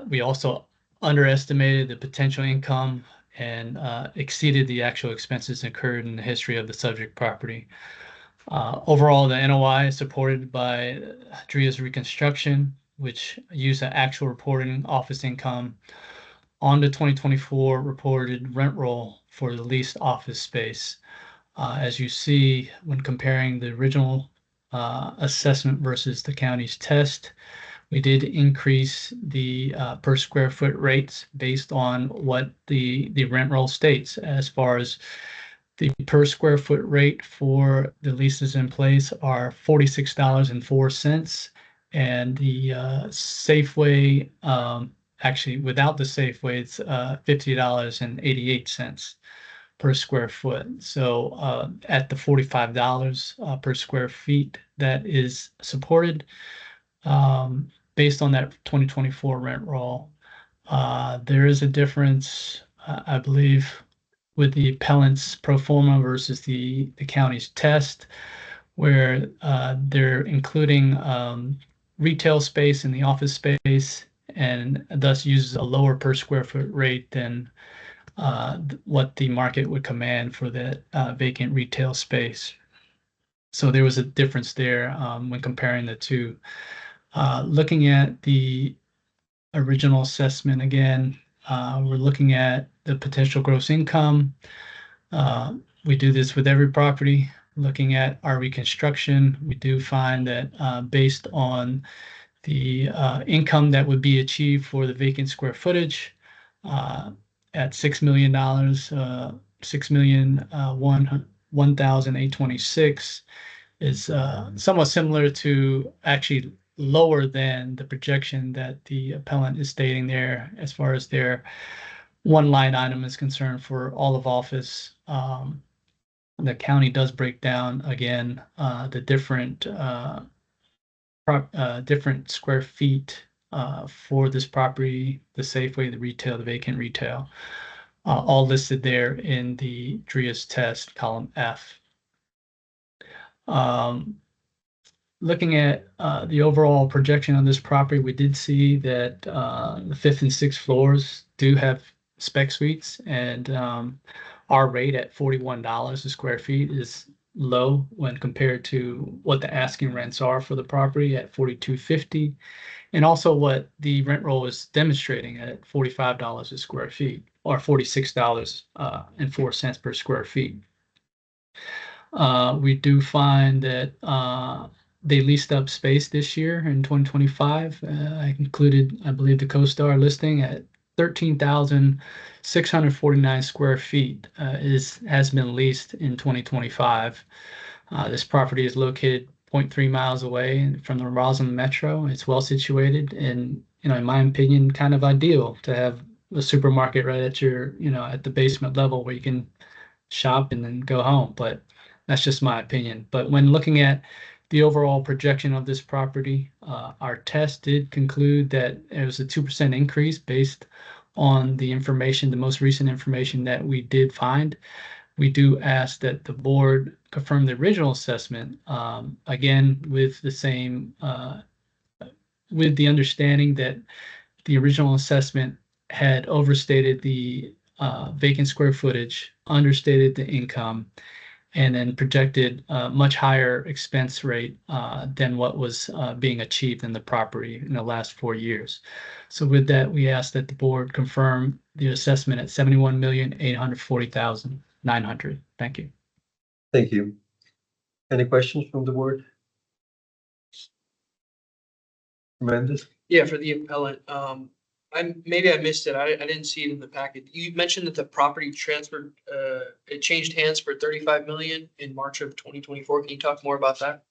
we also underestimated the potential income and exceeded the actual expenses incurred in the history of the subject property. Overall, the NOI is supported by Dria's reconstruction, which used an actual reporting office income on the 2024 reported rent roll for the leased office space. As you see, when comparing the original assessment versus the county's test, we did increase the per square foot rates based on what the rent roll states. As far as the per square foot rate for the leases in place are $46.04, and the Safeway, actually without the Safeway, it's $50.88 per square foot. So at the $45 per square feet that is supported, based on that 2024 rent roll. There is a difference, I believe, with the appellant's pro forma versus the county's test, where they're including retail space in the office space and thus uses a lower per square foot rate than what the market would command for that vacant retail space. So there was a difference there when comparing the two. Looking at the original assessment again, we're looking at the potential gross income. We do this with every property. Looking at our reconstruction, we do find that based on the income that would be achieved for the vacant square footage at $6 million, 1,826 is somewhat similar to, actually lower than the projection that the appellant is stating there as far as their one line item is concerned for all of office. The county does break down again the different different square feet for this property, the Safeway, the retail, the vacant retail, all listed there in the DRIA's test, column F. Looking at the overall projection on this property, we did see that the 5th and 6th floors do have spec suites, and our rate at $41 a square feet is low when compared to what the asking rents are for the property at $42.50, and also what the rent roll is demonstrating at $45 a square feet, or $46.04 per square feet. We do find that they leased up space this year in 2025. I included, I believe, the CoStar listing at 13,649 square feet has been leased in 2025. This property is located 0.3 miles away from the Roslyn Metro. It's well situated and, in my opinion, kind of ideal to have a supermarket right at your, at the basement level where you can shop and then go home. But that's just my opinion. But when looking at the overall projection of this property, our test did conclude that it was a 2% increase based on the information, the most recent information that we did find. We do ask that the board confirm the original assessment, again, with the same, with the understanding that the original assessment had overstated the vacant square footage, understated the income, and then projected a much higher expense rate than what was being achieved in the property in the last 4 years. So with that, we ask that the board confirm the assessment at $71,840,900. Thank you. Thank you. Any questions from the board? Tremendous. Yeah, for the appellant, maybe I missed it. I didn't see it in the packet. You mentioned that the property transferred, it changed hands for 35 million in March of 2024. Can you talk more about that?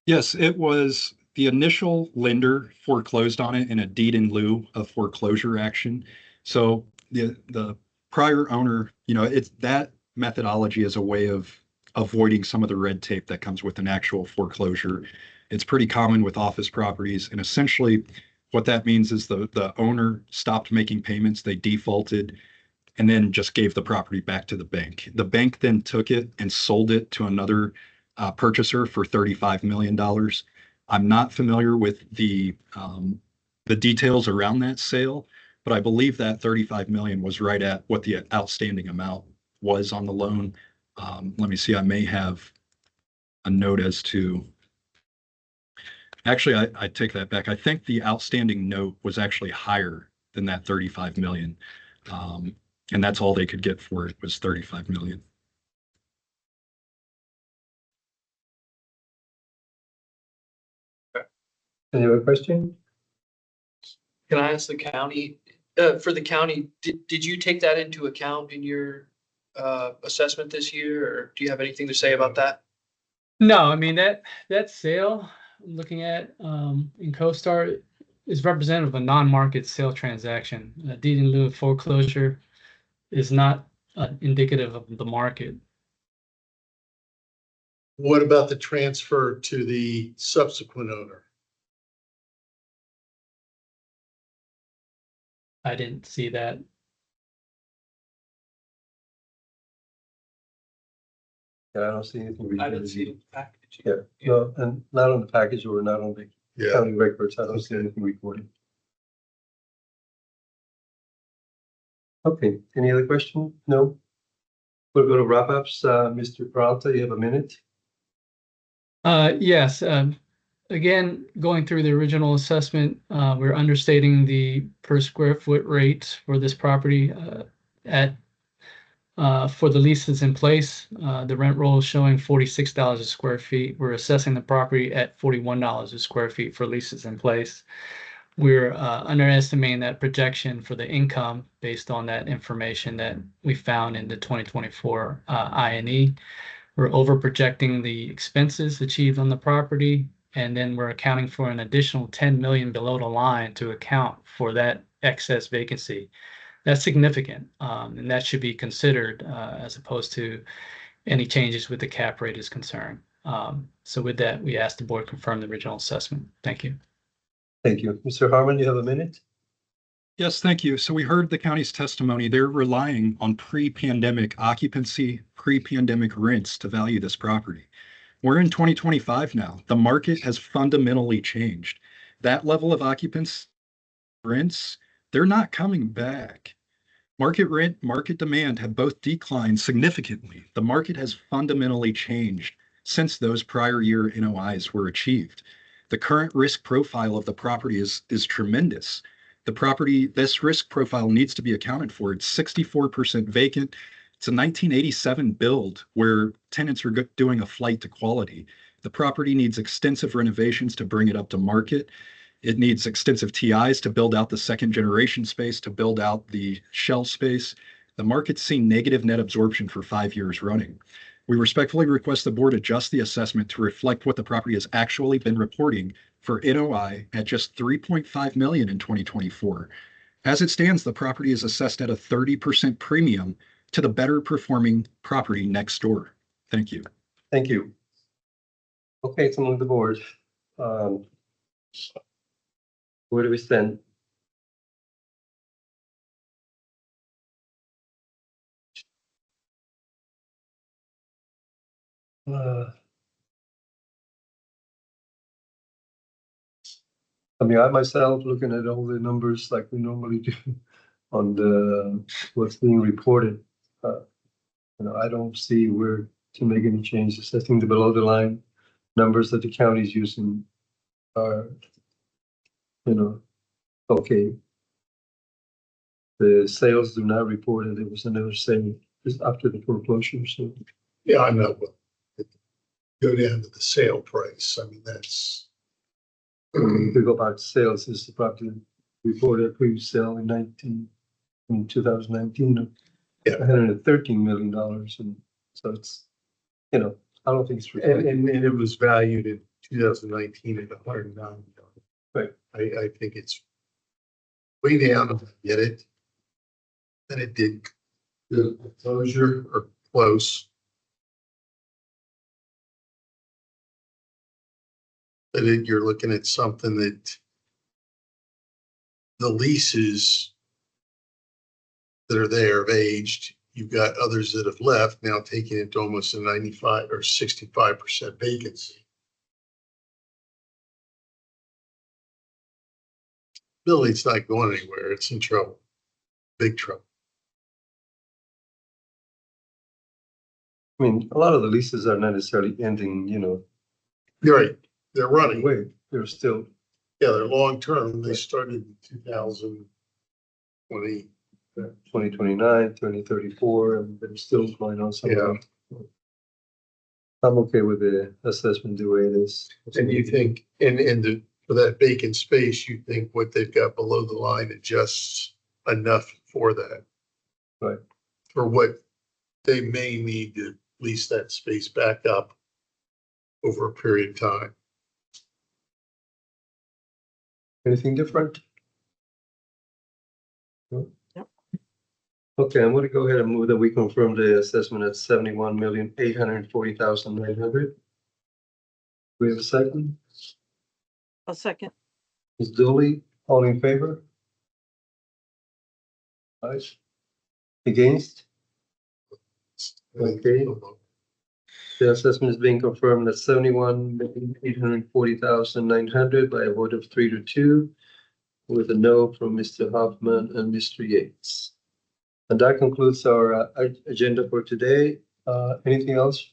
Yes, it was the initial lender foreclosed on it in a deed in lieu of foreclosure action. So the prior owner, it's that methodology is a way of avoiding some of the red tape that comes with an actual foreclosure. It's pretty common with office properties, and essentially what that means is the owner stopped making payments, they defaulted, and then just gave the property back to the bank. The bank then took it and sold it to another purchaser for $35 million. I'm not familiar with the details around that sale, but I believe that $35 million was right at what the outstanding amount was on the loan. Let me see, I may have a note as to. Actually, I take that back. I think the outstanding note was actually higher than that $35 million. And that's all they could get for it was 35 million. Any other question? Can I ask the county, for the county, did you take that into account in your assessment this year, or do you have anything to say about that? No, I mean, that sale I'm looking at in CoStar is representative of a non-market sale transaction. A deed in lieu of foreclosure is not indicative of the market. What about the transfer to the subsequent owner? I didn't see that. Yeah, I don't see anything. I didn't see the package. Yeah, no, and not on the package or not on the Yeah, county records. I don't see Okay. anything recorded. Okay, any other question? No? We'll go to wrap-ups. Mr. Peralta, you have a minute? Yes. Again, going through the original assessment, we're understating the per square foot rate for this property for the leases in place. The rent roll is showing $46 a square feet. We're assessing the property at $41 a square feet for leases in place. We're underestimating that projection for the income based on that information that we found in the 2024 I&E. We're over projecting the expenses achieved on the property, and then we're accounting for an additional 10 million below the line to account for that excess vacancy. That's significant, and that should be considered as opposed to any changes with the cap rate is concerned. So with that, we ask the board confirm the original assessment. Thank you. Thank you. Mr. Harmon, you have a minute? Yes, thank you. So we heard the county's testimony. They're relying on pre-pandemic occupancy, pre-pandemic rents to value this property. We're in 2025 now. The market has fundamentally changed. That level of occupancy rents, they're not coming back. Market rent, market demand have both declined significantly. The market has fundamentally changed since those prior year NOIs were achieved. The current risk profile of the property is tremendous. The property, this risk profile needs to be accounted for. It's 64% vacant. It's a 1987 build where tenants are doing a flight to quality. The property needs extensive renovations to bring it up to market. It needs extensive TIs to build out the second generation space, to build out the shell space. The market's seen negative net absorption for 5 years running. We respectfully request the board adjust the assessment to reflect what the property has actually been reporting for NOI at just 3.5 million in 2024. As it stands, the property is assessed at a 30% premium to the better performing property next door. Thank you. Thank you. Okay, it's among the board. Where do we stand? I mean, I myself, looking at all the numbers like we normally do on the what's being reported, I don't see where to make any changes. I think the below the line numbers that the county is using are, okay. The sales do not report that there was another sale just after the foreclosure. So yeah, I know. Go down to the sale price. I mean, that's. if we go back to sales, is the property reported pre-sale in 2019 Yeah. $113 million. And so it's, I don't think it's reflected. And it was valued in 2019 at $109 million. Right. I think it's way down. Get it? And it did the closure or close. But you're looking at something that the leases that are there have aged. You've got others that have left, now taking it to almost a 95 or 65% vacancy. Building's not going anywhere. It's in trouble, big trouble. I mean, a lot of the leases are not necessarily ending, You're right. They're running. way. They're still, Yeah, they're long term. They started in 2020. 2029, 2034, and they're still going on some of Yeah. them. I'm okay with the assessment the way it is. And you think, for that vacant space, you think what they've got below the line adjusts enough for that? Right. For what they may need to lease that space back up over a period of time. Anything different? No? Yep. Okay, I'm gonna go ahead and move that we confirm the assessment at 71,840,900. We have a second. A second. Ms. Dooley, all in favor? Aye. Against? Okay. The assessment is being confirmed at 71,840,900 by a vote of 3-2, with a no from Mr. Hoffman and Mr. Yates. And that concludes our agenda for today. Anything else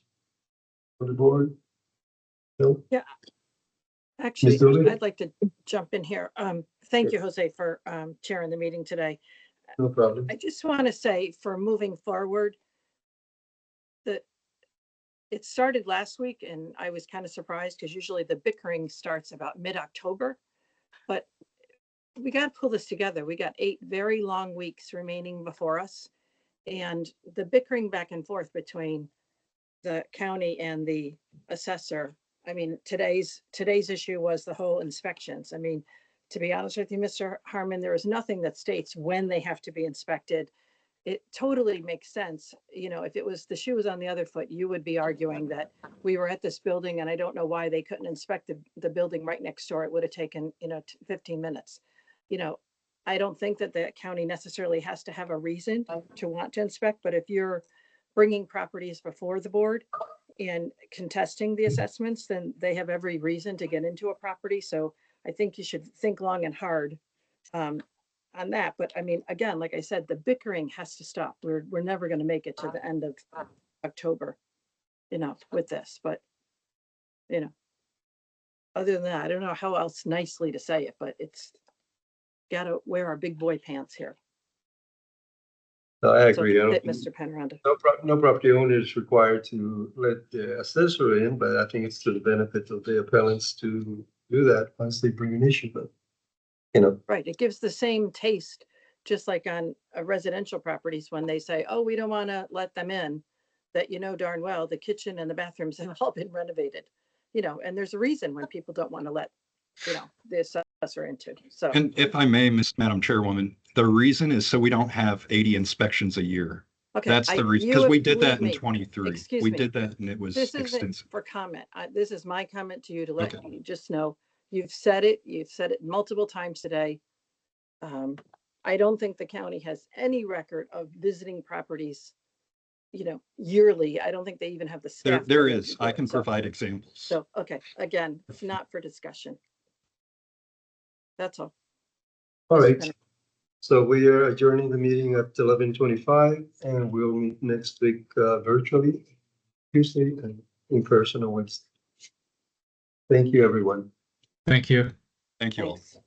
for the board? No? Actually, Dooley? I'd like to jump in here. Thank you, Jose, for chairing the meeting today. No problem. I just want to say, for moving forward, that it started last week and I was kind of surprised because usually the bickering starts about mid-October, but we got to pull this together. We got 8 very long weeks remaining before us, and the bickering back and forth between the county and the assessor. I mean, today's issue was the whole inspections. I mean, to be honest with you, Mr. Harmon, there is nothing that states when they have to be inspected. It totally makes sense. You know, if it was the shoe was on the other foot, you would be arguing that we were at this building and I don't know why they couldn't inspect the building right next door. It would have taken, 15 minutes. I don't think that the county necessarily has to have a reason to want to inspect, but if you're bringing properties before the board and contesting the assessments, then they have every reason to get into a property. So I think you should think long and hard on that. But I mean, again, like I said, the bickering has to stop. We're never going to make it to the end of October, with this. But, other than that, I don't know how else nicely to say it, but it's got to wear our big boy pants here. No, I So agree. I don't that, think- Mr. Penranda. No property owner is required to let the assessor in, but I think it's to the benefit of the appellants to do that once they bring an issue, but, Right, it gives the same taste, just like on residential properties, when they say, oh, we don't want to let them in, that darn well, the kitchen and the bathrooms have all been renovated, and there's a reason when people don't want to let, the assessor into, so. And if I may, Madam Chairwoman, the reason is so we don't have 80 inspections a year. Okay, That's the reason, you because we have- did that believe in me. 23. Excuse We me. did that and it was This isn't extensive. for comment. This is my comment to you to let Okay. you just know, you've said it multiple times today. I don't think the county has any record of visiting properties, yearly. I don't think they even have the staff. There to is, do I it. can So- provide examples. So, okay, again, not for discussion. That's all. all Mr. right. Penrose. So we are adjourning the meeting at 11:25 and we'll meet next week virtually, Tuesday, and in person on Wednesday. Thank you, everyone. Thank you. Thank you all. Thanks.